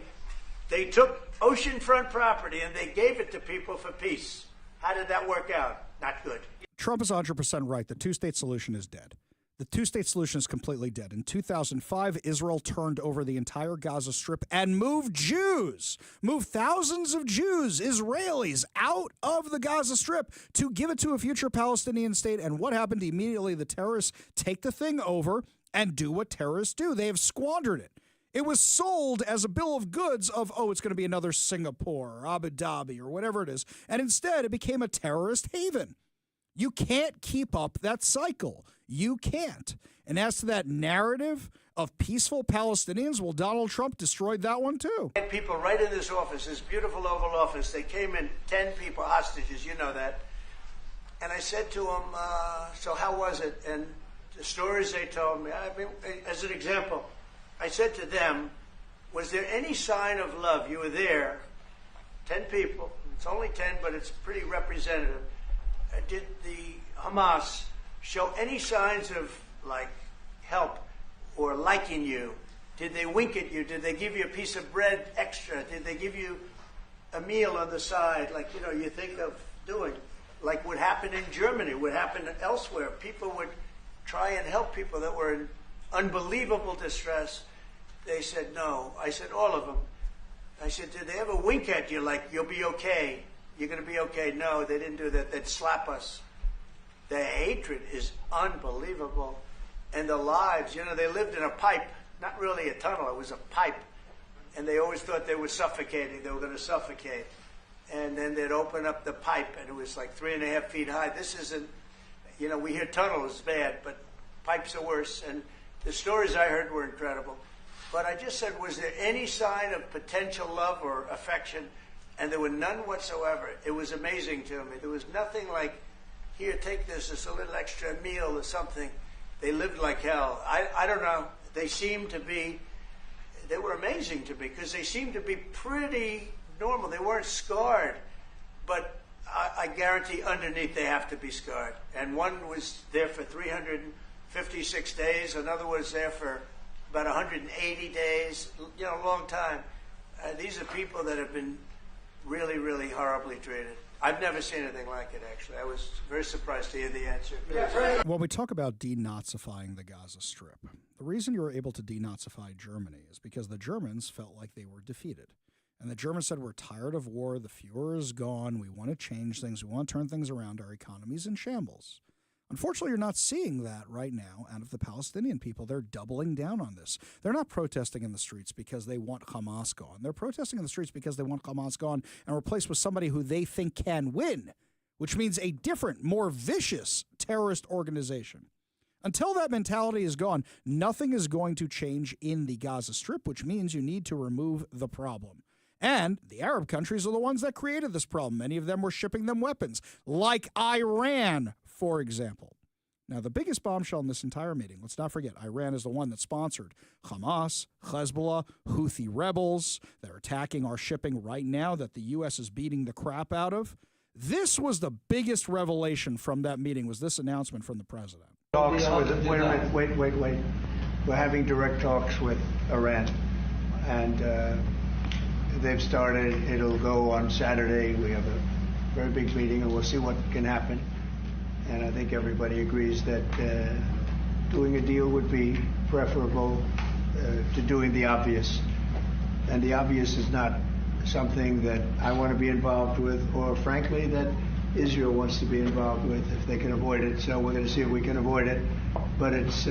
They took oceanfront property and they gave it to people for peace. How did that work out? Not good. Trump is 100% right. The two-state solution is dead. The two-state solution is completely dead. In 2005, Israel turned over the entire Gaza Strip and moved thousands of Jews, Israelis, out of the Gaza Strip to give it to a future Palestinian state. And what happened? Immediately, the terrorists take the thing over and do what terrorists do. They have squandered it. It was sold as a bill of goods of, it's going to be another Singapore or Abu Dhabi or whatever it is. And instead, it became a terrorist haven. You can't keep up that cycle. You can't. And as to that narrative of peaceful Palestinians, well, Donald Trump destroyed that one too. I had people right in this office, this beautiful Oval Office. They came in, 10 people, hostages, you know that. And I said to them, so how was it? And the stories they told me, I mean, as an example, I said to them, was there any sign of love? You were there, 10 people. It's only 10, but it's pretty representative. Did the Hamas show any signs of, like, help or liking you? Did they wink at you? Did they give you a piece of bread extra? Did they give you a meal on the side, like, you think of doing? Like what happened in Germany, what happened elsewhere. People would try and help people that were in unbelievable distress. They said no. I said, all of them. I said, did they ever wink at you, like, you'll be okay? You're going to be okay? No, they didn't do that. They'd slap us. The hatred is unbelievable. And the lives, they lived in a pipe, not really a tunnel, it was a pipe. And they always thought they were suffocating, they were going to suffocate. And then they'd open up the pipe, and it was like 3.5 feet high. This isn't, we hear tunnels bad, but pipes are worse. And the stories I heard were incredible. But I just said, was there any sign of potential love or affection? And there were none whatsoever. It was amazing to me. There was nothing like, here, take this, it's a little extra meal or something. They lived like hell. I don't know. They were amazing to me because they seemed to be pretty normal. They weren't scarred. But I guarantee underneath they have to be scarred. And one was there for 356 days. Another was there for about 180 days. A long time. These are people that have been really, really horribly treated. I've never seen anything like it, actually. I was very surprised to hear the answer. When we talk about denazifying the Gaza Strip, the reason you were able to denazify Germany is because the Germans felt like they were defeated. And the Germans said, we're tired of war, the Fuhrer is gone, we want to change things, we want to turn things around, our economy's in shambles. Unfortunately, you're not seeing that right now out of the Palestinian people. They're doubling down on this. They're not protesting in the streets because they want Hamas gone. They're protesting in the streets because they want Hamas gone and replaced with somebody who they think can win, which means a different, more vicious terrorist organization. Until that mentality is gone, nothing is going to change in the Gaza Strip, which means you need to remove the problem. And the Arab countries are the ones that created this problem. Many of them were shipping them weapons, like Iran, for example. Now, the biggest bombshell in this entire meeting, let's not forget, Iran is the one that sponsored Hamas, Hezbollah, Houthi rebels. They're attacking our shipping right now that the U.S. is beating the crap out of. This was the biggest revelation from that meeting, was this announcement from the president. Talks with, wait. We're having direct talks with Iran. And they've started. It'll go on Saturday. We have a very big meeting, and we'll see what can happen. And I think everybody agrees that doing a deal would be preferable to doing the obvious. And the obvious is not something that I want to be involved with, or frankly, that Israel wants to be involved with if they can avoid it. So we're going to see if we can avoid it. But it's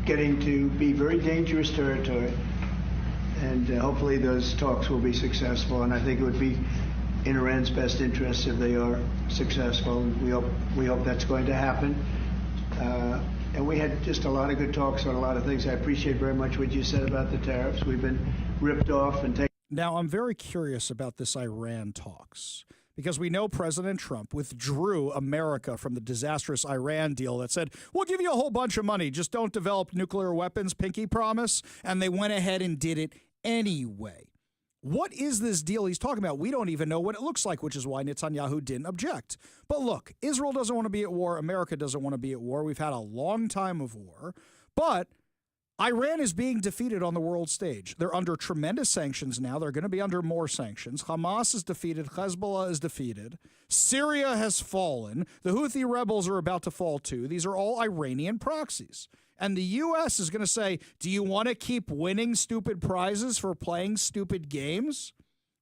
getting to be very dangerous territory. And hopefully those talks will be successful. And I think it would be in Iran's best interest if they are successful. We hope that's going to happen. And we had just a lot of good talks on a lot of things. I appreciate very much what you said about the tariffs. We've been ripped off and taken. Now, I'm very curious about this Iran talks, because we know President Trump withdrew America from the disastrous Iran deal that said, we'll give you a whole bunch of money, just don't develop nuclear weapons, pinky promise. And they went ahead and did it anyway. What is this deal he's talking about? We don't even know what it looks like, which is why Netanyahu didn't object. But look, Israel doesn't want to be at war. America doesn't want to be at war. We've had a long time of war. But Iran is being defeated on the world stage. They're under tremendous sanctions now. They're going to be under more sanctions. Hamas is defeated. Hezbollah is defeated. Syria has fallen. The Houthi rebels are about to fall too. These are all Iranian proxies. And the U.S. is going to say, do you want to keep winning stupid prizes for playing stupid games?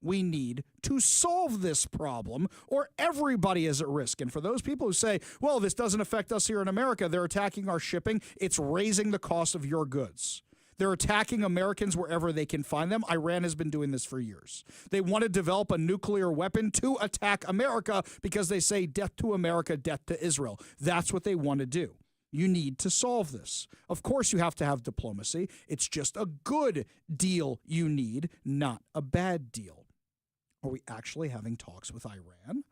We need to solve this problem or everybody is at risk. And for those people who say, well, this doesn't affect us here in America, they're attacking our shipping, it's raising the cost of your goods. They're attacking Americans wherever they can find them. Iran has been doing this for years. They want to develop a nuclear weapon to attack America because they say death to America, death to Israel. That's what they want to do. You need to solve this. Of course, you have to have diplomacy. It's just a good deal you need, not a bad deal. Are we actually having talks with Iran?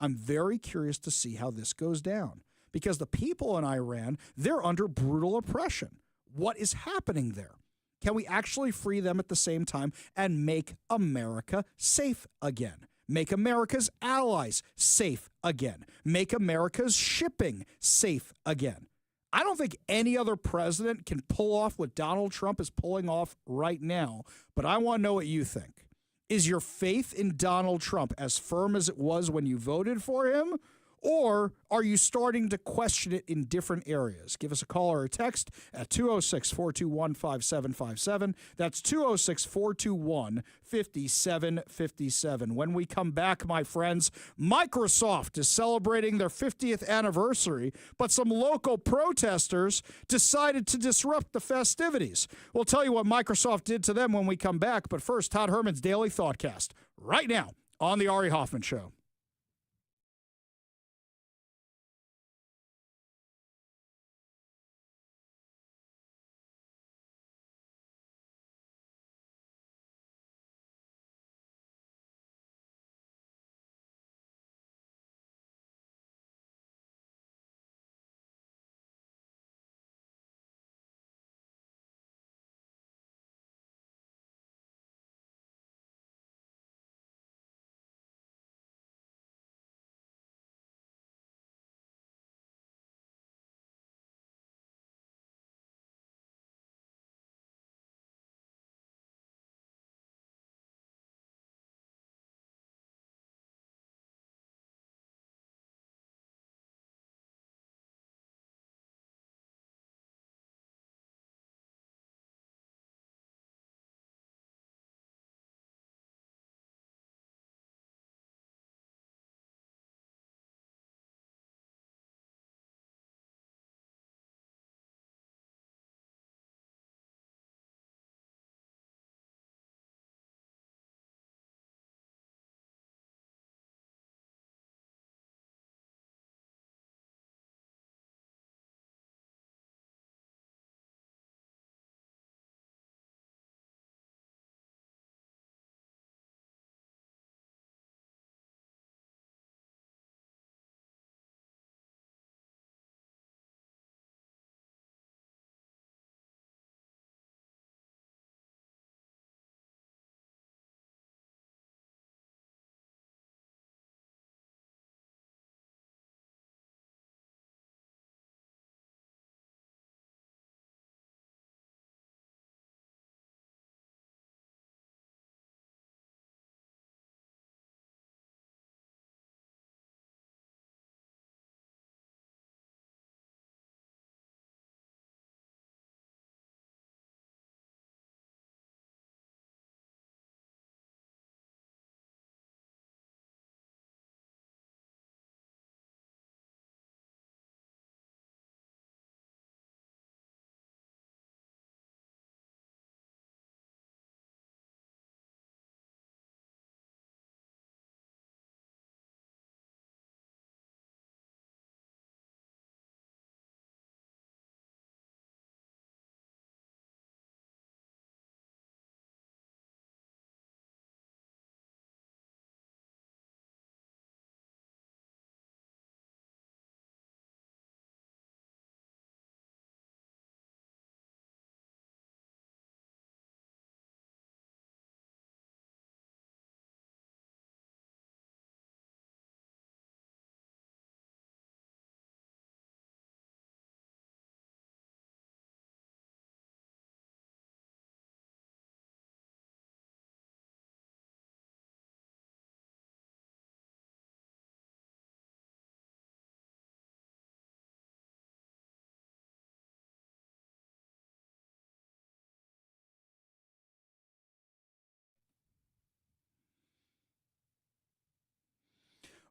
I'm very curious to see how this goes down because the people in Iran, they're under brutal oppression. What is happening there? Can we actually free them at the same time and make America safe again? Make America's allies safe again. Make America's shipping safe again. I don't think any other president can pull off what Donald Trump is pulling off right now, but I want to know what you think. Is your faith in Donald Trump as firm as it was when you voted for him? Or are you starting to question it in different areas? Give us a call or a text at 206-421-5757. That's 206-421-5757. When we come back, my friends, Microsoft is celebrating their 50th anniversary, but some local protesters decided to disrupt the festivities. We'll tell you what Microsoft did to them when we come back. But first, Todd Herman's Daily Thoughtcast, right now on The Ari Hoffman Show.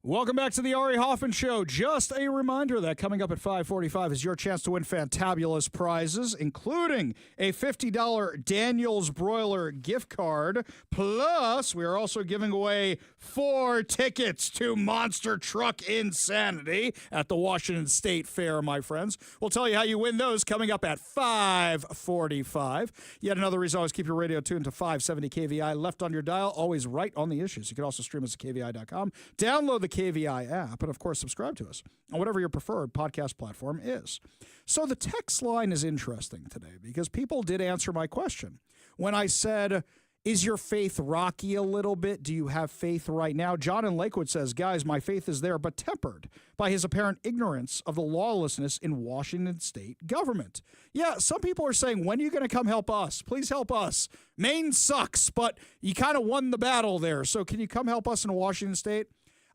Welcome back to the Ari Hoffman Show. Just a reminder that coming up at 5:45 is your chance to win fantabulous prizes, including a $50 Daniel's Broiler gift card. Plus, we are also giving away 4 tickets to Monster Truck Insanity at the Washington State Fair, my friends. We'll tell you how you win those coming up at 5:45. Yet another reason always keep your radio tuned to 570 KVI, left on your dial, always right on the issues. You can also stream us at KVI.com. Download the KVI app, and of course, subscribe to us on whatever your preferred podcast platform is. So the text line is interesting today because people did answer my question. When I said, is your faith rocky a little bit? Do you have faith right now? John in Lakewood says, guys, my faith is there, but tempered by his apparent ignorance of the lawlessness in Washington state government. Yeah, some people are saying, when are you going to come help us? Please help us. Maine sucks, but you kind of won the battle there. So can you come help us in Washington state?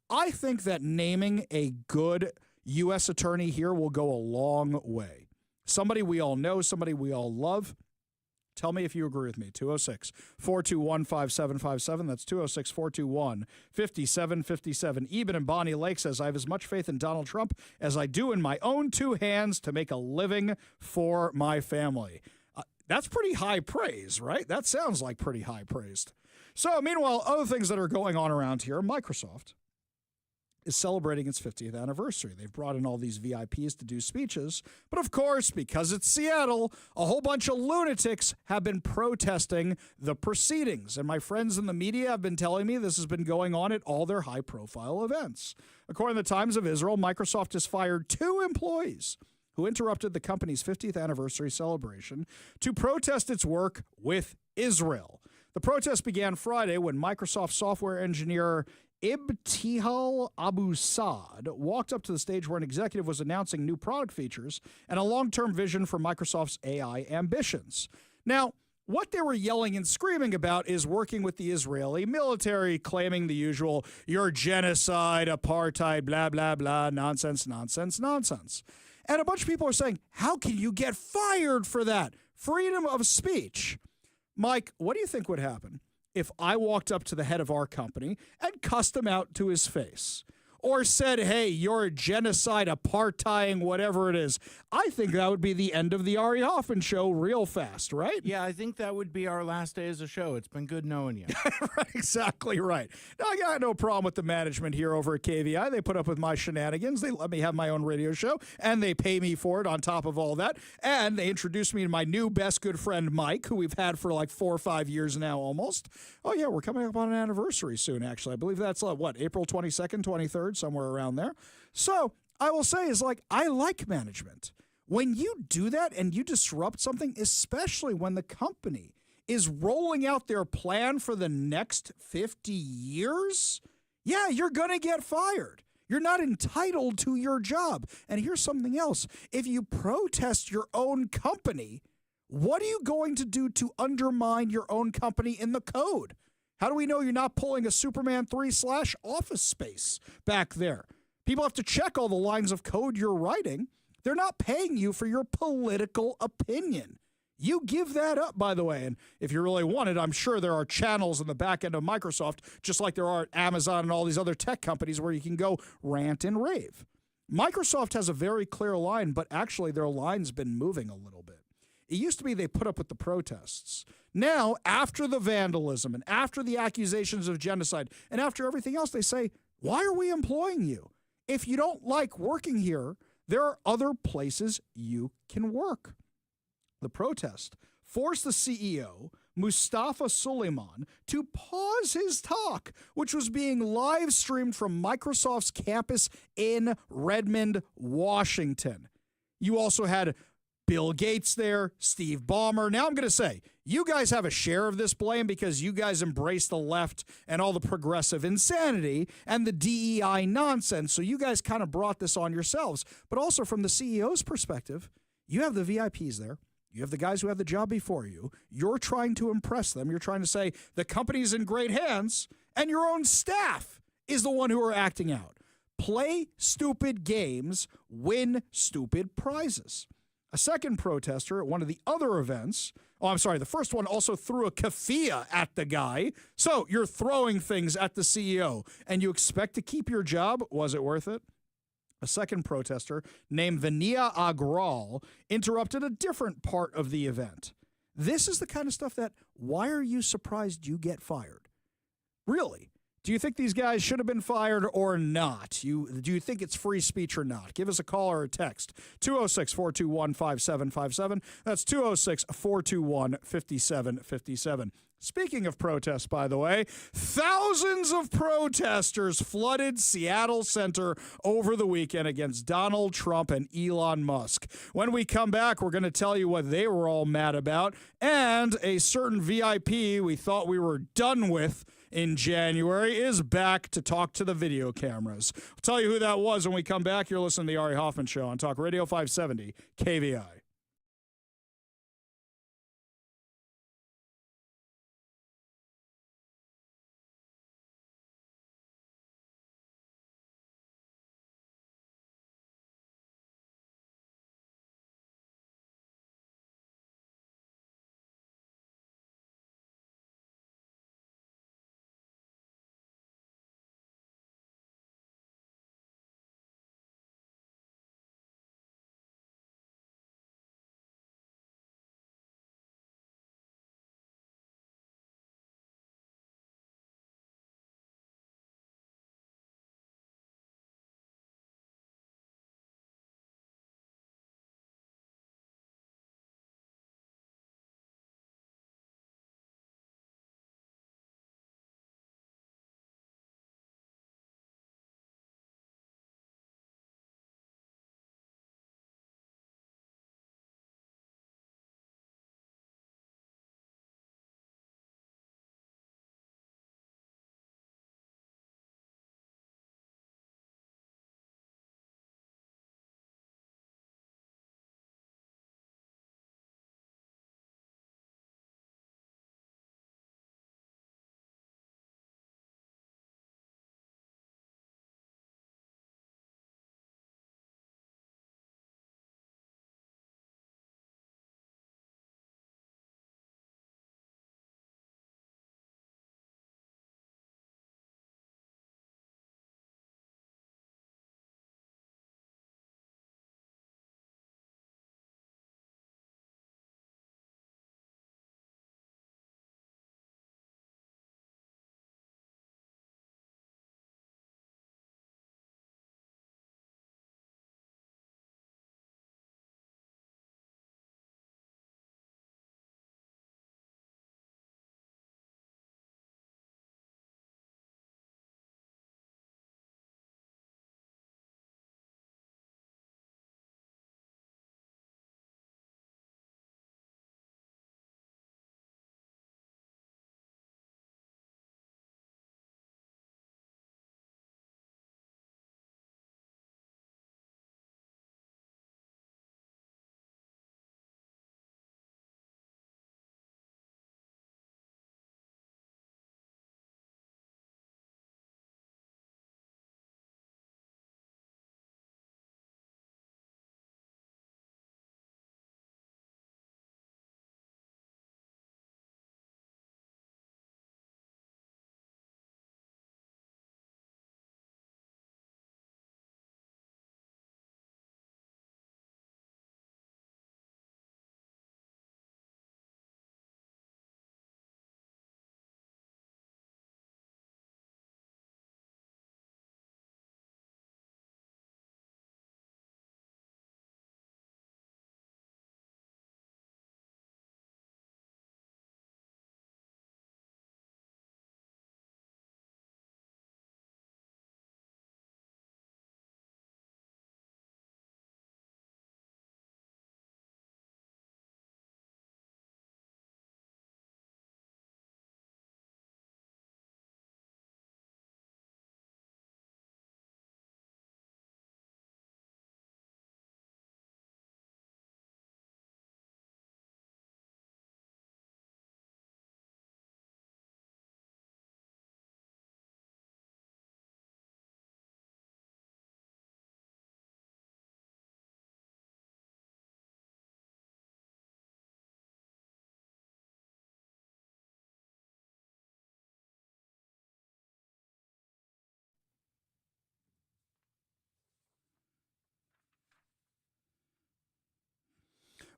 I think that naming a good U.S. attorney here will go a long way. Somebody we all know, somebody we all love. Tell me if you agree with me. 206-421-5757. That's 206-421-5757. Eben in Bonnie Lake says, I have as much faith in Donald Trump as I do in my own 2 hands to make a living for my family. That's pretty high praise, right? That sounds like pretty high praise. So, meanwhile, other things that are going on around here, Microsoft is celebrating its 50th anniversary. They've brought in all these VIPs to do speeches. But of course, because it's Seattle, a whole bunch of lunatics have been protesting the proceedings. And my friends in the media have been telling me this has been going on at all their high-profile events. According to the Times of Israel, Microsoft has fired 2 employees who interrupted the company's 50th anniversary celebration to protest its work with Israel. The protest began Friday when Microsoft software engineer Ibtihal Abu Saad walked up to the stage where an executive was announcing new product features and a long-term vision for Microsoft's AI ambitions. Now, what they were yelling and screaming about is working with the Israeli military, claiming the usual, your genocide, apartheid, blah, blah, blah, nonsense, nonsense, nonsense. And a bunch of people are saying, how can you get fired for that? Freedom of speech. Mike, what do you think would happen if I walked up to the head of our company and cussed him out to his face? Or said, hey, you're a genocide, apartheid, whatever it is. I think that would be the end of the Ari Hoffman Show real fast, right? Yeah, I think that would be our last day as a show. It's been good knowing you. Right, exactly right. Now, I got no problem with the management here over at KVI. They put up with my shenanigans. They let me have my own radio show, and they pay me for it on top of all that. And they introduced me to my new best good friend, Mike, who we've had for like 4 or 5 years now almost. Oh, yeah, we're coming up on an anniversary soon, actually. I believe that's, April 22nd, 23rd, somewhere around there. So I will say is I like management. When you do that and you disrupt something, especially when the company is rolling out their plan for the next 50 years, yeah, you're going to get fired. You're not entitled to your job. And here's something else. If you protest your own company, what are you going to do to undermine your own company in the code? How do we know you're not pulling a Superman 3 / Office Space back there? People have to check all the lines of code you're writing. They're not paying you for your political opinion. You give that up, by the way. And if you really want it, I'm sure there are channels in the back end of Microsoft, just like there are at Amazon and all these other tech companies where you can go rant and rave. Microsoft has a very clear line, but actually their line's been moving a little bit. It used to be they put up with the protests. Now, after the vandalism and after the accusations of genocide and after everything else, they say, why are we employing you? If you don't like working here, there are other places you can work. The protest forced the CEO, Mustafa Suleiman, to pause his talk, which was being live streamed from Microsoft's campus in Redmond, Washington. You also had Bill Gates there, Steve Ballmer. Now I'm going to say, you guys have a share of this blame because you guys embrace the left and all the progressive insanity and the DEI nonsense. So you guys kind of brought this on yourselves. But also from the CEO's perspective, you have the VIPs there. You have the guys who have the job before you. You're trying to impress them. You're trying to say the company's in great hands, and your own staff is the one who are acting out. Play stupid games, win stupid prizes. A second protester at one of the other events, the first one also threw a keffiyeh at the guy. So you're throwing things at the CEO and you expect to keep your job? Was it worth it? A second protester named Vania Agrawal interrupted a different part of the event. This is the kind of stuff that, why are you surprised you get fired? Really? Do you think these guys should have been fired or not? Do you think it's free speech or not? Give us a call or a text. 206-421-5757. That's 206-421-5757. Speaking of protests, by the way, thousands of protesters flooded Seattle Center over the weekend against Donald Trump and Elon Musk. When we come back, we're going to tell you what they were all mad about, and a certain VIP we thought we were done with in January is back to talk to the video cameras. I'll tell you who that was when we come back. You're listening to the Ari Hoffman Show on Talk Radio 570 KVI.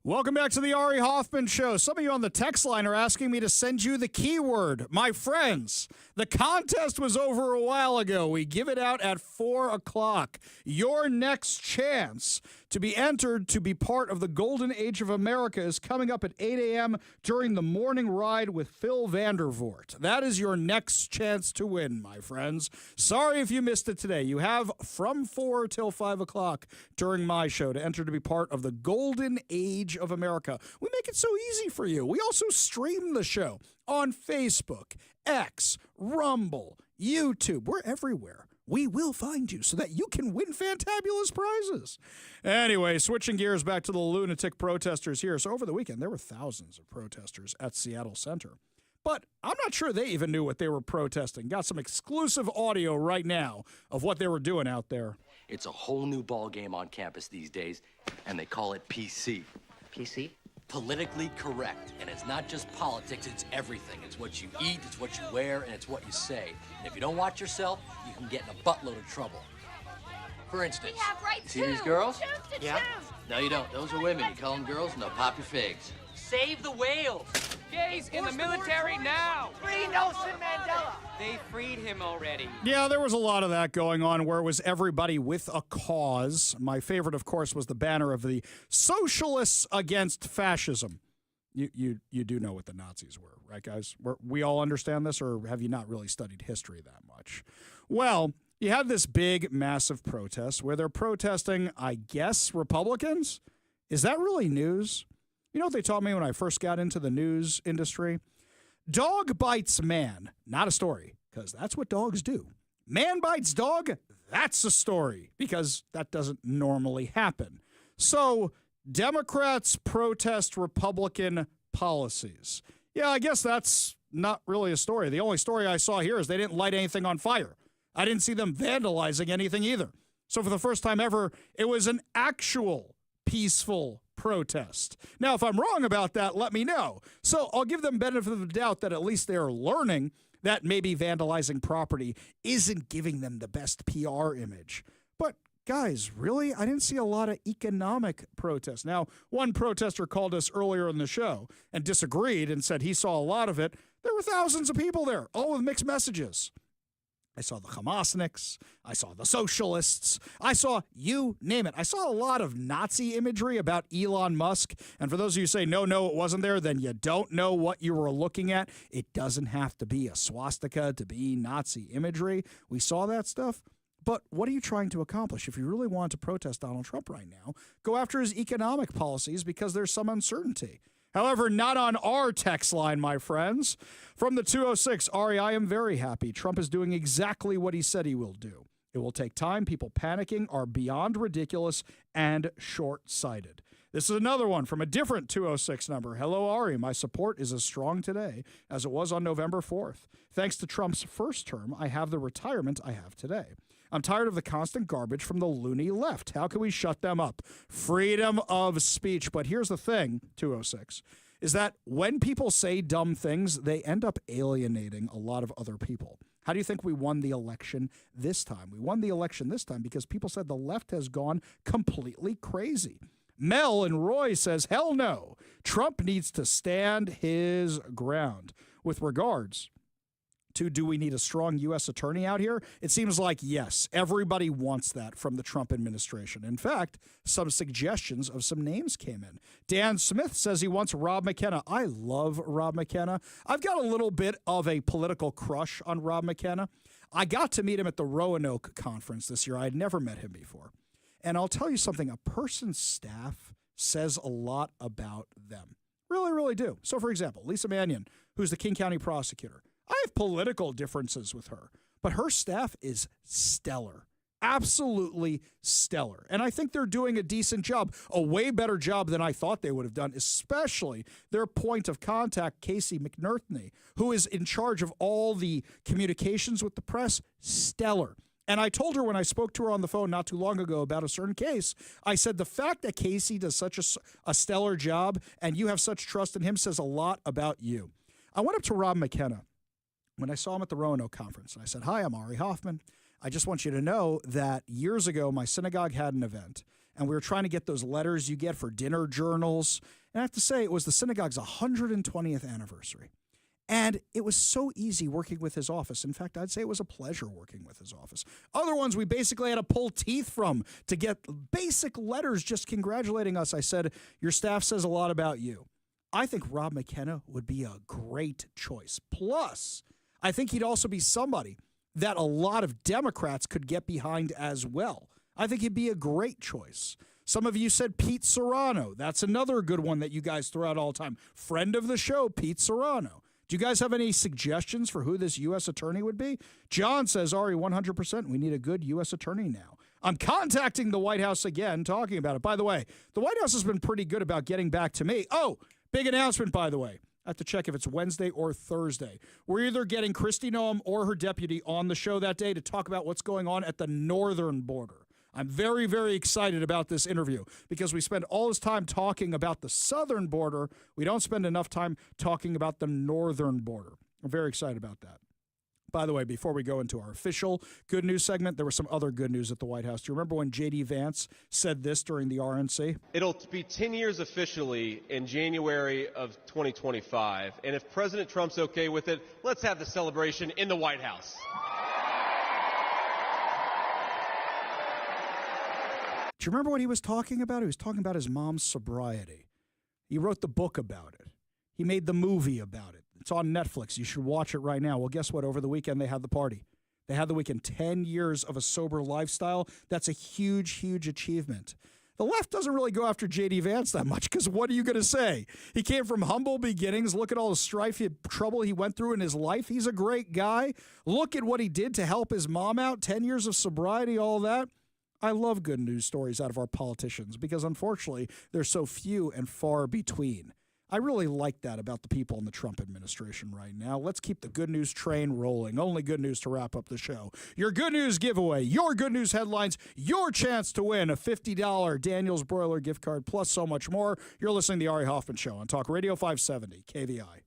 Welcome back to the Ari Hoffman Show. Some of you on the text line are asking me to send you the keyword. My friends, the contest was over a while ago. We give it out at 4 o'clock. Your next chance to be entered to be part of the Golden Age of America is coming up at 8 a.m. during the morning ride with Phil Vandervoort. That is your next chance to win, my friends. Sorry if you missed it today. You have from 4 till 5 o'clock during my show to enter to be part of the Golden Age of America. We make it so easy for you. We also stream the show on Facebook, X, Rumble, YouTube. We're everywhere. We will find you so that you can win fantabulous prizes. Anyway, switching gears back to the lunatic protesters here. So over the weekend, there were thousands of protesters at Seattle Center. But I'm not sure they even knew what they were protesting. Got some exclusive audio right now of what they were doing out there. It's a whole new ball game on campus these days, and they call it PC. PC? Politically correct. And it's not just politics, it's everything. It's what you eat, it's what you wear, and it's what you say. And if you don't watch yourself, you can get in a buttload of trouble. For instance, We have rights see these girls? Choose to Yeah. choose. No, you don't. Those are women. You call them girls, and they'll pop your figs. Save the whales. Gays in the military now. Free Nelson Mandela. They freed him already. Yeah, there was a lot of that going on where it was everybody with a cause. My favorite, of course, was the banner of the Socialists Against Fascism. You do know what the Nazis were, right, guys? We all understand this, or have you not really studied history that much? Well, you had this big, massive protest where they're protesting, I guess, Republicans. Is that really news? You know what they taught me when I first got into the news industry? Dog bites man. Not a story, because that's what dogs do. Man bites dog. That's a story, because that doesn't normally happen. So Democrats protest Republican policies. Yeah, I guess that's not really a story. The only story I saw here is they didn't light anything on fire. I didn't see them vandalizing anything either. So for the first time ever, it was an actual peaceful protest. Now, if I'm wrong about that, let me know. So I'll give them benefit of the doubt that at least they are learning that maybe vandalizing property isn't giving them the best PR image. But guys, really? I didn't see a lot of economic protests. Now, one protester called us earlier in the show and disagreed and said he saw a lot of it. There were thousands of people there, all with mixed messages. I saw the Hamasniks. I saw the socialists. I saw, you name it. I saw a lot of Nazi imagery about Elon Musk. And for those of you who say, no, it wasn't there, then you don't know what you were looking at. It doesn't have to be a swastika to be Nazi imagery. We saw that stuff. But what are you trying to accomplish? If you really want to protest Donald Trump right now, go after his economic policies because there's some uncertainty. However, not on our text line, my friends. From the 206, Ari, I am very happy. Trump is doing exactly what he said he will do. It will take time. People panicking are beyond ridiculous and short-sighted. This is another one from a different 206 number. Hello, Ari. My support is as strong today as it was on November 4th. Thanks to Trump's first term, I have the retirement I have today. I'm tired of the constant garbage from the loony left. How can we shut them up? Freedom of speech. But here's the thing, 206, is that when people say dumb things, they end up alienating a lot of other people. How do you think we won the election this time? We won the election this time because people said the left has gone completely crazy. Mel and Roy says, hell no. Trump needs to stand his ground. With regards to, do we need a strong U.S. attorney out here? It seems like yes, everybody wants that from the Trump administration. In fact, some suggestions of some names came in. Dan Smith says he wants Rob McKenna. I love Rob McKenna. I've got a little bit of a political crush on Rob McKenna. I got to meet him at the Roanoke conference this year. I had never met him before. And I'll tell you something, a person's staff says a lot about them. Really, really do. So, for example, Lisa Mannion, who's the King County prosecutor, I have political differences with her, but her staff is stellar, absolutely stellar. And I think they're doing a decent job, a way better job than I thought they would have done, especially their point of contact, Casey McNerney, who is in charge of all the communications with the press, stellar. And I told her when I spoke to her on the phone not too long ago about a certain case, I said, the fact that Casey does such a stellar job and you have such trust in him says a lot about you. I went up to Rob McKenna when I saw him at the Roanoke conference, and I said, hi, I'm Ari Hoffman. I just want you to know that years ago, my synagogue had an event, and we were trying to get those letters you get for dinner journals. And I have to say, it was the synagogue's 120th anniversary. And it was so easy working with his office. In fact, I'd say it was a pleasure working with his office. Other ones we basically had to pull teeth from to get basic letters just congratulating us. I said, your staff says a lot about you. I think Rob McKenna would be a great choice. Plus, I think he'd also be somebody that a lot of Democrats could get behind as well. I think he'd be a great choice. Some of you said Pete Serrano. That's another good one that you guys throw out all the time. Friend of the show, Pete Serrano. Do you guys have any suggestions for who this U.S. attorney would be? John says, Ari, 100%. We need a good U.S. attorney now. I'm contacting the White House again, talking about it. By the way, the White House has been pretty good about getting back to me. Oh, big announcement, by the way. I have to check if it's Wednesday or Thursday. We're either getting Kristi Noem or her deputy on the show that day to talk about what's going on at the northern border. I'm very, very excited about this interview because we spend all this time talking about the southern border. We don't spend enough time talking about the northern border. I'm very excited about that. By the way, before we go into our official good news segment, there was some other good news at the White House. Do you remember when J.D. Vance said this during the RNC? It'll be 10 years officially in January of 2025. And if President Trump's okay with it, let's have the celebration in the White House. Do you remember what he was talking about? He was talking about his mom's sobriety. He wrote the book about it. He made the movie about it. It's on Netflix. You should watch it right now. Well, guess what? Over the weekend, they had the party. They had the weekend. 10 years of a sober lifestyle. That's a huge, huge achievement. The left doesn't really go after J.D. Vance that much because what are you going to say? He came from humble beginnings. Look at all the strife, trouble he went through in his life. He's a great guy. Look at what he did to help his mom out. 10 years of sobriety, all that. I love good news stories out of our politicians because, unfortunately, they're so few and far between. I really like that about the people in the Trump administration right now. Let's keep the good news train rolling. Only good news to wrap up the show. Your good news giveaway, your good news headlines, your chance to win a $50 Daniel's Broiler gift card, plus so much more. You're listening to The Ari Hoffman Show on Talk Radio 570 KVI.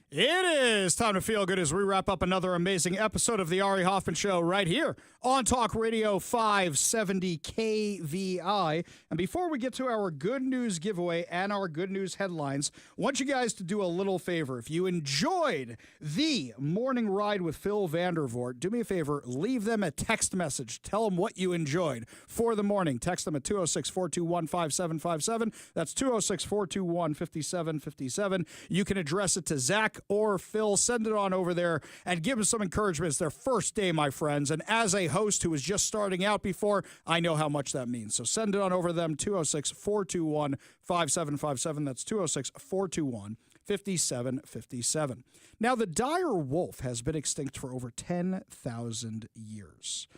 It is time to feel good as we wrap up another amazing episode of the Ari Hoffman Show right here on Talk Radio 570 KVI. And before we get to our good news giveaway and our good news headlines, I want you guys to do a little favor. If you enjoyed the morning ride with Phil Vandervoort, do me a favor, leave them a text message. Tell them what you enjoyed for the morning. Text them at 206-421-5757. That's 206-421-5757. You can address it to Zach or Phil. Send it on over there and give them some encouragement. It's their first day, my friends. And as a host who was just starting out before, I know how much that means. So send it on over to them, 206-421-5757. That's 206-421-5757. Now, the dire wolf has been extinct for over 10,000 years.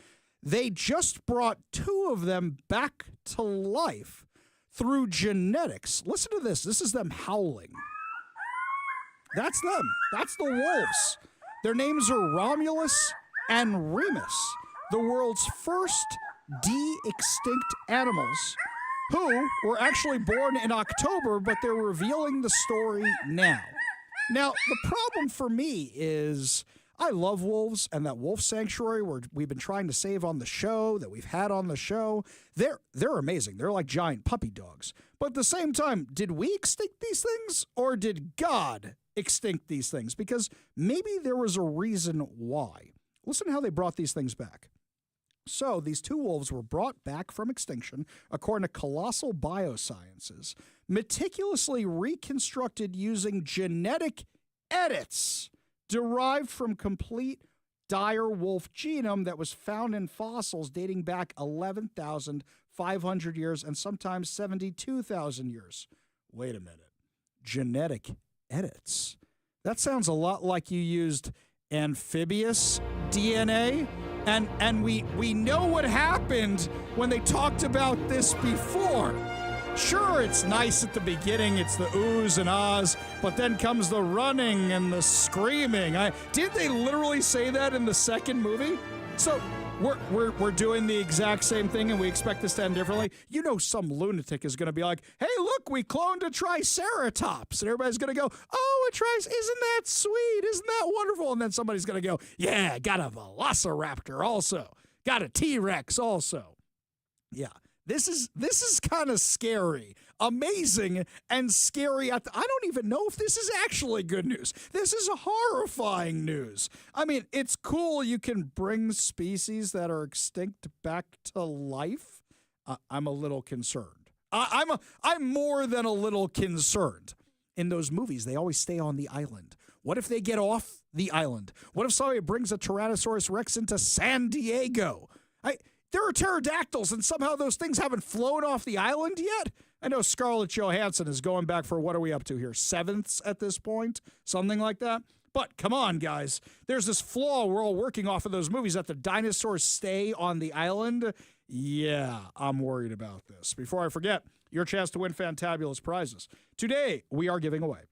They just brought 2 of them back to life through genetics. Listen to this. This is them howling. That's them. That's the wolves. Their names are Romulus and Remus, the world's first de-extinct animals who were actually born in October, but they're revealing the story now. Now, the problem for me is I love wolves, and that wolf sanctuary we've been trying to save on the show, that we've had on the show, they're amazing. They're like giant puppy dogs. But at the same time, did we extinct these things, or did God extinct these things? Because maybe there was a reason why. Listen to how they brought these things back. So these 2 wolves were brought back from extinction, according to Colossal Biosciences, meticulously reconstructed using genetic edits derived from complete dire wolf genome that was found in fossils dating back 11,500 years and sometimes 72,000 years. Wait a minute. Genetic edits. That sounds a lot like you used amphibious DNA. And we know what happened when they talked about this before. Sure, it's nice at the beginning. It's the oohs and ahs, but then comes the running and the screaming. Did they literally say that in the second movie? So we're doing the exact same thing, and we expect this to end differently. You know, some lunatic is going to be like, "Hey, look, we cloned a Triceratops," and everybody's going to go, "Oh, isn't that sweet? Isn't that wonderful?" And then somebody's going to go, "Yeah, got a Velociraptor also, got a T-Rex also." Yeah. This is kind of scary, amazing, and scary. I don't even know if this is actually good news. This is horrifying news. I mean, it's cool you can bring species that are extinct back to life. I'm a little concerned. I'm more than a little concerned. In those movies, they always stay on the island. What if they get off the island? What if somebody brings a Tyrannosaurus Rex into San Diego? There are pterodactyls, and somehow those things haven't flown off the island yet? I know Scarlett Johansson is going back for, what are we up to here, 7ths at this point? Something like that? But come on, guys. There's this flaw we're all working off of those movies that the dinosaurs stay on the island. Yeah, I'm worried about this. Before I forget, your chance to win fantabulous prizes. Today, we are giving away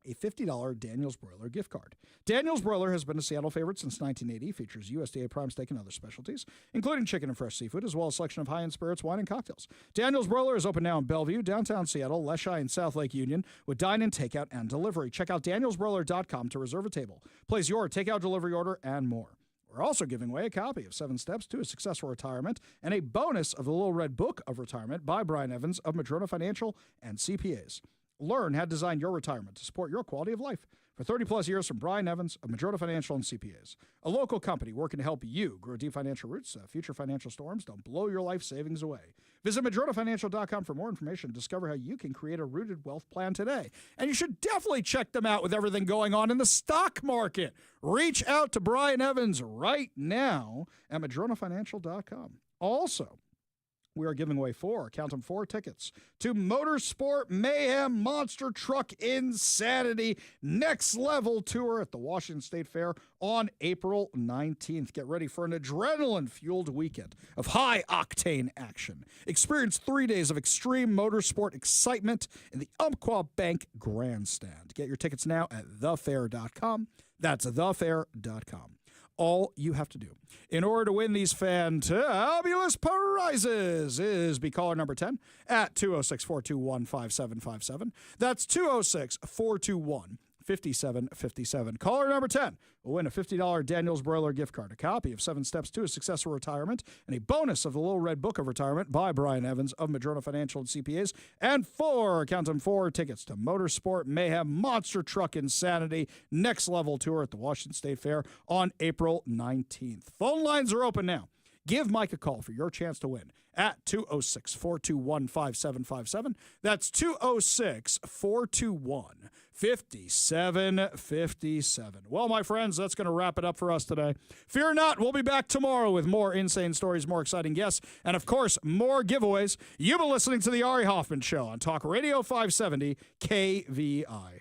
a $50 Daniel's Broiler gift card. Daniel's Broiler has been a Seattle favorite since 1980. Features USDA prime steak and other specialties, including chicken and fresh seafood, as well as a selection of high-end spirits, wine, and cocktails. Daniel's Broiler is open now in Bellevue, downtown Seattle, Leschi, and South Lake Union, with dine-in, takeout, and delivery. Check out danielsbroiler.com to reserve a table, place your takeout delivery order, and more. We're also giving away a copy of 7 Steps to a Successful Retirement and a bonus of the Little Red Book of Retirement by Brian Evans of Madrona Financial and CPAs. Learn how to design your retirement to support your quality of life. For 30-plus years from Brian Evans of Madrona Financial and CPAs, a local company working to help you grow deep financial roots so future financial storms don't blow your life savings away. Visit MadronaFinancial.com for more information and discover how you can create a rooted wealth plan today. And you should definitely check them out with everything going on in the stock market. Reach out to Brian Evans right now at MadronaFinancial.com. Also, we are giving away 4 tickets to Motorsport Mayhem Monster Truck Insanity Next Level Tour at the Washington State Fair on April 19th. Get ready for an adrenaline-fueled weekend of high-octane action. Experience 3 days of extreme motorsport excitement in the Umpqua Bank Grandstand. Get your tickets now at thefair.com. That's thefair.com. All you have to do in order to win these fantabulous prizes is be caller number 10 at 206-421-5757. That's 206-421-5757. 5757. Caller number 10 will win a $50 Daniels Broiler gift card, a copy of 7 Steps to a Successful Retirement, and a bonus of the Little Red Book of Retirement by Brian Evans of Madrona Financial and CPAs, and 4 tickets to Motorsport Mayhem Monster Truck Insanity Next Level Tour at the Washington State Fair on April 19th. Phone lines are open now. Give Mike a call for your chance to win at 206-421-5757. That's 206-421-5757. Well, my friends, that's going to wrap it up for us today. Fear not, we'll be back tomorrow with more insane stories, more exciting guests, and, of course, more giveaways. You've been listening to The Ari Hoffman Show on Talk Radio 570 KVI.